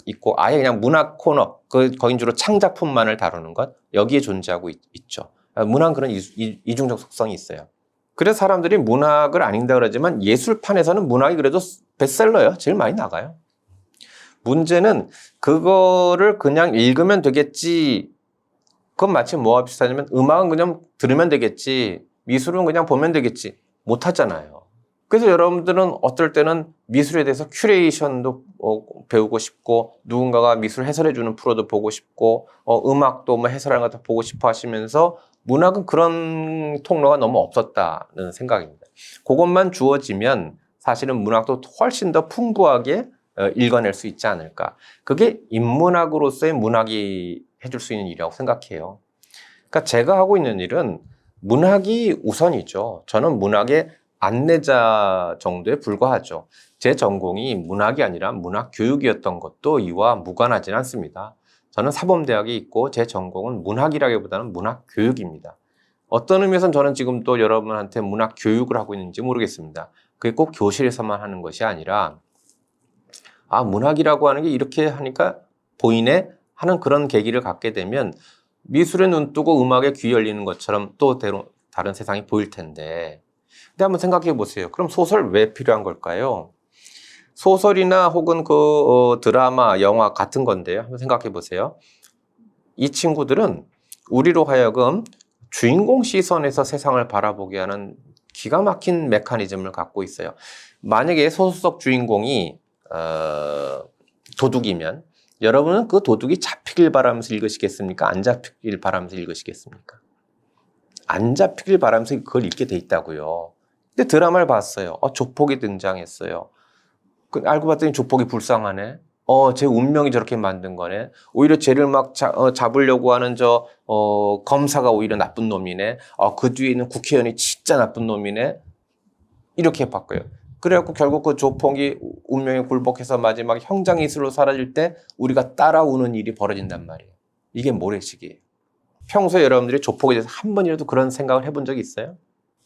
있고 아예 그냥 문학 코너, 거긴 주로 창작품만을 다루는 것, 여기에 존재하고 있죠. 문학은 그런 이중적 속성이 있어요. 그래서 사람들이 문학을 안 읽는다 그러지만 예술판에서는 문학이 그래도 베스트셀러예요. 제일 많이 나가요. 문제는 그거를 그냥 읽으면 되겠지. 그건 마치 뭐와 비슷하냐면 음악은 그냥 들으면 되겠지. 미술은 그냥 보면 되겠지. 못하잖아요. 그래서 여러분들은 어떨 때는 미술에 대해서 큐레이션도 배우고 싶고 누군가가 미술 해설해주는 프로도 보고 싶고 음악도 뭐 해설하는 것도 보고 싶어 하시면서 문학은 그런 통로가 너무 없었다는 생각입니다. 그것만 주어지면 사실은 문학도 훨씬 더 풍부하게 읽어낼 수 있지 않을까. 그게 인문학으로서의 문학이 해줄 수 있는 일이라고 생각해요. 그러니까 제가 하고 있는 일은 문학이 우선이죠. 저는 문학의 안내자 정도에 불과하죠. 제 전공이 문학이 아니라 문학 교육이었던 것도 이와 무관하지는 않습니다. 저는 사범대학에 있고 제 전공은 문학이라기보다는 문학 교육입니다. 어떤 의미에서는 저는 지금 또 여러분한테 문학 교육을 하고 있는지 모르겠습니다. 그게 꼭 교실에서만 하는 것이 아니라 문학이라고 하는 게 이렇게 하니까 보이네 하는 그런 계기를 갖게 되면 미술에 눈 뜨고 음악에 귀 열리는 것처럼 또 다른 세상이 보일 텐데. 근데 한번 생각해 보세요. 그럼 소설 왜 필요한 걸까요? 소설이나 혹은 드라마, 영화 같은 건데요. 한번 생각해 보세요. 이 친구들은 우리로 하여금 주인공 시선에서 세상을 바라보게 하는 기가 막힌 메커니즘을 갖고 있어요. 만약에 소설 속 주인공이 도둑이면 여러분은 그 도둑이 잡히길 바라면서 읽으시겠습니까? 안 잡히길 바라면서 읽으시겠습니까? 안 잡히길 바라면서 그걸 읽게 돼 있다고요. 근데 드라마를 봤어요. 조폭이 등장했어요. 알고 봤더니 조폭이 불쌍하네. 제 운명이 저렇게 만든 거네. 오히려 쟤를 막 잡으려고 하는 검사가 오히려 나쁜 놈이네. 그 뒤에 있는 국회의원이 진짜 나쁜 놈이네. 이렇게 바꿔요. 그래갖고 결국 그 조폭이 운명에 굴복해서 마지막 형장이슬로 사라질 때 우리가 따라오는 일이 벌어진단 말이에요. 이게 모래시계예요. 평소에 여러분들이 조폭에 대해서 한 번이라도 그런 생각을 해본 적이 있어요?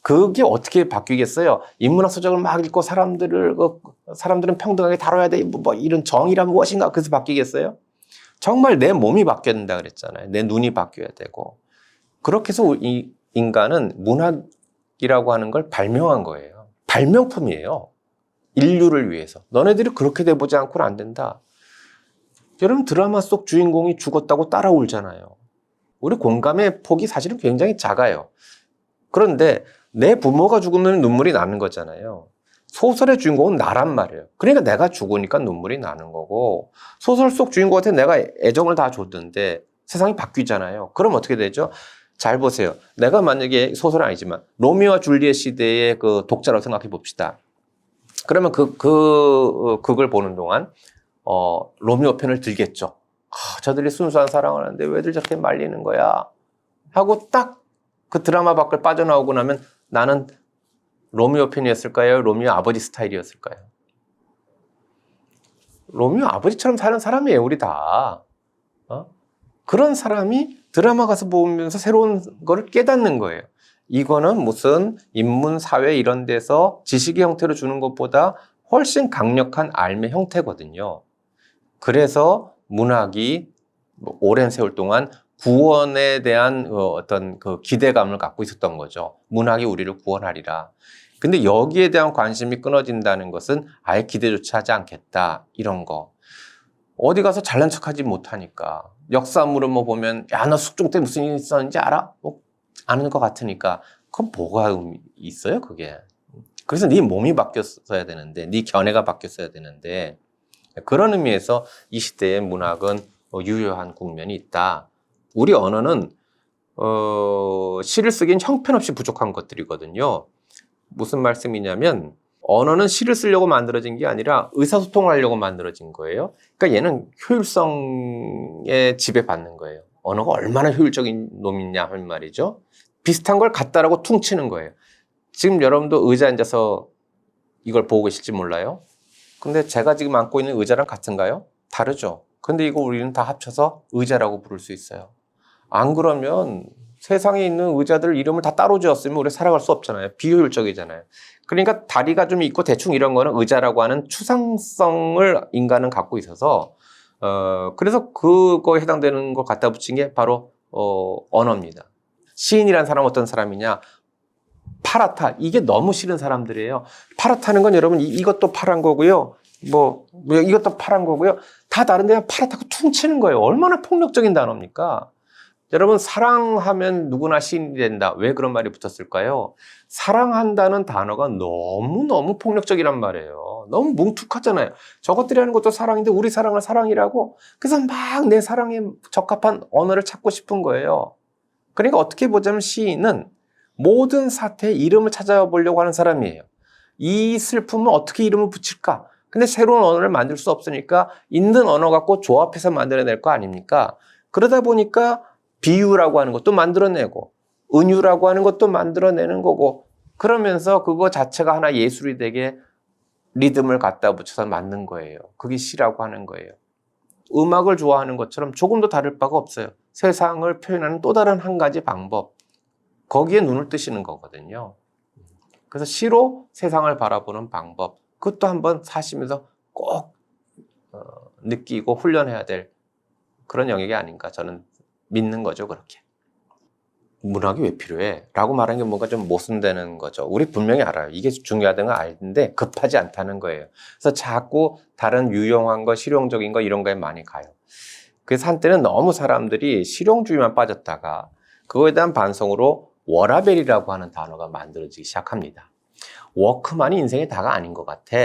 그게 어떻게 바뀌겠어요? 인문학 서적을 막 읽고 사람들은 평등하게 다뤄야 돼. 뭐 이런 정의란 무엇인가? 그래서 바뀌겠어요? 정말 내 몸이 바뀌어야 된다 그랬잖아요. 내 눈이 바뀌어야 되고. 그렇게 해서 이 인간은 문학이라고 하는 걸 발명한 거예요. 발명품이에요. 인류를 위해서. 너네들이 그렇게 돼보지 않고는 안 된다. 여러분 드라마 속 주인공이 죽었다고 따라 울잖아요. 우리 공감의 폭이 사실은 굉장히 작아요. 그런데 내 부모가 죽으면 눈물이 나는 거잖아요. 소설의 주인공은 나란 말이에요. 그러니까 내가 죽으니까 눈물이 나는 거고, 소설 속 주인공한테 내가 애정을 다 줬는데 세상이 바뀌잖아요. 그럼 어떻게 되죠? 잘 보세요. 내가 만약에 소설은 아니지만 로미오와 줄리엣 시대의 그 독자라고 생각해 봅시다. 그러면 그걸 보는 동안 로미오 편을 들겠죠. 저들이 순수한 사랑을 하는데 왜들 저렇게 말리는 거야? 하고 딱 그 드라마 밖을 빠져나오고 나면 나는 로미오 편이었을까요? 로미오 아버지 스타일이었을까요? 로미오 아버지처럼 사는 사람이에요, 우리 다. 그런 사람이 드라마 가서 보면서 새로운 거를 깨닫는 거예요. 이거는 무슨 인문, 사회 이런 데서 지식의 형태로 주는 것보다 훨씬 강력한 삶의 형태거든요. 그래서 문학이 오랜 세월 동안 구원에 대한 어떤 그 기대감을 갖고 있었던 거죠. 문학이 우리를 구원하리라. 근데 여기에 대한 관심이 끊어진다는 것은 아예 기대조차 하지 않겠다. 이런 거. 어디 가서 잘난 척하지 못하니까. 역사물은 뭐 보면 야, 너 숙종 때 무슨 일 있었는지 알아? 뭐 아는 것 같으니까. 그건 뭐가 있어요, 그게. 그래서 네 몸이 바뀌었어야 되는데, 네 견해가 바뀌었어야 되는데, 그런 의미에서 이 시대의 문학은 유효한 국면이 있다. 우리 언어는 시를 쓰기엔 형편없이 부족한 것들이거든요. 무슨 말씀이냐면 언어는 시를 쓰려고 만들어진 게 아니라 의사소통을 하려고 만들어진 거예요. 그러니까 얘는 효율성에 지배받는 거예요. 언어가 얼마나 효율적인 놈이냐 하는 말이죠. 비슷한 걸 갖다라고 퉁치는 거예요. 지금 여러분도 의자에 앉아서 이걸 보고 계실지 몰라요. 근데 제가 지금 앉고 있는 의자랑 같은가요? 다르죠. 근데 이거 우리는 다 합쳐서 의자라고 부를 수 있어요. 안 그러면 세상에 있는 의자들 이름을 다 따로 지었으면 우리 살아갈 수 없잖아요. 비효율적이잖아요. 그러니까 다리가 좀 있고 대충 이런 거는 의자라고 하는 추상성을 인간은 갖고 있어서 그래서 그거에 해당되는 걸 갖다 붙인 게 바로 언어입니다. 시인이라는 사람은 어떤 사람이냐? 파랗다. 이게 너무 싫은 사람들이에요. 파랗다는 건 여러분 이것도 파란 거고요. 뭐 이것도 파란 거고요. 다 다른데 파랗다고 퉁치는 거예요. 얼마나 폭력적인 단어입니까? 여러분 사랑하면 누구나 시인이 된다. 왜 그런 말이 붙었을까요? 사랑한다는 단어가 너무너무 폭력적이란 말이에요. 너무 뭉툭하잖아요. 저것들이 하는 것도 사랑인데 우리 사랑을 사랑이라고. 그래서 막 내 사랑에 적합한 언어를 찾고 싶은 거예요. 그러니까 어떻게 보자면 시인은 모든 사태에 이름을 찾아보려고 하는 사람이에요. 이 슬픔은 어떻게 이름을 붙일까? 근데 새로운 언어를 만들 수 없으니까 있는 언어 갖고 조합해서 만들어낼 거 아닙니까? 그러다 보니까 비유라고 하는 것도 만들어내고 은유라고 하는 것도 만들어내는 거고 그러면서 그거 자체가 하나 예술이 되게 리듬을 갖다 붙여서 만든 거예요. 그게 시라고 하는 거예요. 음악을 좋아하는 것처럼 조금도 다를 바가 없어요. 세상을 표현하는 또 다른 한 가지 방법. 거기에 눈을 뜨시는 거거든요. 그래서 시로 세상을 바라보는 방법. 그것도 한번 사시면서 꼭 느끼고 훈련해야 될 그런 영역이 아닌가 저는 믿는 거죠, 그렇게. 문학이 왜 필요해? 라고 말하는 게 뭔가 좀 모순되는 거죠. 우리 분명히 알아요. 이게 중요하다는 걸 알는데 급하지 않다는 거예요. 그래서 자꾸 다른 유용한 거, 실용적인 거 이런 거에 많이 가요. 그래서 한때는 너무 사람들이 실용주의만 빠졌다가 그거에 대한 반성으로 워라밸이라고 하는 단어가 만들어지기 시작합니다. 워크만이 인생의 다가 아닌 것 같아.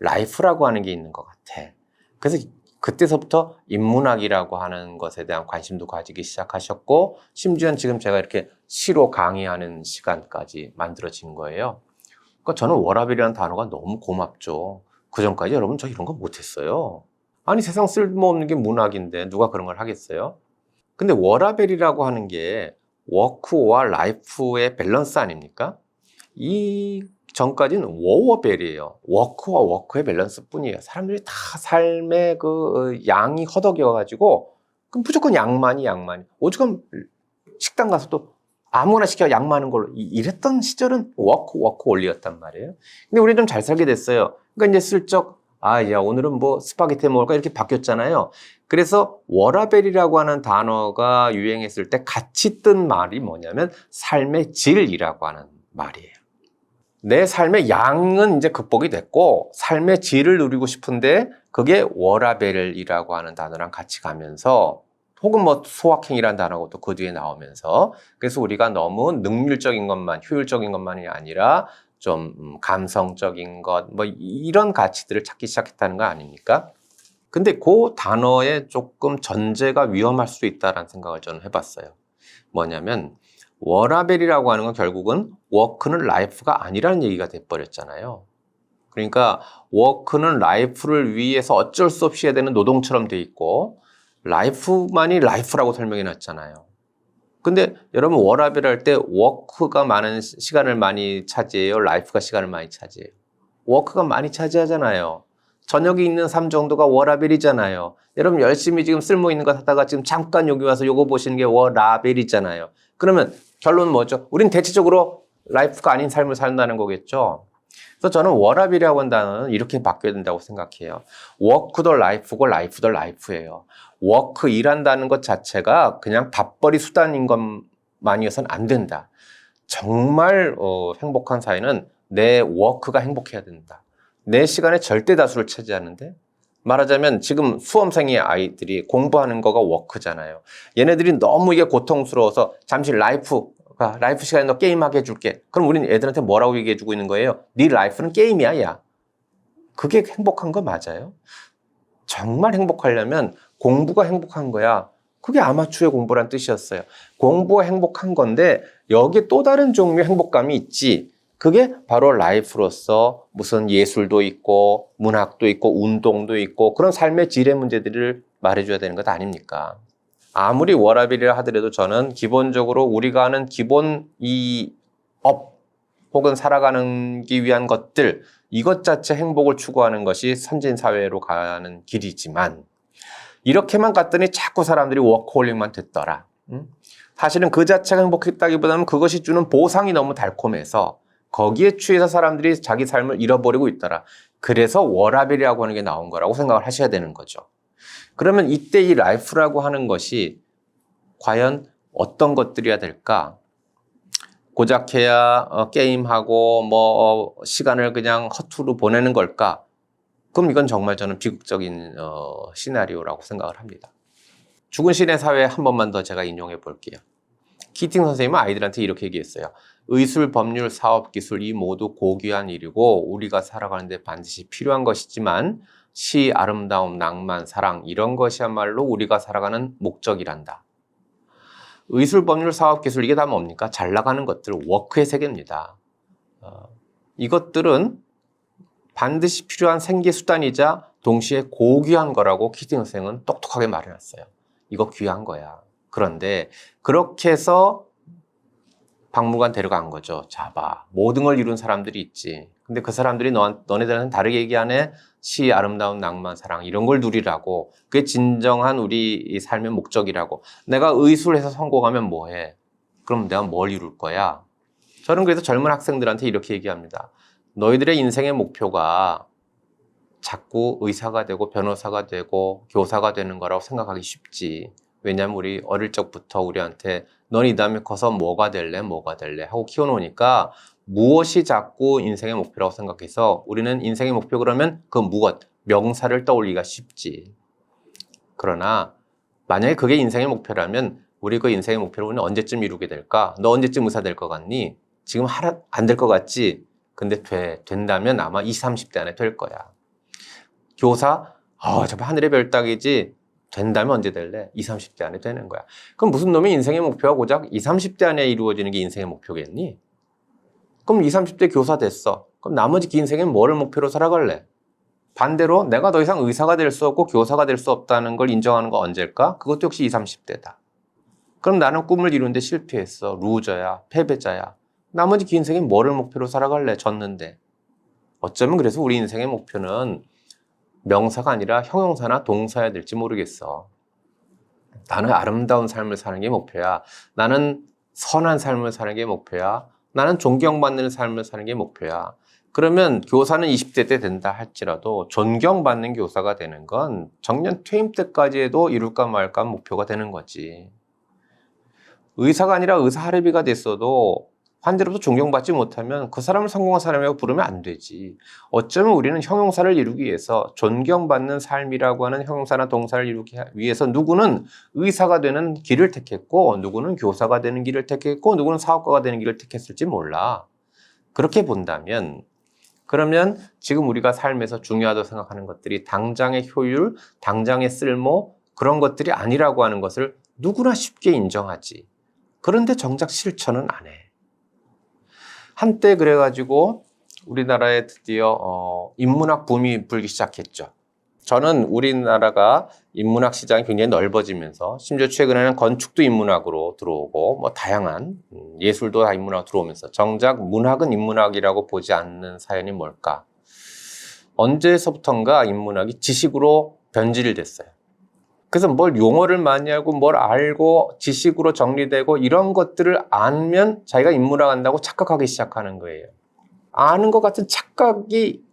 라이프라고 하는 게 있는 것 같아. 그래서 그때서부터 인문학이라고 하는 것에 대한 관심도 가지기 시작하셨고 심지어는 지금 제가 이렇게 시로 강의하는 시간까지 만들어진 거예요. 그러니까 저는 워라밸이라는 단어가 너무 고맙죠. 그전까지 여러분 저 이런 거 못했어요. 아니 세상 쓸모없는 게 문학인데 누가 그런 걸 하겠어요? 근데 워라밸이라고 하는 게 워크와 라이프의 밸런스 아닙니까? 이 전까지는 워워벨이에요. 워크와 워크의 밸런스 뿐이에요. 사람들이 다 삶의 그 양이 허덕여가지고 그럼 무조건 양만이. 오죽하면 식당 가서도 아무거나 시켜 양 많은 걸로 이랬던 시절은 워크 원리였단 말이에요. 근데 우리 좀 잘 살게 됐어요. 그러니까 이제 슬쩍 야 오늘은 뭐 스파게티 먹을까 이렇게 바뀌었잖아요. 그래서 워라밸이라고 하는 단어가 유행했을 때 같이 뜬 말이 뭐냐면 삶의 질이라고 하는 말이에요. 내 삶의 양은 이제 극복이 됐고 삶의 질을 누리고 싶은데 그게 워라밸이라고 하는 단어랑 같이 가면서 혹은 뭐 소확행이라는 단어가 또 그 뒤에 나오면서 그래서 우리가 너무 능률적인 것만 효율적인 것만이 아니라 좀 감성적인 것 뭐 이런 가치들을 찾기 시작했다는 거 아닙니까? 근데 그 단어에 조금 전제가 위험할 수 있다는 생각을 저는 해봤어요. 뭐냐면 워라밸이라고 하는 건 결국은 워크는 라이프가 아니라는 얘기가 돼버렸잖아요. 그러니까 워크는 라이프를 위해서 어쩔 수 없이 해야 되는 노동처럼 돼 있고 라이프만이 라이프라고 설명해 놨잖아요. 근데 여러분 워라밸 할 때 워크가 많은 시간을 많이 차지해요? 라이프가 시간을 많이 차지해요? 워크가 많이 차지하잖아요. 저녁에 있는 삶 정도가 워라밸이잖아요. 여러분 열심히 지금 쓸모 있는 것 하다가 지금 잠깐 여기 와서 요거 보시는 게 워라밸이잖아요. 그러면 결론은 뭐죠? 우린 대체적으로 라이프가 아닌 삶을 산다는 거겠죠. 그래서 저는 워라밸이라고 하는 단어는 이렇게 바뀌어야 된다고 생각해요. 워크도 라이프고 라이프도 라이프예요. 워크 일한다는 것 자체가 그냥 밥벌이 수단인 것만이어서는 안 된다. 정말 행복한 사회는 내 워크가 행복해야 된다. 내 시간의 절대 다수를 차지하는데 말하자면 지금 수험생의 아이들이 공부하는 거가 워크잖아요. 얘네들이 너무 이게 고통스러워서 잠시 라이프 시간에 너 게임하게 해줄게. 그럼 우리는 애들한테 뭐라고 얘기해주고 있는 거예요? 네 라이프는 게임이야, 야. 그게 행복한 거 맞아요? 정말 행복하려면 공부가 행복한 거야. 그게 아마추어의 공부란 뜻이었어요. 공부가 행복한 건데 여기에 또 다른 종류의 행복감이 있지. 그게 바로 라이프로서 무슨 예술도 있고 문학도 있고 운동도 있고 그런 삶의 질의 문제들을 말해줘야 되는 것 아닙니까? 아무리 워라밸이라 하더라도 저는 기본적으로 우리가 하는 기본 혹은 살아가는 기 위한 것들 이것 자체 행복을 추구하는 것이 선진 사회로 가는 길이지만 이렇게만 갔더니 자꾸 사람들이 워커홀릭만 됐더라. 사실은 그 자체가 행복했다기보다는 그것이 주는 보상이 너무 달콤해서 거기에 취해서 사람들이 자기 삶을 잃어버리고 있더라. 그래서 워라밸이라고 하는 게 나온 거라고 생각을 하셔야 되는 거죠. 그러면 이때 이 라이프라고 하는 것이 과연 어떤 것들이어야 될까? 고작 해야 게임하고 뭐 시간을 그냥 허투루 보내는 걸까? 그럼 이건 정말 저는 비극적인 시나리오라고 생각을 합니다. 죽은 신의 사회 한 번만 더 제가 인용해 볼게요. 키팅 선생님은 아이들한테 이렇게 얘기했어요. 의술, 법률, 사업, 기술 이 모두 고귀한 일이고 우리가 살아가는데 반드시 필요한 것이지만 시, 아름다움, 낭만, 사랑 이런 것이야말로 우리가 살아가는 목적이란다. 의술, 법률, 사업, 기술 이게 다 뭡니까? 잘 나가는 것들, 워크의 세계입니다. 이것들은 반드시 필요한 생계수단이자 동시에 고귀한 거라고 키팅 선생은 똑똑하게 말해놨어요. 이거 귀한 거야. 그런데 그렇게 해서 박물관 데려간 거죠. 자, 봐. 모든 걸 이룬 사람들이 있지. 근데 그 사람들이 너네들한테는 다르게 얘기하네. 시, 아름다운 낭만, 사랑 이런 걸 누리라고. 그게 진정한 우리 삶의 목적이라고. 내가 의술해서 성공하면 뭐해? 그럼 내가 뭘 이룰 거야? 저는 그래서 젊은 학생들한테 이렇게 얘기합니다. 너희들의 인생의 목표가 자꾸 의사가 되고 변호사가 되고 교사가 되는 거라고 생각하기 쉽지. 왜냐하면 우리 어릴 적부터 우리한테 넌 이 다음에 커서 뭐가 될래 하고 키워놓으니까 무엇이 자꾸 인생의 목표라고 생각해서 우리는 인생의 목표 그러면 그 무엇, 명사를 떠올리기가 쉽지. 그러나 만약에 그게 인생의 목표라면 우리 그 인생의 목표를 우리는 언제쯤 이루게 될까? 너 언제쯤 의사 될 것 같니? 지금 안 될 것 같지? 근데 된다면 아마 20, 30대 안에 될 거야. 교사? 정말 하늘의 별 따기지 된다면 언제 될래? 20, 30대 안에 되는 거야. 그럼 무슨 놈의 인생의 목표가 고작 20, 30대 안에 이루어지는 게 인생의 목표겠니? 그럼 20, 30대 교사 됐어. 그럼 나머지 긴 인생엔 뭐를 목표로 살아갈래? 반대로 내가 더 이상 의사가 될 수 없고 교사가 될 수 없다는 걸 인정하는 거 언제일까? 그것도 역시 20, 30대다. 그럼 나는 꿈을 이루는데 실패했어. 루저야. 패배자야. 나머지 긴 인생엔 뭐를 목표로 살아갈래? 졌는데. 어쩌면 그래서 우리 인생의 목표는 명사가 아니라 형용사나 동사야 될지 모르겠어. 나는 아름다운 삶을 사는 게 목표야. 나는 선한 삶을 사는 게 목표야. 나는 존경받는 삶을 사는 게 목표야. 그러면 교사는 20대 때 된다 할지라도 존경받는 교사가 되는 건 정년 퇴임 때까지 해도 이룰까 말까 목표가 되는 거지. 의사가 아니라 의사 할애비가 됐어도 환자로부터 존경받지 못하면 그 사람을 성공한 사람이라고 부르면 안 되지. 어쩌면 우리는 형용사를 이루기 위해서 존경받는 삶이라고 하는 형용사나 동사를 이루기 위해서 누구는 의사가 되는 길을 택했고 누구는 교사가 되는 길을 택했고 누구는 사업가가 되는 길을 택했을지 몰라. 그렇게 본다면 그러면 지금 우리가 삶에서 중요하다고 생각하는 것들이 당장의 효율, 당장의 쓸모 그런 것들이 아니라고 하는 것을 누구나 쉽게 인정하지. 그런데 정작 실천은 안 해. 한때 그래가지고 우리나라에 드디어 인문학 붐이 불기 시작했죠. 저는 우리나라가 인문학 시장이 굉장히 넓어지면서 심지어 최근에는 건축도 인문학으로 들어오고 뭐 다양한 예술도 다 인문학으로 들어오면서 정작 문학은 인문학이라고 보지 않는 사연이 뭘까? 언제서부턴가 인문학이 지식으로 변질됐어요. 그래서 뭘 용어를 많이 알고 뭘 알고 지식으로 정리되고 이런 것들을 알면 자기가 인문학 한다고 착각하기 시작하는 거예요. 아는 것 같은 착각이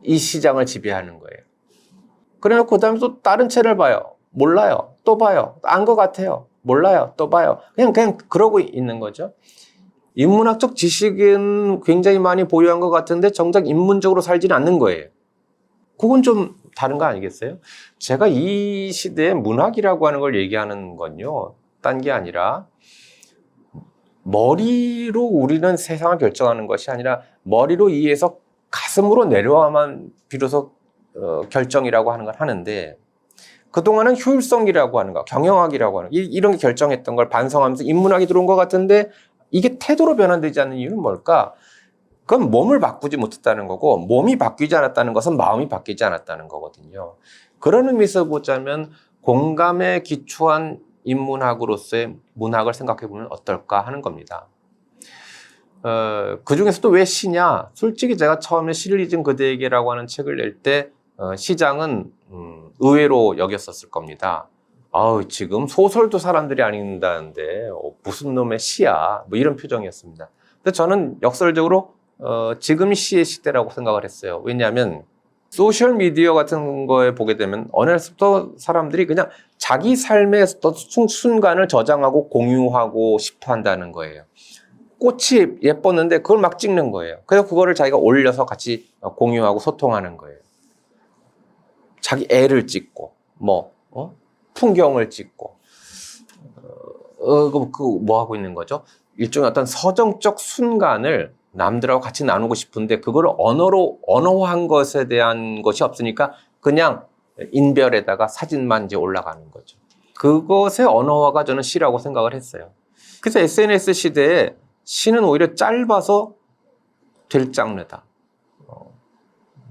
이 시장을 지배하는 거예요. 그래놓고 그 다음에 또 다른 채널 봐요. 몰라요. 또 봐요. 안 것 같아요. 몰라요. 또 봐요. 그냥 그러고 있는 거죠. 인문학적 지식은 굉장히 많이 보유한 것 같은데 정작 인문적으로 살지는 않는 거예요. 그건 좀 다른 거 아니겠어요? 제가 이 시대에 문학이라고 하는 걸 얘기하는 건요. 딴 게 아니라 머리로 우리는 세상을 결정하는 것이 아니라 머리로 이해해서 가슴으로 내려와만 비로소 결정이라고 하는 걸 하는데 그동안은 효율성이라고 하는 거, 경영학이라고 하는 거 이런 게 결정했던 걸 반성하면서 인문학이 들어온 것 같은데 이게 태도로 변환되지 않는 이유는 뭘까? 그건 몸을 바꾸지 못했다는 거고 몸이 바뀌지 않았다는 것은 마음이 바뀌지 않았다는 거거든요. 그런 의미에서 보자면 공감에 기초한 인문학으로서의 문학을 생각해 보면 어떨까 하는 겁니다. 그 중에서도 왜 시냐? 솔직히 제가 처음에 시를 잊은 그대에게라고 하는 책을 낼 때 시장은 의외로 여겼었을 겁니다. 지금 소설도 사람들이 안 읽는다는데 무슨 놈의 시야? 뭐 이런 표정이었습니다. 근데 저는 역설적으로 지금 시의 시대라고 생각을 했어요. 왜냐하면 소셜 미디어 같은 거에 보게 되면 어느 날부터 사람들이 그냥 자기 삶의 순간을 저장하고 공유하고 싶어 한다는 거예요. 꽃이 예뻤는데 그걸 막 찍는 거예요. 그래서 그거를 자기가 올려서 같이 공유하고 소통하는 거예요. 자기 애를 찍고 풍경을 찍고 뭐 하고 있는 거죠? 일종의 어떤 서정적 순간을 남들하고 같이 나누고 싶은데 그걸 언어화한 것에 대한 것이 없으니까 그냥 인별에다가 사진만 이제 올라가는 거죠. 그것의 언어화가 저는 시라고 생각을 했어요. 그래서 SNS 시대에 시는 오히려 짧아서 될 장르다.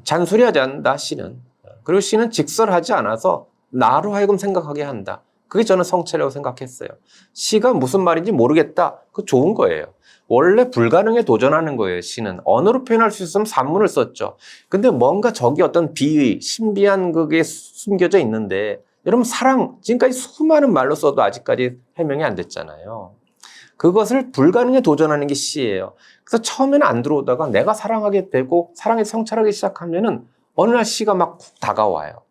잔소리하지 않는다, 시는. 그리고 시는 직설하지 않아서 나로 하여금 생각하게 한다. 그게 저는 성체라고 생각했어요. 시가 무슨 말인지 모르겠다. 그거 좋은 거예요. 원래 불가능에 도전하는 거예요, 시는. 언어로 표현할 수 있으면 산문을 썼죠. 근데 뭔가 저기 어떤 비의, 신비한 그게 숨겨져 있는데, 여러분, 사랑, 지금까지 수많은 말로 써도 아직까지 해명이 안 됐잖아요. 그것을 불가능에 도전하는 게 시예요. 그래서 처음에는 안 들어오다가 내가 사랑하게 되고, 사랑에 성찰하기 시작하면은 어느 날 시가 막 훅 다가와요.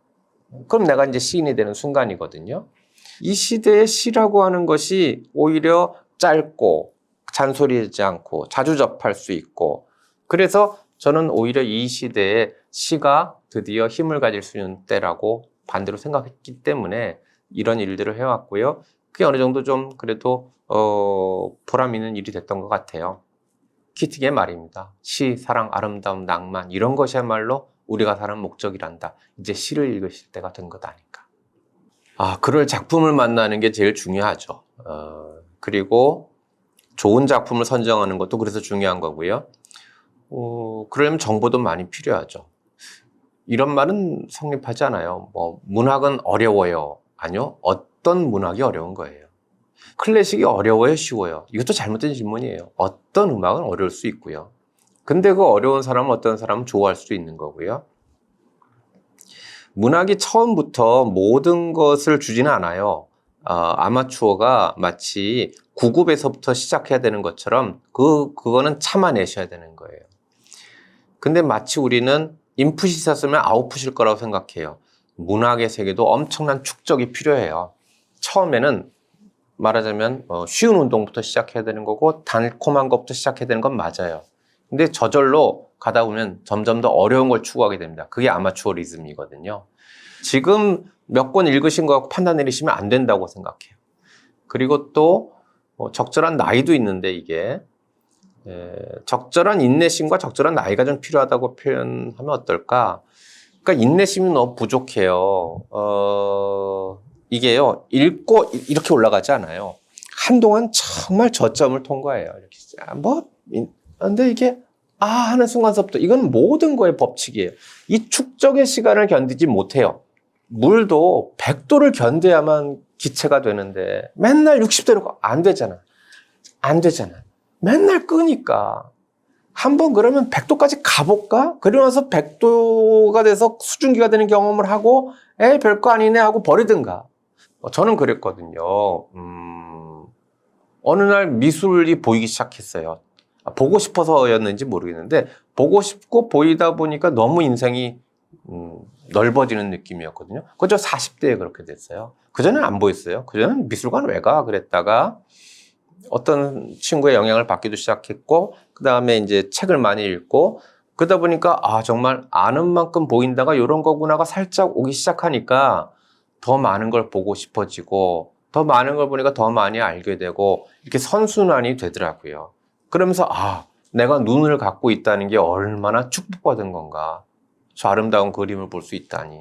그럼 내가 이제 시인이 되는 순간이거든요. 이 시대의 시라고 하는 것이 오히려 짧고 잔소리하지 않고 자주 접할 수 있고 그래서 저는 오히려 이 시대에 시가 드디어 힘을 가질 수 있는 때라고 반대로 생각했기 때문에 이런 일들을 해왔고요. 그게 어느 정도 좀 그래도 보람 있는 일이 됐던 것 같아요. 키팅의 말입니다. 시, 사랑, 아름다움, 낭만 이런 것이야말로 우리가 사는 목적이란다. 이제 시를 읽으실 때가 된 것 아닌가. 그럴 작품을 만나는 게 제일 중요하죠. 그리고 좋은 작품을 선정하는 것도 그래서 중요한 거고요. 그러려면 정보도 많이 필요하죠. 이런 말은 성립하지 않아요. 문학은 어려워요. 아니요. 어떤 문학이 어려운 거예요. 클래식이 어려워요? 쉬워요? 이것도 잘못된 질문이에요. 어떤 음악은 어려울 수 있고요. 근데 그 어려운 사람은 어떤 사람은 좋아할 수 있는 거고요. 문학이 처음부터 모든 것을 주지는 않아요. 아마추어가 마치 9급에서부터 시작해야 되는 것처럼 그거는 참아내셔야 되는 거예요. 근데 마치 우리는 인풋이 있었으면 아웃풋일 거라고 생각해요. 문학의 세계도 엄청난 축적이 필요해요. 처음에는 말하자면 쉬운 운동부터 시작해야 되는 거고 달콤한 것부터 시작해야 되는 건 맞아요. 근데 저절로 가다 보면 점점 더 어려운 걸 추구하게 됩니다. 그게 아마추어 리즘이거든요. 지금 몇 권 읽으신 거 판단 내리시면 안 된다고 생각해요. 그리고 또 적절한 나이도 있는데 이게 적절한 인내심과 적절한 나이가 좀 필요하다고 표현하면 어떨까? 그러니까 인내심이 너무 부족해요. 이게요, 읽고 이렇게 올라가지 않아요. 한동안 정말 저점을 통과해요. 이렇게. 근데 이게, 하는 순간서부터, 이건 모든 거의 법칙이에요. 이 축적의 시간을 견디지 못해요. 물도 100도를 견뎌야만 기체가 되는데, 맨날 60도로 안 되잖아. 안 되잖아. 맨날 끄니까. 한번 그러면 100도까지 가볼까? 그러고 나서 100도가 돼서 수증기가 되는 경험을 하고, 별거 아니네 하고 버리든가. 저는 그랬거든요. 어느 날 미술이 보이기 시작했어요. 보고 싶어서였는지 모르겠는데 보고 싶고 보이다 보니까 너무 인생이 넓어지는 느낌이었거든요. 그저 40대에 그렇게 됐어요. 그전에는 안 보였어요. 그전에는 미술관 왜 가? 그랬다가 어떤 친구의 영향을 받기도 시작했고 그 다음에 이제 책을 많이 읽고 그러다 보니까 정말 아는 만큼 보인다가 이런 거구나가 살짝 오기 시작하니까 더 많은 걸 보고 싶어지고 더 많은 걸 보니까 더 많이 알게 되고 이렇게 선순환이 되더라고요. 그러면서 내가 눈을 갖고 있다는 게 얼마나 축복받은 건가. 저 아름다운 그림을 볼 수 있다니.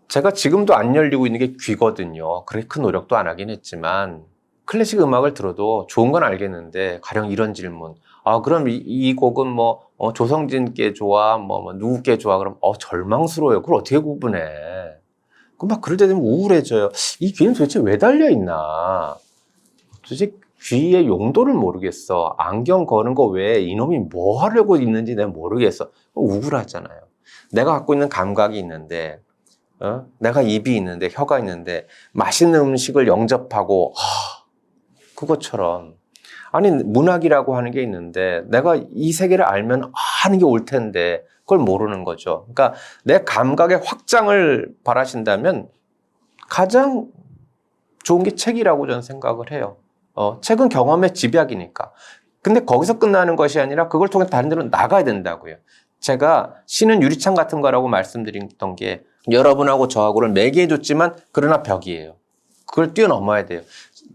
제가 지금도 안 열리고 있는 게 귀거든요. 그렇게 큰 노력도 안 하긴 했지만 클래식 음악을 들어도 좋은 건 알겠는데 가령 이런 질문. 그럼 이 곡은 조성진께 좋아? 누구께 좋아? 그럼 절망스러워요. 그걸 어떻게 구분해? 막 그럴 때 되면 우울해져요. 이 귀는 도대체 왜 달려있나? 도대체 귀의 용도를 모르겠어. 안경 거는 거 외에 이놈이 뭐 하려고 있는지 내가 모르겠어. 우울하잖아요. 내가 갖고 있는 감각이 있는데, 내가 입이 있는데, 혀가 있는데, 맛있는 음식을 영접하고, 그것처럼. 아니, 문학이라고 하는 게 있는데, 내가 이 세계를 알면 하는 게 올 텐데, 그걸 모르는 거죠. 그러니까 내 감각의 확장을 바라신다면 가장 좋은 게 책이라고 저는 생각을 해요. 책은 경험의 집약이니까. 근데 거기서 끝나는 것이 아니라 그걸 통해 다른 데로 나가야 된다고요. 제가 시는 유리창 같은 거라고 말씀드렸던 게 여러분하고 저하고를 매개해줬지만 그러나 벽이에요. 그걸 뛰어넘어야 돼요.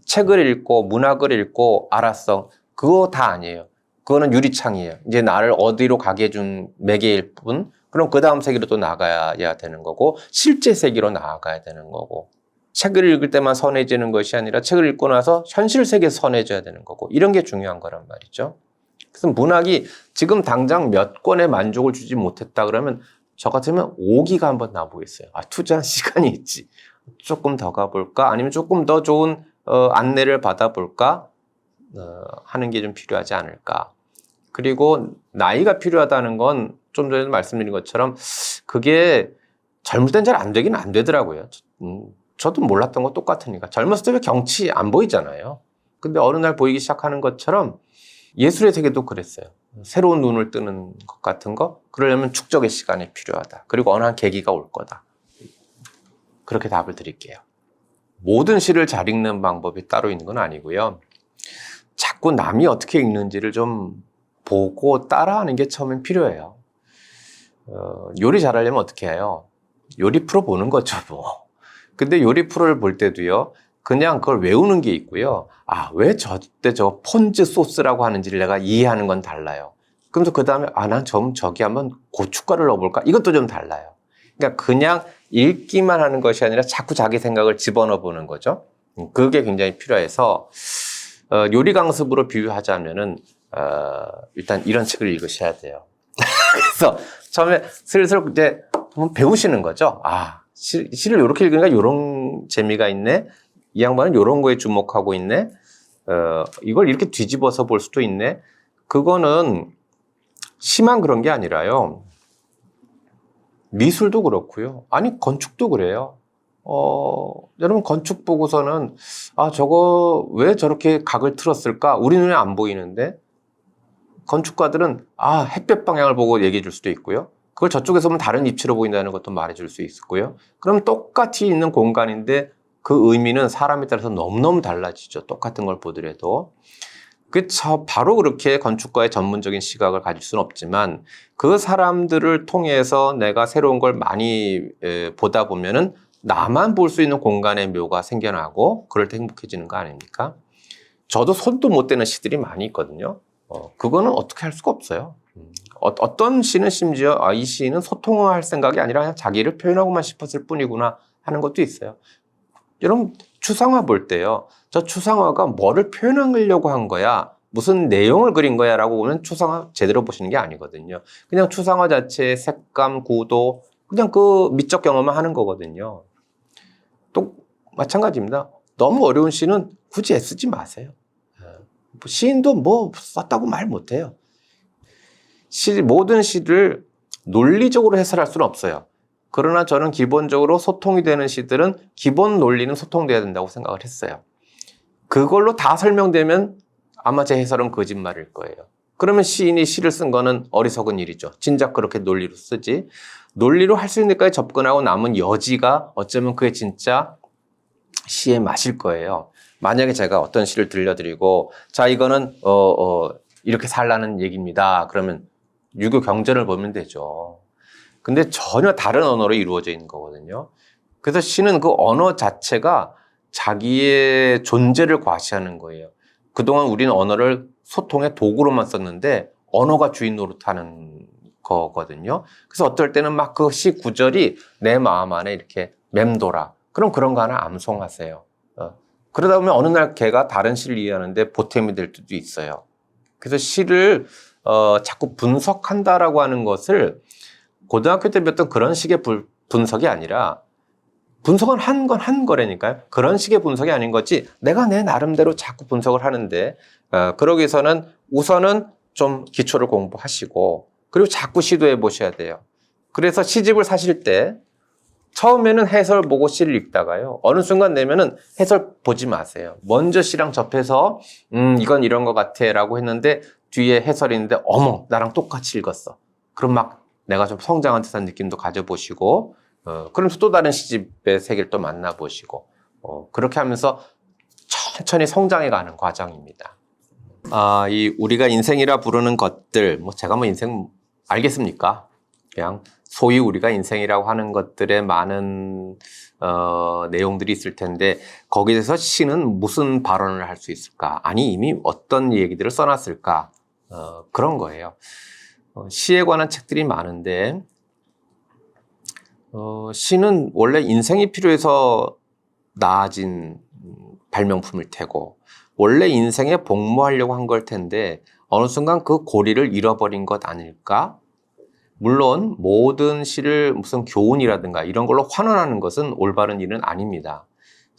책을 읽고 문학을 읽고 알았어. 그거 다 아니에요. 그거는 유리창이에요. 이제 나를 어디로 가게 해준 매개일 뿐. 그럼 그 다음 세계로 또 나가야 되는 거고 실제 세계로 나아가야 되는 거고 책을 읽을 때만 선해지는 것이 아니라 책을 읽고 나서 현실 세계에서 선해져야 되는 거고 이런 게 중요한 거란 말이죠. 그래서 문학이 지금 당장 몇 권의 만족을 주지 못했다 그러면 저 같으면 5기가 한번 나보겠어요. 투자한 시간이 있지. 조금 더 가볼까? 아니면 조금 더 좋은 안내를 받아볼까? 하는 게 좀 필요하지 않을까. 그리고 나이가 필요하다는 건 좀 전에 말씀드린 것처럼 그게 젊을 땐 잘 안 되긴 안 되더라고요. 저도 몰랐던 거 똑같으니까. 젊었을 때 왜 경치 안 보이잖아요. 근데 어느 날 보이기 시작하는 것처럼 예술의 세계도 그랬어요. 새로운 눈을 뜨는 것 같은 거. 그러려면 축적의 시간이 필요하다. 그리고 어느 한 계기가 올 거다. 그렇게 답을 드릴게요. 모든 시를 잘 읽는 방법이 따로 있는 건 아니고요. 자꾸 남이 어떻게 읽는지를 좀 보고 따라하는 게 처음엔 필요해요. 요리 잘하려면 어떻게 해요? 요리 프로 보는 거죠, 뭐. 근데 요리 프로를 볼 때도요, 그냥 그걸 외우는 게 있고요. 왜 저때 저 폰즈 소스라고 하는지를 내가 이해하는 건 달라요. 그러면서 그 다음에 난 저기 한번 고춧가루를 넣어볼까? 이것도 좀 달라요. 그러니까 그냥 읽기만 하는 것이 아니라 자꾸 자기 생각을 집어넣어 보는 거죠. 그게 굉장히 필요해서 요리 강습으로 비유하자면은 일단 이런 책을 읽으셔야 돼요. 그래서 처음에 슬슬 이제 한번 배우시는 거죠. 시를 이렇게 읽으니까 이런 재미가 있네. 이 양반은 이런 거에 주목하고 있네. 이걸 이렇게 뒤집어서 볼 수도 있네. 그거는 시만 그런 게 아니라요. 미술도 그렇고요. 아니 건축도 그래요. 여러분 건축 보고서는 저거 왜 저렇게 각을 틀었을까? 우리 눈에 안 보이는데 건축가들은 햇볕 방향을 보고 얘기해 줄 수도 있고요. 그걸 저쪽에서 보면 다른 입체로 보인다는 것도 말해 줄 수 있고요. 그럼 똑같이 있는 공간인데 그 의미는 사람에 따라서 너무너무 달라지죠. 똑같은 걸 보더라도. 바로 그렇게 건축가의 전문적인 시각을 가질 수는 없지만 그 사람들을 통해서 내가 새로운 걸 많이 보다 보면은 나만 볼 수 있는 공간의 묘가 생겨나고 그럴 때 행복해지는 거 아닙니까? 저도 손도 못 대는 시들이 많이 있거든요. 그거는 어떻게 할 수가 없어요. 어떤 시는 심지어 이 시인은 소통할 생각이 아니라 그냥 자기를 표현하고만 싶었을 뿐이구나 하는 것도 있어요. 여러분 추상화 볼 때요. 저 추상화가 뭐를 표현하려고 한 거야? 무슨 내용을 그린 거야? 라고 보면 추상화 제대로 보시는 게 아니거든요. 그냥 추상화 자체의 색감, 구도, 그냥 그 미적 경험을 하는 거거든요. 또 마찬가지입니다. 너무 어려운 시는 굳이 애쓰지 마세요. 시인도 뭐 썼다고 말 못해요. 모든 시를 논리적으로 해설할 수는 없어요. 그러나 저는 기본적으로 소통이 되는 시들은 기본 논리는 소통돼야 된다고 생각을 했어요. 그걸로 다 설명되면 아마 제 해설은 거짓말일 거예요. 그러면 시인이 시를 쓴 거는 어리석은 일이죠. 진작 그렇게 논리로 쓰지. 논리로 할 수 있는 데까지 접근하고 남은 여지가 어쩌면 그게 진짜 시의 맛일 거예요. 만약에 제가 어떤 시를 들려드리고 자 이거는 이렇게 살라는 얘기입니다. 그러면 유교 경전을 보면 되죠. 근데 전혀 다른 언어로 이루어져 있는 거거든요. 그래서 시는 그 언어 자체가 자기의 존재를 과시하는 거예요. 그동안 우리는 언어를 소통의 도구로만 썼는데 언어가 주인 노릇하는 거거든요. 그래서 어떨 때는 막 그 시 구절이 내 마음 안에 이렇게 맴돌아. 그럼 그런 거 하나 암송하세요. 그러다 보면 어느 날 걔가 다른 시를 이해하는데 보탬이 될 때도 있어요. 그래서 시를 자꾸 분석한다라고 하는 것을 고등학교 때 배웠던 그런 식의 분석이 아니라 분석은 한 거라니까요. 그런 식의 분석이 아닌 거지 내가 내 나름대로 자꾸 분석을 하는데 그러기 위해서는 우선은 좀 기초를 공부하시고 그리고 자꾸 시도해 보셔야 돼요. 그래서 시집을 사실 때 처음에는 해설 보고 시를 읽다가요. 어느 순간 되면은 해설 보지 마세요. 먼저 시랑 접해서 이건 이런 것 같아 라고 했는데 뒤에 해설이 있는데 어머 나랑 똑같이 읽었어. 그럼 막 내가 좀 성장한 듯한 느낌도 가져보시고 그러면서 또 다른 시집의 세계를 또 만나보시고 그렇게 하면서 천천히 성장해가는 과정입니다. 이 우리가 인생이라 부르는 것들 제가 인생 알겠습니까? 그냥 소위 우리가 인생이라고 하는 것들의 많은 내용들이 있을 텐데 거기에 대해서 시는 무슨 발언을 할 수 있을까? 아니 이미 어떤 얘기들을 써놨을까? 그런 거예요. 시에 관한 책들이 많은데 시는 원래 인생이 필요해서 나아진 발명품일 테고 원래 인생에 복무하려고 한 걸 텐데 어느 순간 그 고리를 잃어버린 것 아닐까? 물론 모든 시를 무슨 교훈이라든가 이런 걸로 환원하는 것은 올바른 일은 아닙니다.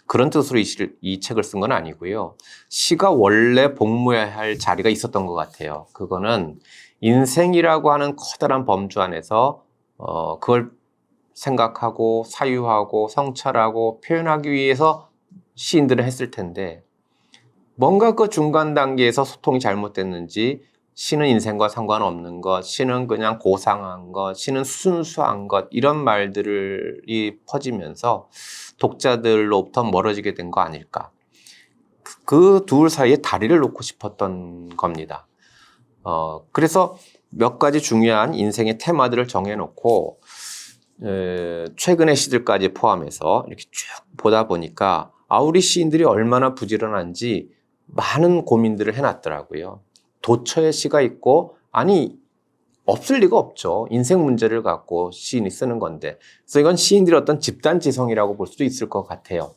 그런 뜻으로 이 책을 쓴 건 아니고요. 시가 원래 복무해야 할 자리가 있었던 것 같아요. 그거는 인생이라고 하는 커다란 범주 안에서 그걸 생각하고 사유하고 성찰하고 표현하기 위해서 시인들은 했을 텐데 뭔가 그 중간 단계에서 소통이 잘못됐는지 시는 인생과 상관없는 것, 시는 그냥 고상한 것, 시는 순수한 것 이런 말들이 퍼지면서 독자들로부터 멀어지게 된 거 아닐까. 그 둘 사이에 다리를 놓고 싶었던 겁니다. 그래서 몇 가지 중요한 인생의 테마들을 정해놓고 최근의 시들까지 포함해서 이렇게 쭉 보다 보니까 우리 시인들이 얼마나 부지런한지 많은 고민들을 해놨더라고요. 도처의 시가 있고 아니 없을 리가 없죠. 인생 문제를 갖고 시인이 쓰는 건데. 그래서 이건 시인들의 어떤 집단지성이라고 볼 수도 있을 것 같아요.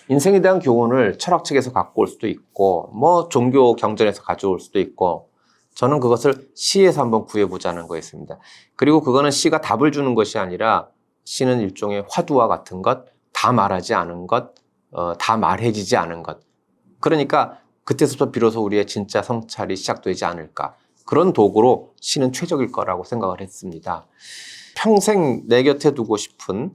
인생에 대한 교훈을 철학책에서 갖고 올 수도 있고, 뭐 종교 경전에서 가져올 수도 있고, 저는 그것을 시에서 한번 구해보자는 거였습니다. 그리고 그거는 시가 답을 주는 것이 아니라 시는 일종의 화두와 같은 것, 다 말하지 않은 것, 다 말해지지 않은 것. 그러니까 그때서부터 비로소 우리의 진짜 성찰이 시작되지 않을까. 그런 도구로 시는 최적일 거라고 생각을 했습니다. 평생 내 곁에 두고 싶은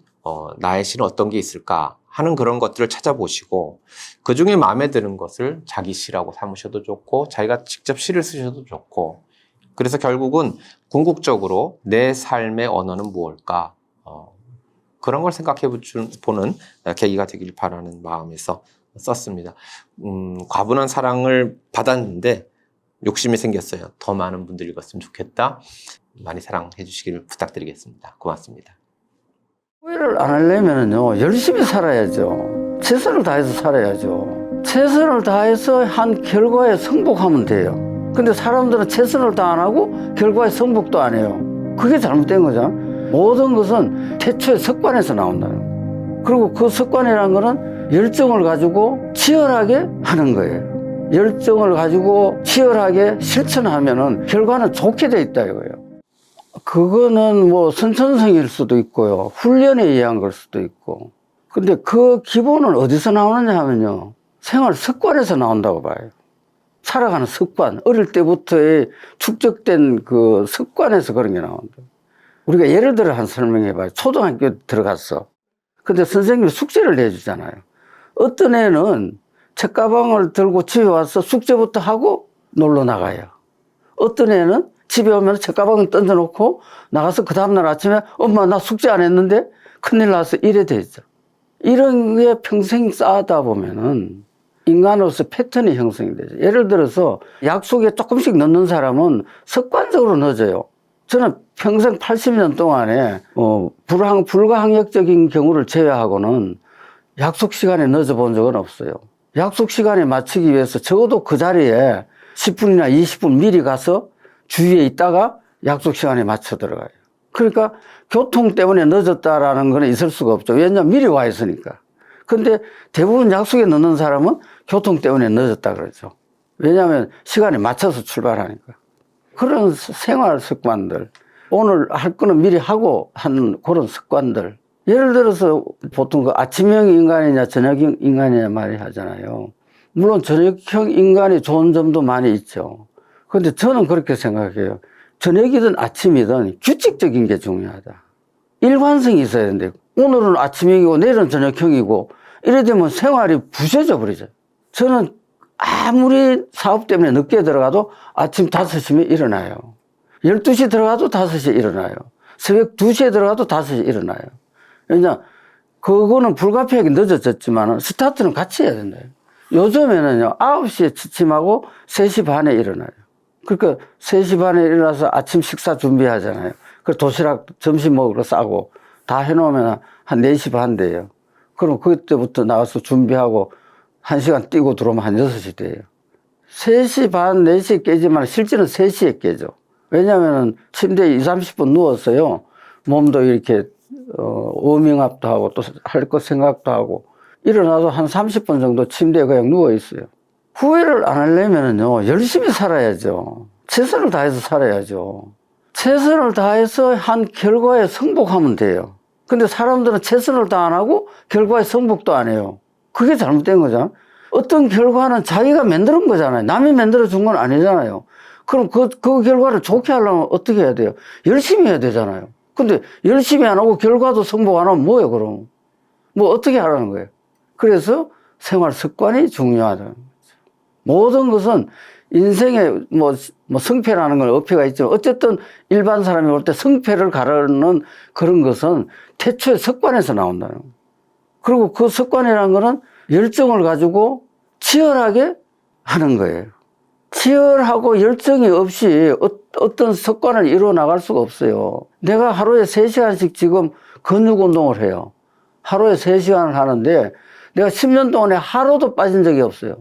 나의 시는 어떤 게 있을까 하는 그런 것들을 찾아보시고 그중에 마음에 드는 것을 자기 시라고 삼으셔도 좋고 자기가 직접 시를 쓰셔도 좋고 그래서 결국은 궁극적으로 내 삶의 언어는 무엇일까 그런 걸 생각해 보는 계기가 되길 바라는 마음에서 썼습니다. 과분한 사랑을 받았는데 욕심이 생겼어요. 더 많은 분들이 읽었으면 좋겠다. 많이 사랑해 주시기를 부탁드리겠습니다. 고맙습니다. 후회를 안 하려면요, 열심히 살아야죠. 최선을 다해서 살아야죠. 최선을 다해서 한 결과에 승복하면 돼요. 근데 사람들은 최선을 다 안 하고 결과에 승복도 안 해요. 그게 잘못된 거죠. 모든 것은 태초의 습관에서 나온다는. 그리고 그 습관이라는 거는 열정을 가지고 치열하게 하는 거예요. 열정을 가지고 치열하게 실천하면은 결과는 좋게 돼 있다 이거예요. 그거는 뭐 선천성일 수도 있고요. 훈련에 의한 걸 수도 있고. 근데 그 기본은 어디서 나오느냐 하면요. 생활 습관에서 나온다고 봐요. 살아가는 습관. 어릴 때부터의 축적된 그 습관에서 그런 게 나온다. 우리가 예를 들어 한 설명해 봐요. 초등학교 들어갔어. 근데 선생님이 숙제를 내주잖아요. 어떤 애는 책가방을 들고 집에 와서 숙제부터 하고 놀러 나가요. 어떤 애는 집에 오면 책가방을 던져놓고 나가서 그 다음날 아침에 엄마 나 숙제 안 했는데 큰일 나서 이래 돼 있죠. 이런 게 평생 쌓다 보면은 인간으로서 패턴이 형성이 되죠. 예를 들어서 약속에 조금씩 넣는 사람은 습관적으로 늦어요. 저는 평생 80년 동안에 불가항력적인 경우를 제외하고는 약속 시간에 늦어 본 적은 없어요. 약속 시간에 맞추기 위해서 적어도 그 자리에 10분이나 20분 미리 가서 주위에 있다가 약속 시간에 맞춰 들어가요. 그러니까 교통 때문에 늦었다라는 건 있을 수가 없죠. 왜냐하면 미리 와 있으니까. 근데 대부분 약속에 늦는 사람은 교통 때문에 늦었다 그러죠. 왜냐하면 시간에 맞춰서 출발하니까. 그런 생활 습관들, 오늘 할 거는 미리 하고 하는 그런 습관들. 예를 들어서 보통 그 아침형 인간이냐 저녁형 인간이냐 말이 하잖아요. 물론 저녁형 인간이 좋은 점도 많이 있죠. 그런데 저는 그렇게 생각해요. 저녁이든 아침이든 규칙적인 게 중요하다. 일관성이 있어야 되는데 오늘은 아침형이고 내일은 저녁형이고 이래 되면 생활이 부셔져 버리죠. 저는 아무리 사업 때문에 늦게 들어가도 아침 5시면 일어나요. 12시 들어가도 5시에 일어나요. 새벽 2시에 들어가도 5시에 일어나요. 왜냐, 그거는 불가피하게 늦어졌지만 스타트는 같이 해야 된다. 요즘에는요, 9시에 취침하고 3시 반에 일어나요. 그러니까 3시 반에 일어나서 아침 식사 준비하잖아요. 그 도시락 점심 먹으러 싸고 다 해놓으면 한 4시 반 돼요. 그럼 그때부터 나가서 준비하고 1시간 뛰고 들어오면 한 6시 돼요. 3시 반, 4시에 깨지만 실제는 3시에 깨죠. 왜냐하면 침대에 20, 30분 누웠어요. 몸도 이렇게 워밍업도 하고 또 할 것 생각도 하고 일어나서 한 30분 정도 침대에 그냥 누워 있어요. 후회를 안 하려면요 열심히 살아야죠. 최선을 다해서 살아야죠. 최선을 다해서 한 결과에 승복하면 돼요. 근데 사람들은 최선을 다 안 하고 결과에 승복도 안 해요. 그게 잘못된 거잖아. 어떤 결과는 자기가 만드는 거잖아요. 남이 만들어 준 건 아니잖아요. 그럼 그 결과를 좋게 하려면 어떻게 해야 돼요? 열심히 해야 되잖아요. 근데 열심히 안 하고 결과도 승복 안 하면 뭐예요, 그럼? 뭐 어떻게 하라는 거예요? 그래서 생활 습관이 중요하다는 거죠. 모든 것은 인생에 뭐 승패라는 건 어폐가 있지만 어쨌든 일반 사람이 올 때 승패를 가르는 그런 것은 태초의 습관에서 나온다는 거예요. 그리고 그 습관이라는 거는 열정을 가지고 치열하게 하는 거예요. 치열하고 열정이 없이 어떤 습관을 이루어 나갈 수가 없어요. 내가 하루에 3시간씩 지금 근육 운동을 해요. 하루에 3시간을 하는데 내가 10년 동안에 하루도 빠진 적이 없어요.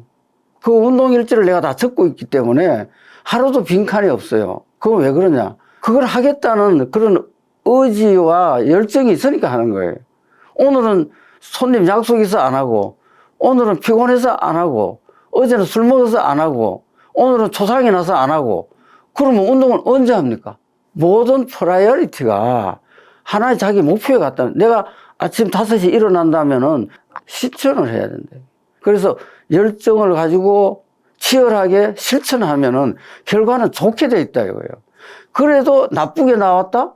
그 운동 일지를 내가 다 적고 있기 때문에 하루도 빈칸이 없어요. 그건 왜 그러냐? 그걸 하겠다는 그런 의지와 열정이 있으니까 하는 거예요. 오늘은 손님 약속 있어 안 하고, 오늘은 피곤해서 안 하고, 어제는 술 먹어서 안 하고, 오늘은 초상이 나서 안 하고, 그러면 운동을 언제 합니까? 모든 프라이어리티가 하나의 자기 목표에 갖다, 내가 아침 5시 일어난다면은 실천을 해야 된다. 그래서 열정을 가지고 치열하게 실천하면은 결과는 좋게 돼 있다 이거예요. 그래도 나쁘게 나왔다?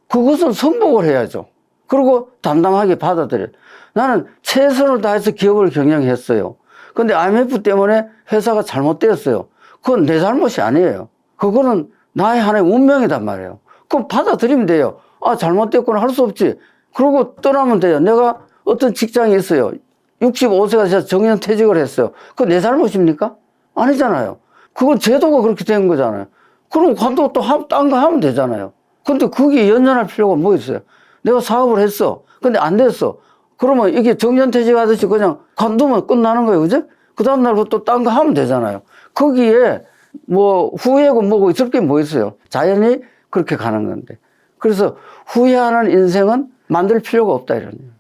그것은 승복을 해야죠. 그리고 담담하게 받아들여요. 나는 최선을 다해서 기업을 경영했어요. 근데 IMF 때문에 회사가 잘못되었어요. 그건 내 잘못이 아니에요. 그거는 나의 하나의 운명이단 말이에요. 그럼 받아들이면 돼요. 아, 잘못됐구나 할 수 없지. 그러고 떠나면 돼요. 내가 어떤 직장에 있어요. 65세가 돼서 정년퇴직을 했어요. 그건 내 잘못입니까? 아니잖아요. 그건 제도가 그렇게 된 거잖아요. 그럼 관두고 또 딴 거 하면 되잖아요. 근데 그게 연연할 필요가 뭐 있어요? 내가 사업을 했어. 근데 안 됐어. 그러면 이게 정년퇴직 하듯이 그냥 관두면 끝나는 거예요. 그죠? 그 다음날부터 또 딴 거 하면 되잖아요. 거기에 뭐 후회고 뭐고 있을 게 뭐 있어요? 자연히 그렇게 가는 건데. 그래서 후회하는 인생은 만들 필요가 없다 이런 얘기예요.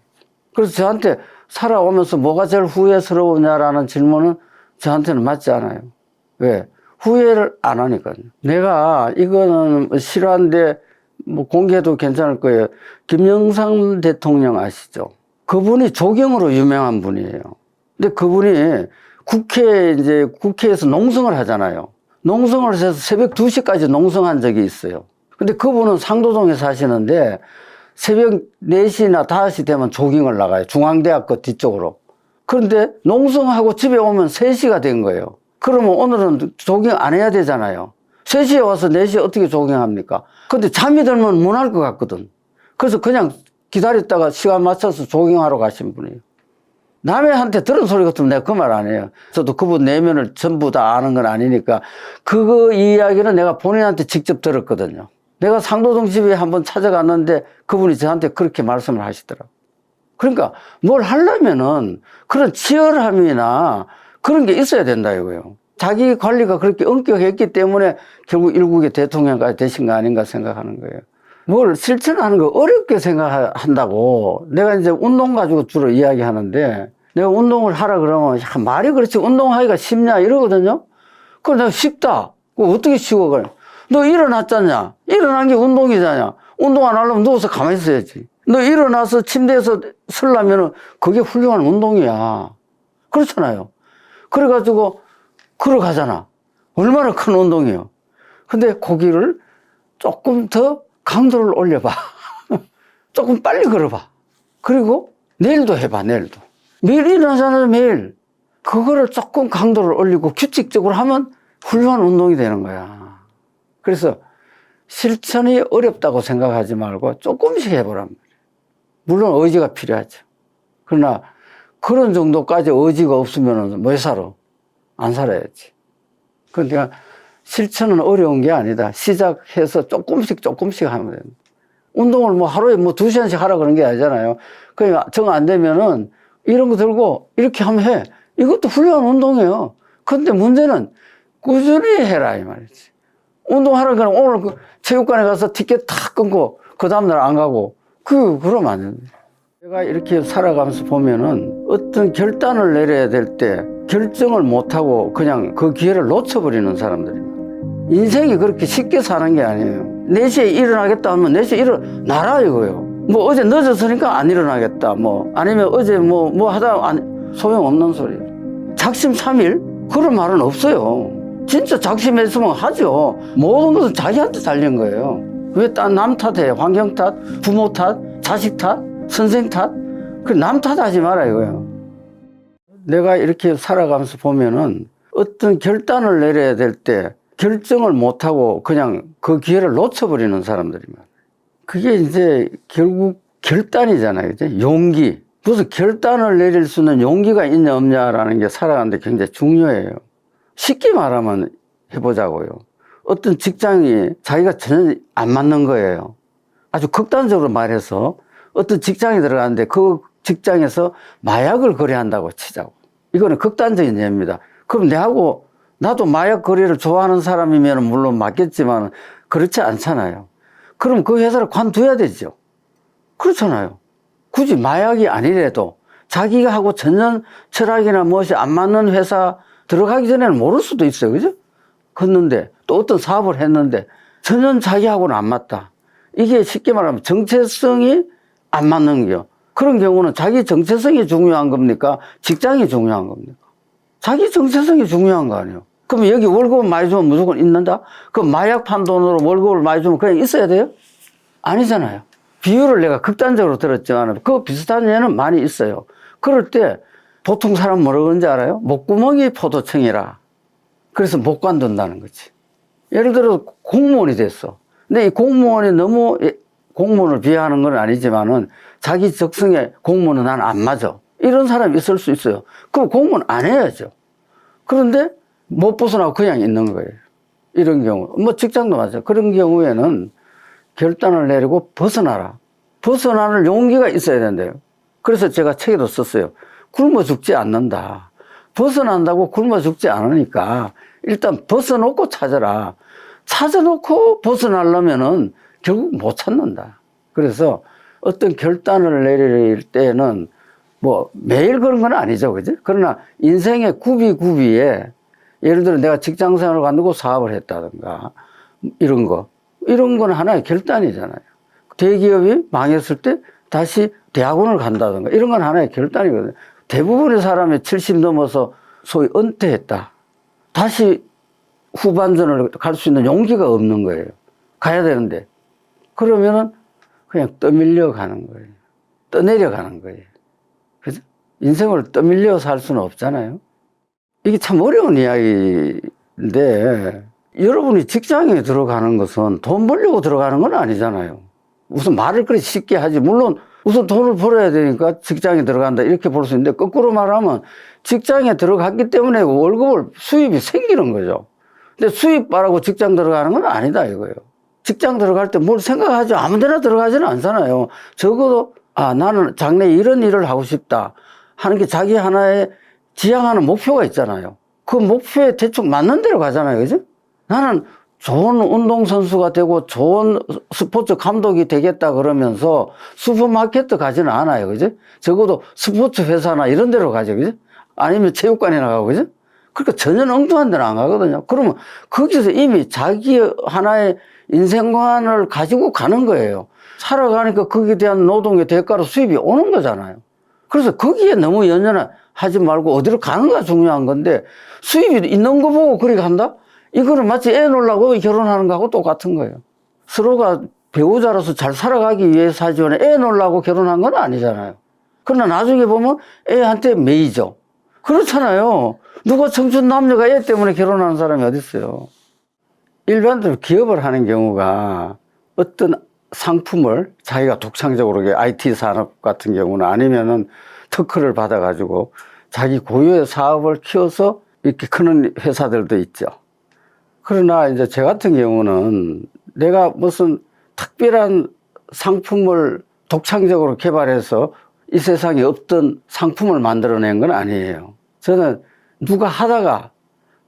그래서 저한테 살아오면서 뭐가 제일 후회스러우냐라는 질문은 저한테는 맞지 않아요. 왜? 후회를 안 하니까요. 내가 이거는 싫어하는데 뭐 공개해도 괜찮을 거예요. 김영삼 대통령 아시죠? 그분이 조경으로 유명한 분이에요. 근데 그분이 국회에서 농성을 하잖아요. 농성을 해서 새벽 2시까지 농성한 적이 있어요. 근데 그분은 상도동에 사시는데 새벽 4시나 5시 되면 조깅을 나가요. 중앙대학교 뒤쪽으로. 그런데 농성하고 집에 오면 3시가 된 거예요. 그러면 오늘은 조깅 안 해야 되잖아요. 3시에 와서 4시에 어떻게 조깅합니까? 근데 잠이 들면 무날 것 같거든. 그래서 그냥 기다렸다가 시간 맞춰서 조깅하러 가신 분이에요. 남한테 들은 소리 같으면 내가 그 말 안 해요. 저도 그분 내면을 전부 다 아는 건 아니니까. 그거 이야기는 내가 본인한테 직접 들었거든요. 내가 상도동 집에 한번 찾아갔는데 그분이 저한테 그렇게 말씀을 하시더라고요. 그러니까 뭘 하려면은 그런 치열함이나 그런 게 있어야 된다 이거예요. 자기 관리가 그렇게 엄격했기 때문에 결국 일국의 대통령까지 되신 거 아닌가 생각하는 거예요. 뭘 실천하는 거 어렵게 생각한다고. 내가 이제 운동 가지고 주로 이야기하는데 내가 운동을 하라 그러면 야, 말이 그렇지 운동하기가 쉽냐 이러거든요. 그럼 내가 쉽다. 그거 어떻게 쉬워 그래? 너 일어났잖냐? 일어난 게 운동이잖냐? 운동 안 하려면 누워서 가만히 있어야지. 너 일어나서 침대에서 설라면은 그게 훌륭한 운동이야. 그렇잖아요. 그래가지고 걸어가잖아. 얼마나 큰 운동이에요. 근데 거기를 조금 더 강도를 올려봐. 조금 빨리 걸어봐. 그리고 내일도 해봐, 내일도. 매일 일어나잖아요, 매일. 그거를 조금 강도를 올리고 규칙적으로 하면 훌륭한 운동이 되는 거야. 그래서 실천이 어렵다고 생각하지 말고 조금씩 해보란 말이에요. 물론 의지가 필요하죠. 그러나 그런 정도까지 의지가 없으면 왜 살아? 안 살아야지. 그러니까 실천은 어려운 게 아니다. 시작해서 조금씩 하면 됩니다. 운동을 뭐 하루에 뭐 2시간씩 하라 그런 게 아니잖아요. 그러니까 정 안 되면은 이런 거 들고 이렇게 하면 해. 이것도 훌륭한 운동이에요. 근데 문제는 꾸준히 해라 이 말이지. 운동하라 그러면 오늘 그 체육관에 가서 티켓 탁 끊고 그 다음날 안 가고 그러면 안 됩니다. 제가 이렇게 살아가면서 보면은 어떤 결단을 내려야 될 때 결정을 못하고 그냥 그 기회를 놓쳐버리는 사람들이 많아요. 인생이 그렇게 쉽게 사는 게 아니에요. 4시에 일어나겠다 하면 4시에 일어나라 이거예요. 뭐 어제 늦었으니까 안 일어나겠다. 뭐 아니면 어제 뭐 하다 소용없는 소리예요. 작심삼일? 그런 말은 없어요. 진짜 작심했으면 하죠. 모든 것은 자기한테 달린 거예요. 왜 딴 남 탓해요? 환경 탓, 부모 탓, 자식 탓, 선생 탓? 그 남 탓하지 마라 이거예요. 내가 이렇게 살아가면서 보면은 어떤 결단을 내려야 될 때 결정을 못하고 그냥 그 기회를 놓쳐버리는 사람들이 많아요. 그게 이제 결국 결단이잖아요. 그죠? 용기. 무슨 결단을 내릴 수 있는 용기가 있냐 없냐라는 게 살아가는데 굉장히 중요해요. 쉽게 말하면 해보자고요. 어떤 직장이 자기가 전혀 안 맞는 거예요. 아주 극단적으로 말해서 어떤 직장에 들어가는데 그 직장에서 마약을 거래한다고 치자고. 이거는 극단적인 예입니다. 그럼 나도 마약 거래를 좋아하는 사람이면 물론 맞겠지만 그렇지 않잖아요. 그럼 그 회사를 관둬야 되죠. 그렇잖아요. 굳이 마약이 아니래도 자기가 하고 전년 철학이나 무엇이 안 맞는 회사 들어가기 전에는 모를 수도 있어요. 그죠? 컸는데 또 어떤 사업을 했는데 전혀 자기하고는 안 맞다. 이게 쉽게 말하면 정체성이 안 맞는 거요. 그런 경우는 자기 정체성이 중요한 겁니까? 직장이 중요한 겁니까? 자기 정체성이 중요한 거 아니에요. 그럼 여기 월급을 많이 주면 무조건 있는다? 그럼 마약 판 돈으로 월급을 많이 주면 그냥 있어야 돼요? 아니잖아요. 비율을 내가 극단적으로 들었지만 그 비슷한 예는 많이 있어요. 그럴 때 보통 사람 뭐라고 그러는지 알아요? 목구멍이 포도청이라. 그래서 못 관둔다는 거지. 예를 들어 공무원이 됐어. 근데 이 공무원이 너무 공무원을 비하하는 건 아니지만은 자기 적성에 공무원은 난 안 맞아. 이런 사람이 있을 수 있어요. 그럼 공무원 안 해야죠. 그런데 못 벗어나고 그냥 있는 거예요. 이런 경우. 뭐 직장도 맞아요. 그런 경우에는 결단을 내리고 벗어나라. 벗어나는 용기가 있어야 된대요. 그래서 제가 책에도 썼어요. 굶어 죽지 않는다. 벗어난다고 굶어 죽지 않으니까 일단 벗어놓고 찾아라. 찾아놓고 벗어나려면은 결국 못 찾는다. 그래서 어떤 결단을 내릴 때는 뭐 매일 그런 건 아니죠. 그죠? 그러나 인생의 구비구비에 예를 들어 내가 직장 생활을 관두고 사업을 했다든가 이런 거. 이런 건 하나의 결단이잖아요. 대기업이 망했을 때 다시 대학원을 간다든가 이런 건 하나의 결단이거든요. 대부분의 사람이 70 넘어서 소위 은퇴했다. 다시 후반전을 갈 수 있는 용기가 없는 거예요. 가야 되는데. 그러면은 그냥 떠밀려 가는 거예요. 떠내려 가는 거예요. 그죠? 인생을 떠밀려 살 수는 없잖아요. 이게 참 어려운 이야기인데 여러분이 직장에 들어가는 것은 돈 벌려고 들어가는 건 아니잖아요. 우선 말을 그렇게 쉽게 하지. 물론 우선 돈을 벌어야 되니까 직장에 들어간다 이렇게 볼 수 있는데 거꾸로 말하면 직장에 들어갔기 때문에 월급을 수입이 생기는 거죠. 근데 수입 바라고 직장 들어가는 건 아니다 이거예요. 직장 들어갈 때 뭘 생각하지 아무 데나 들어가지는 않잖아요. 적어도 나는 장래에 이런 일을 하고 싶다 하는 게 자기 하나의 지향하는 목표가 있잖아요. 그 목표에 대충 맞는 대로 가잖아요. 그죠? 나는 좋은 운동선수가 되고 좋은 스포츠 감독이 되겠다 그러면서 슈퍼마켓 가지는 않아요. 그죠? 적어도 스포츠 회사나 이런 데로 가죠. 그죠? 아니면 체육관이나 가고, 그죠? 그러니까 전혀 엉뚱한 데는 안 가거든요. 그러면 거기서 이미 자기 하나의 인생관을 가지고 가는 거예요. 살아가니까 거기에 대한 노동의 대가로 수입이 오는 거잖아요. 그래서 거기에 너무 연연하지 말고 어디로 가는가 중요한 건데 수입이 있는 거 보고 그리 간다? 이거는 마치 애 놓으려고 결혼하는 거하고 똑같은 거예요. 서로가 배우자로서 잘 살아가기 위해서 하지만 애 놓으려고 결혼한 건 아니잖아요. 그러나 나중에 보면 애한테 매이죠. 그렇잖아요. 누가 청춘 남녀가 애 때문에 결혼하는 사람이 어디 있어요. 일반적으로 기업을 하는 경우가 어떤 상품을 자기가 독창적으로 IT 산업 같은 경우는 아니면은 특허를 받아가지고 자기 고유의 사업을 키워서 이렇게 크는 회사들도 있죠. 그러나 이제 저 같은 경우는 내가 무슨 특별한 상품을 독창적으로 개발해서 이 세상에 없던 상품을 만들어낸 건 아니에요. 저는 누가 하다가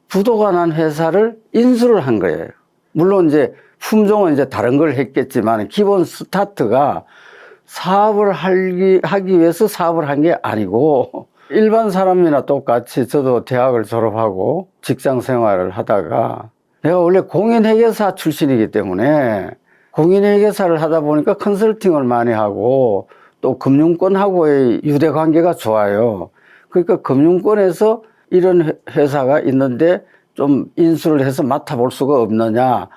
부도가 난 회사를 인수를 한 거예요. 물론 이제 품종은 이제 다른 걸 했겠지만 기본 스타트가 사업을 하기 위해서 사업을 한 게 아니고 일반 사람이나 똑같이 저도 대학을 졸업하고 직장 생활을 하다가 내가 원래 공인회계사 출신이기 때문에 공인회계사를 하다 보니까 컨설팅을 많이 하고 또 금융권하고의 유대 관계가 좋아요. 그러니까 금융권에서 이런 회사가 있는데 좀 인수를 해서 맡아볼 수가 없느냐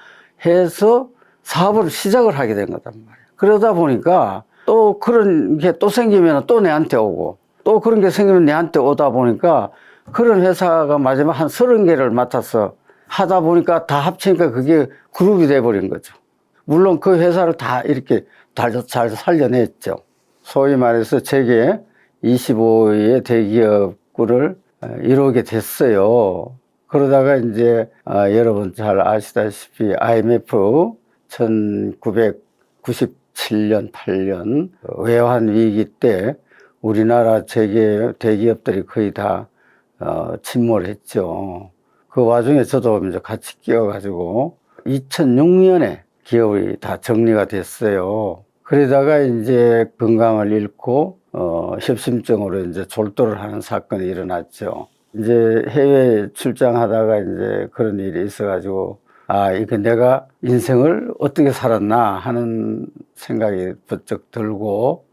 해서 사업을 시작을 하게 된 거단 말이에요. 그러다 보니까 또 그런 게 또 생기면 또 내한테 오고 또 그런 게 생기면 내한테 오다 보니까 그런 회사가 마지막 한 30개를 맡아서 하다 보니까 다 합치니까 그게 그룹이 돼버린 거죠. 물론 그 회사를 다 이렇게 잘 살려냈죠. 소위 말해서 세계 25위의 대기업을 이루게 됐어요. 그러다가 이제 여러분 잘 아시다시피 IMF 1997년, 8년 외환 위기 때 우리나라 대기업들이 거의 다 침몰했죠. 그 와중에 저도 이제 같이 끼어가지고 2006년에 기업이 다 정리가 됐어요. 그러다가 이제 건강을 잃고 협심증으로 이제 졸도를 하는 사건이 일어났죠. 이제 해외 출장하다가 이제 그런 일이 있어가지고 이거 내가 인생을 어떻게 살았나 하는 생각이 번쩍 들고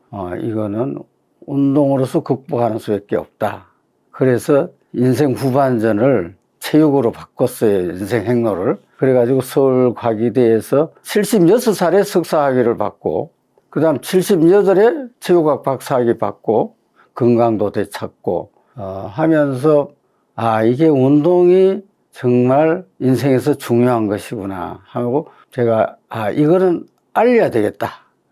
이거는 운동으로서 극복하는 수밖에 없다. 그래서 인생 후반전을 체육으로 바꿨어요. 인생 행로를. 그래가지고 서울과기대에서 76살에 석사학위를 받고 그 다음 78에 체육학 박사학위 받고 건강도 되찾고 하면서 이게 운동이 정말 인생에서 중요한 것이구나 하고 제가 이거는 알려야 되겠다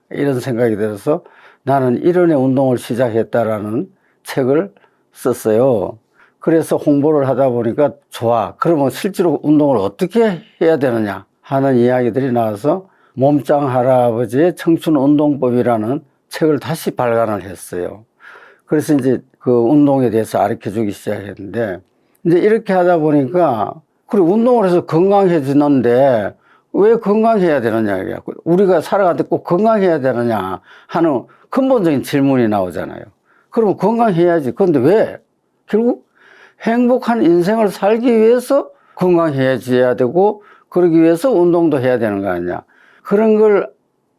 이런 생각이 들어서 나는 일원의 운동을 시작했다라는 책을 썼어요. 그래서 홍보를 하다 보니까 좋아. 그러면 실제로 운동을 어떻게 해야 되느냐 하는 이야기들이 나와서 몸짱 할아버지의 청춘 운동법이라는 책을 다시 발간을 했어요. 그래서 이제 그 운동에 대해서 가르쳐 주기 시작했는데 이제 이렇게 하다 보니까 그래 운동을 해서 건강해지는데 왜 건강해야 되느냐 우리가 살아갈 때 꼭 건강해야 되느냐 하는 근본적인 질문이 나오잖아요. 그러면 건강해야지. 그런데 왜? 결국 행복한 인생을 살기 위해서 건강해져야 되고 그러기 위해서 운동도 해야 되는 거 아니냐. 그런 걸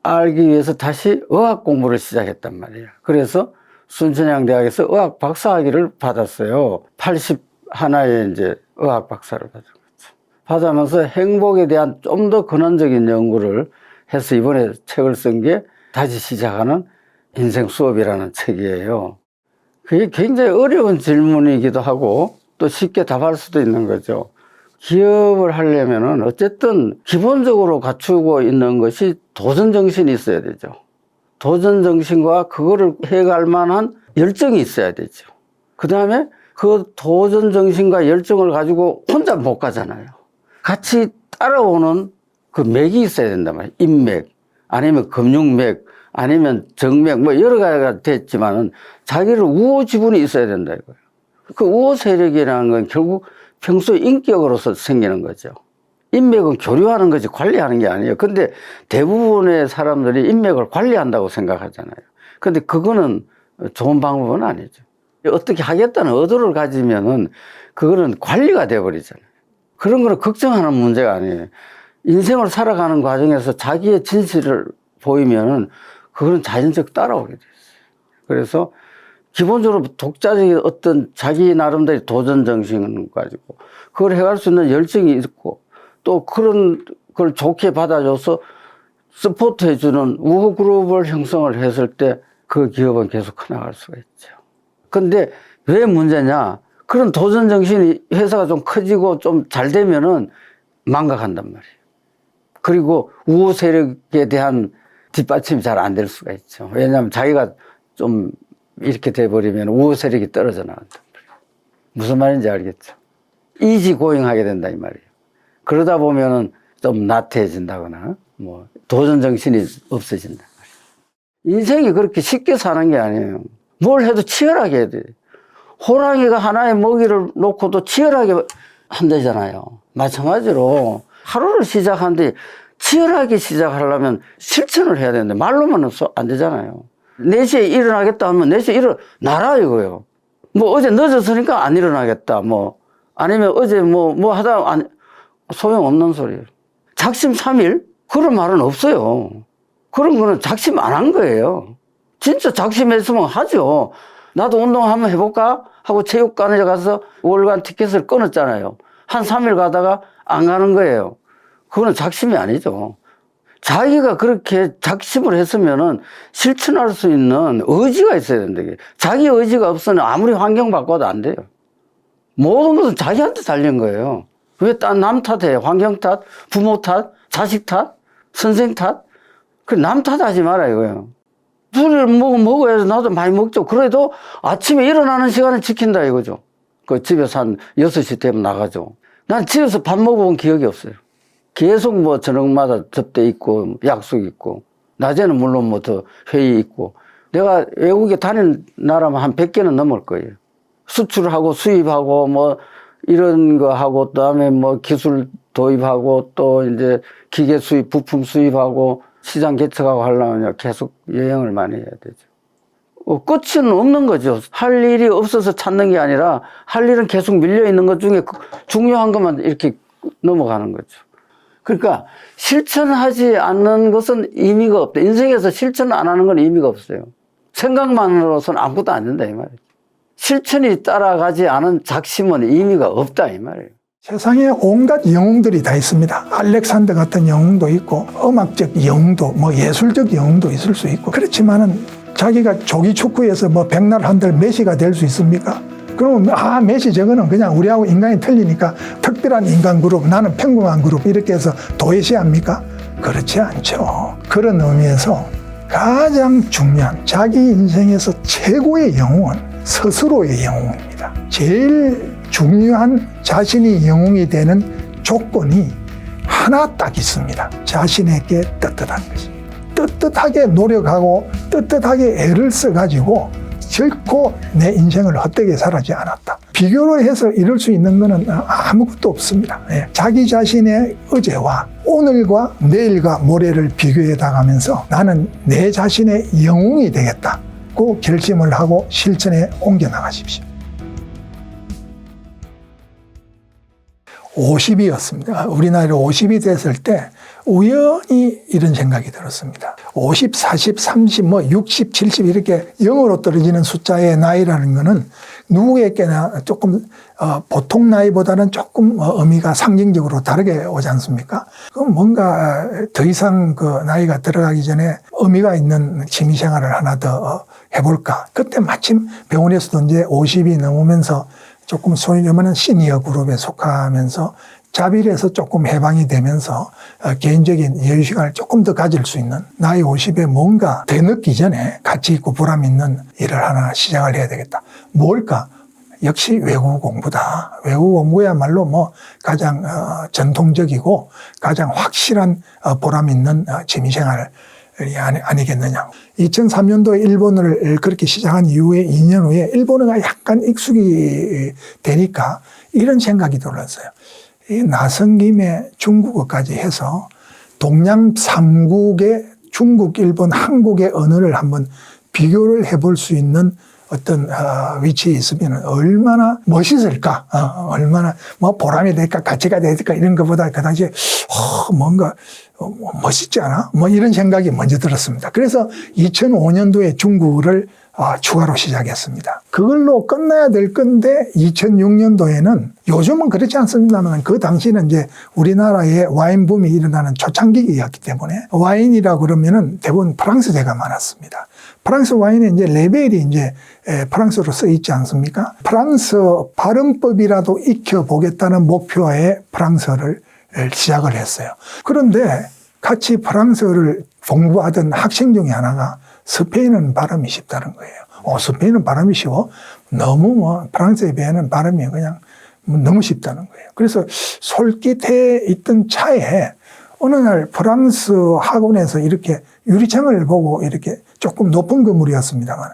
알기 위해서 다시 의학 공부를 시작했단 말이에요. 그래서 순천향대학에서 의학 박사학위를 받았어요. 81에 이제 의학 박사를 받은 거죠. 받으면서 행복에 대한 좀 더 근원적인 연구를 해서 이번에 책을 쓴 게 다시 시작하는 인생 수업이라는 책이에요. 그게 굉장히 어려운 질문이기도 하고 또 쉽게 답할 수도 있는 거죠. 기업을 하려면은 어쨌든 기본적으로 갖추고 있는 것이 도전정신이 있어야 되죠. 도전정신과 그거를 해갈 만한 열정이 있어야 되죠. 그 다음에 그 도전정신과 열정을 가지고 혼자 못 가잖아요. 같이 따라오는 그 맥이 있어야 된단 말이에요. 인맥, 아니면 금융맥, 아니면 정맥, 뭐 여러 가지가 됐지만은 자기를 우호 지분이 있어야 된다 이거예요. 그 우호 세력이라는 건 결국 평소 인격으로서 생기는 거죠. 인맥은 교류하는 거지 관리하는 게 아니에요. 근데 대부분의 사람들이 인맥을 관리한다고 생각하잖아요. 근데 그거는 좋은 방법은 아니죠. 어떻게 하겠다는 의도를 가지면은 그거는 관리가 돼버리잖아요. 그런 거는 걱정하는 문제가 아니에요. 인생을 살아가는 과정에서 자기의 진실을 보이면은 그거는 자연적 따라오게 돼요. 그래서 기본적으로 독자적인 어떤 자기 나름대로 도전 정신을 가지고 그걸 해갈 수 있는 열정이 있고 또 그런 걸 좋게 받아줘서 서포트 해주는 우호 그룹을 형성을 했을 때 그 기업은 계속 커나갈 수가 있죠. 근데 왜 문제냐? 그런 도전 정신이 회사가 좀 커지고 좀 잘 되면은 망각한단 말이에요. 그리고 우호 세력에 대한 뒷받침이 잘 안 될 수가 있죠. 왜냐하면 자기가 좀 이렇게 돼버리면 우호 세력이 떨어져 나간단 말이에요. 무슨 말인지 알겠죠? 이지고잉하게 된다 이 말이에요. 그러다 보면은 좀 나태해진다거나 뭐 도전 정신이 없어진다 말이에요. 인생이 그렇게 쉽게 사는 게 아니에요. 뭘 해도 치열하게 해야 돼. 호랑이가 하나의 먹이를 놓고도 치열하게 한다잖아요. 마찬가지로 하루를 시작하는데 치열하게 시작하려면 실천을 해야 되는데 말로만 안 되잖아요. 4시에 일어나겠다 하면 4시에 일어나라 이거예요. 뭐 어제 늦었으니까 안 일어나겠다 뭐 아니면 어제 뭐 하다 소용없는 소리예요. 작심 3일? 그런 말은 없어요. 그런 거는 작심 안 한 거예요. 진짜 작심했으면 하죠. 나도 운동 한번 해볼까 하고 체육관에 가서 월간 티켓을 끊었잖아요. 한 3일 가다가 안 가는 거예요. 그거는 작심이 아니죠. 자기가 그렇게 작심을 했으면은 실천할 수 있는 의지가 있어야 된다. 자기 의지가 없으면 아무리 환경 바꿔도 안 돼요. 모든 것은 자기한테 달린 거예요. 왜 딴 남 탓해요? 환경 탓, 부모 탓, 자식 탓, 선생 탓? 그 남 탓하지 마라 이거예요. 술을 먹어야지 나도 많이 먹죠. 그래도 아침에 일어나는 시간을 지킨다 이거죠. 그 집에서 한 6시 되면 나가죠. 난 집에서 밥 먹어본 기억이 없어요. 계속 뭐 저녁마다 접대 있고 약속 있고 낮에는 물론 뭐 더 회의 있고 내가 외국에 다닌 나라면 한 100개는 넘을 거예요. 수출하고 수입하고 뭐 이런 거 하고 그다음에 뭐 기술 도입하고 또 이제 기계 수입, 부품 수입하고 시장 개척하고 하려면 계속 여행을 많이 해야 되죠. 끝은 없는 거죠. 할 일이 없어서 찾는 게 아니라 할 일은 계속 밀려 있는 것 중에 중요한 것만 이렇게 넘어가는 거죠. 그러니까 실천하지 않는 것은 의미가 없다. 인생에서 실천 안 하는 건 의미가 없어요. 생각만으로서는 아무것도 안 된다 이 말이에요. 실천이 따라가지 않은 작심은 의미가 없다 이 말이에요. 세상에 온갖 영웅들이 다 있습니다. 알렉산더 같은 영웅도 있고 음악적 영웅도 뭐 예술적 영웅도 있을 수 있고 그렇지만은 자기가 조기 축구에서 뭐 백날 한들 메시가 될 수 있습니까? 그러면 메시 저거는 그냥 우리하고 인간이 틀리니까 특별한 인간 그룹, 나는 평범한 그룹 이렇게 해서 도외시합니까? 그렇지 않죠. 그런 의미에서 가장 중요한 자기 인생에서 최고의 영웅은 스스로의 영웅입니다. 제일 중요한 자신이 영웅이 되는 조건이 하나 딱 있습니다. 자신에게 떳떳한 것입니다. 떳떳하게 노력하고 떳떳하게 애를 써가지고 결코 내 인생을 헛되게 살지 않았다. 비교를 해서 이룰 수 있는 것은 아무것도 없습니다. 자기 자신의 어제와 오늘과 내일과 모레를 비교해 나가면서 나는 내 자신의 영웅이 되겠다고 결심을 하고 실천에 옮겨 나가십시오. 50이었습니다. 우리 나이로 50이 됐을 때 우연히 이런 생각이 들었습니다. 50, 40, 30, 60, 70 이렇게 0으로 떨어지는 숫자의 나이라는 거는 누구에게나 조금 보통 나이보다는 조금 의미가 상징적으로 다르게 오지 않습니까? 그럼 뭔가 더 이상 그 나이가 들어가기 전에 의미가 있는 취미생활을 하나 더 해볼까? 그때 마침 병원에서도 이제 50이 넘으면서 조금 소위 말하는 시니어 그룹에 속하면서 자비에서 조금 해방이 되면서 개인적인 여유시간을 조금 더 가질 수 있는 나이 50에 뭔가 되늦기 전에 가치 있고 보람 있는 일을 하나 시작을 해야 되겠다. 뭘까? 역시 외국어 공부다. 외국어 공부야말로 뭐 가장 전통적이고 가장 확실한 보람 있는 취미생활 아니겠느냐. 2003년도에 일본어를 그렇게 시작한 이후에 2년 후에 일본어가 약간 익숙이 되니까 이런 생각이 들었어요. 이 나선 김에 중국어까지 해서 동양 3국의 중국, 일본, 한국의 언어를 한번 비교를 해볼 수 있는 어떤 위치에 있으면 얼마나 멋있을까, 얼마나 뭐 보람이 될까, 가치가 될까 이런 것보다 그 당시에 뭔가 멋있지 않아? 뭐 이런 생각이 먼저 들었습니다. 그래서 2005년도에 중국어를 추가로 시작했습니다. 그걸로 끝나야 될 건데 2006년도에는 요즘은 그렇지 않습니다만 그 당시는 이제 우리나라에 와인 붐이 일어나는 초창기이었기 때문에 와인이라 그러면은 대부분 프랑스제가 많았습니다. 프랑스 와인에 이제 레벨이 이제 프랑스로 써 있지 않습니까? 프랑스 발음법이라도 익혀보겠다는 목표에 프랑스어를 시작을 했어요. 그런데 같이 프랑스어를 공부하던 학생 중에 하나가 스페인은 발음이 쉽다는 거예요. 스페인은 발음이 쉬워? 너무 프랑스에 비하면 발음이 그냥 너무 쉽다는 거예요. 그래서 솔깃해 있던 차에 어느 날 프랑스 학원에서 이렇게 유리창을 보고 이렇게 조금 높은 건물이었습니다만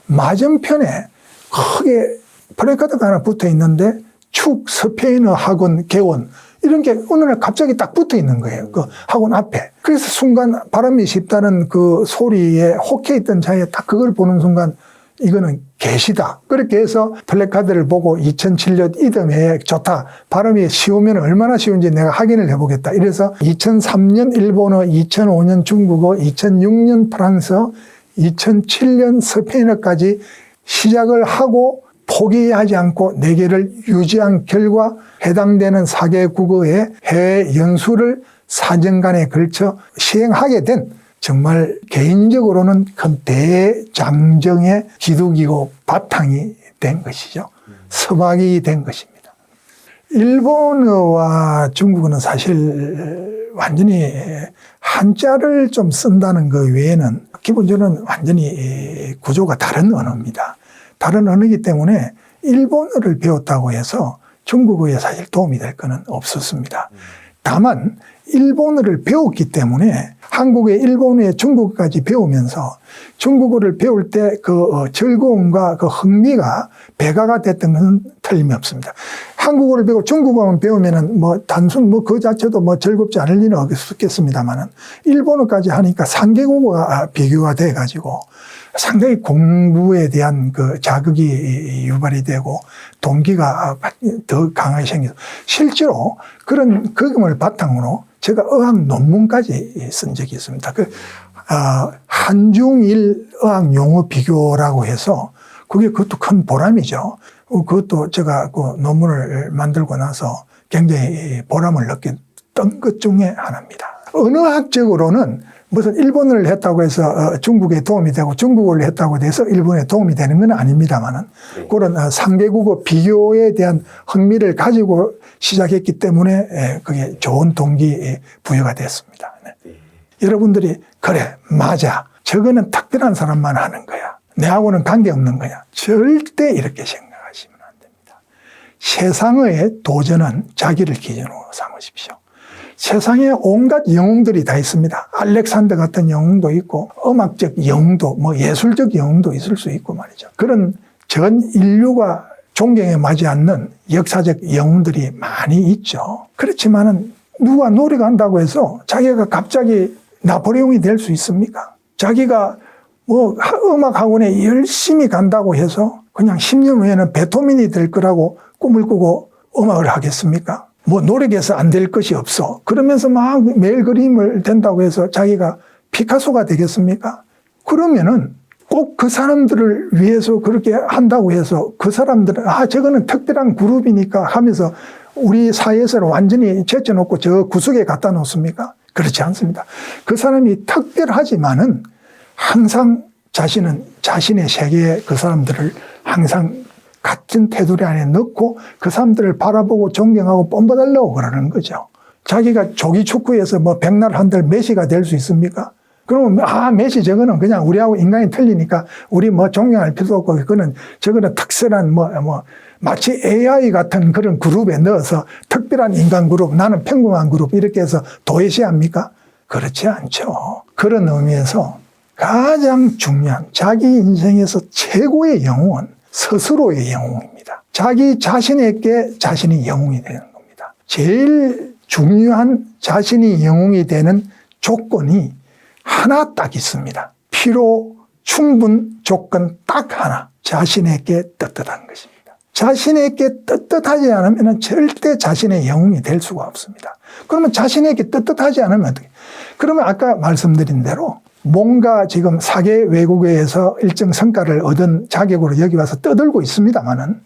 맞은편에 크게 플래카드가 하나 붙어 있는데 축 스페인어 학원 개원 이런 게 어느 날 갑자기 딱 붙어 있는 거예요. 그 학원 앞에. 그래서 순간 발음이 쉽다는 그 소리에 혹해 있던 자에 딱 그걸 보는 순간 이거는 계시다. 그렇게 해서 플래카드를 보고 2007년 이듬해에 좋다. 발음이 쉬우면 얼마나 쉬운지 내가 확인을 해보겠다. 이래서 2003년 일본어, 2005년 중국어, 2006년 프랑스어, 2007년 스페인어까지 시작을 하고 포기하지 않고 4개를 유지한 결과 해당되는 4개 국어의 해외 연수를 4년간에 걸쳐 시행하게 된 정말 개인적으로는 큰 대장정의 기둥이고 바탕이 된 것이죠. 서막이 된 것입니다. 일본어와 중국어는 사실 완전히 한자를 좀 쓴다는 것 외에는 기본적으로는 완전히 구조가 다른 언어입니다. 다른 언어이기 때문에 일본어를 배웠다고 해서 중국어에 사실 도움이 될 거는 없었습니다. 다만 일본어를 배웠기 때문에 한국의 일본어에 중국어까지 배우면서 중국어를 배울 때 그 즐거움과 그 흥미가 배가가 됐던 것은 틀림이 없습니다. 한국어를 배우고 중국어만 배우면은 뭐 단순 뭐 그 자체도 뭐 즐겁지 않을 일은 없겠습니다만은 일본어까지 하니까 3개국어가 비교가 돼 가지고 상당히 공부에 대한 그 자극이 유발이 되고 동기가 더 강하게 생겨서 실제로 그런 경험을 바탕으로 제가 어학 논문까지 쓴 적이 있습니다. 한중일 어학 용어 비교라고 해서 그것도 큰 보람이죠. 그것도 제가 그 논문을 만들고 나서 굉장히 보람을 느꼈던 것 중에 하나입니다. 언어학적으로는 무슨 일본어를 했다고 해서 중국에 도움이 되고 중국어를 했다고 해서 일본에 도움이 되는 건 아닙니다만은 그런 3개국어 비교에 대한 흥미를 가지고 시작했기 때문에 그게 좋은 동기 부여가 됐습니다. 네. 여러분들이 그래 맞아 저거는 특별한 사람만 하는 거야. 내하고는 관계없는 거야. 절대 이렇게 생각하시면 안 됩니다. 세상의 도전은 자기를 기준으로 삼으십시오. 세상에 온갖 영웅들이 다 있습니다. 알렉산더 같은 영웅도 있고 음악적 영웅도 뭐 예술적 영웅도 있을 수 있고 말이죠. 그런 전 인류가 존경에 맞지 않는 역사적 영웅들이 많이 있죠. 그렇지만은 누가 노력한다고 해서 자기가 갑자기 나폴레옹이 될 수 있습니까? 자기가 뭐 음악 학원에 열심히 간다고 해서 그냥 10년 후에는 베토벤이 될 거라고 꿈을 꾸고 음악을 하겠습니까? 뭐 노력해서 안 될 것이 없어. 그러면서 막 매일 그림을 된다고 해서 자기가 피카소가 되겠습니까? 그러면은 꼭 그 사람들을 위해서 그렇게 한다고 해서 그 사람들은 저거는 특별한 그룹이니까 하면서 우리 사회에서 완전히 제쳐놓고 저 구석에 갖다 놓습니까? 그렇지 않습니다. 그 사람이 특별하지만은 항상 자신은 자신의 세계에 그 사람들을 항상 같은 테두리 안에 넣고 그 사람들을 바라보고 존경하고 뽐받으려고 그러는 거죠. 자기가 조기 축구에서 뭐 백날 한들 메시가 될 수 있습니까? 그러면 메시 저거는 그냥 우리하고 인간이 틀리니까 우리 뭐 존경할 필요도 없고 저거는 특별한 마치 AI 같은 그런 그룹에 넣어서 특별한 인간 그룹, 나는 평범한 그룹 이렇게 해서 도외시합니까? 그렇지 않죠. 그런 의미에서 가장 중요한 자기 인생에서 최고의 영웅은 스스로의 영웅입니다. 자기 자신에게 자신이 영웅이 되는 겁니다. 제일 중요한 자신이 영웅이 되는 조건이 하나 딱 있습니다. 필요 충분 조건 딱 하나. 자신에게 떳떳한 것입니다. 자신에게 떳떳하지 않으면 절대 자신의 영웅이 될 수가 없습니다. 그러면 자신에게 떳떳하지 않으면 어떻게? 그러면 아까 말씀드린 대로 뭔가 지금 사계 외국어에서 일정 성과를 얻은 자격으로 여기 와서 떠들고 있습니다만은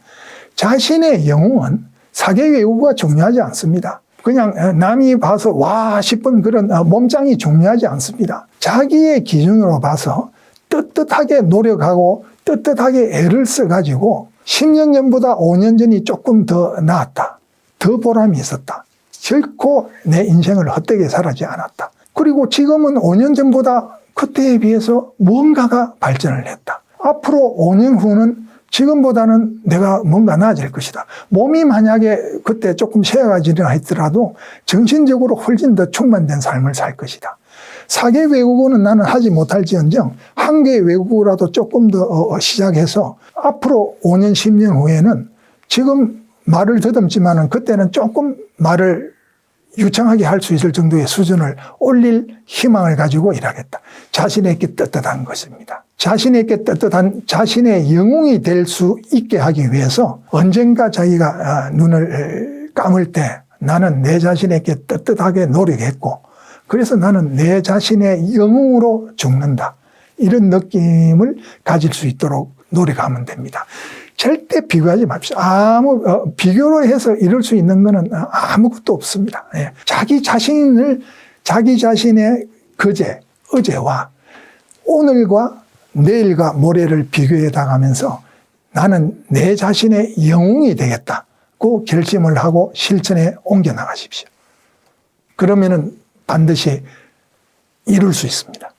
자신의 영웅은 사계 외국어가 중요하지 않습니다. 그냥 남이 봐서 와 싶은 그런 몸짱이 중요하지 않습니다. 자기의 기준으로 봐서 떳떳하게 노력하고 떳떳하게 애를 써가지고 10년 전보다 5년 전이 조금 더 나았다. 더 보람이 있었다. 결코 내 인생을 헛되게 살지 않았다. 그리고 지금은 5년 전보다 그때에 비해서 무언가가 발전을 했다. 앞으로 5년 후는 지금보다는 내가 뭔가 나아질 것이다. 몸이 만약에 그때 조금 쉬어가지려 했더라도 정신적으로 훨씬 더 충만된 삶을 살 것이다. 4개 외국어는 나는 하지 못할지언정 1개 외국어라도 조금 더 시작해서 앞으로 5년, 10년 후에는 지금 말을 더듬지만은 그때는 조금 말을 유창하게 할 수 있을 정도의 수준을 올릴 희망을 가지고 일하겠다. 자신에게 떳떳한 것입니다. 자신에게 떳떳한 자신의 영웅이 될 수 있게 하기 위해서 언젠가 자기가 눈을 감을 때 나는 내 자신에게 떳떳하게 노력했고 그래서 나는 내 자신의 영웅으로 죽는다. 이런 느낌을 가질 수 있도록 노력하면 됩니다. 절대 비교하지 맙시다. 비교를 해서 이룰 수 있는 것은 아무것도 없습니다. 예. 자기 자신의 그제, 어제와 오늘과 내일과 모레를 비교해 나가면서 나는 내 자신의 영웅이 되겠다고 결심을 하고 실천에 옮겨 나가십시오. 그러면은 반드시 이룰 수 있습니다.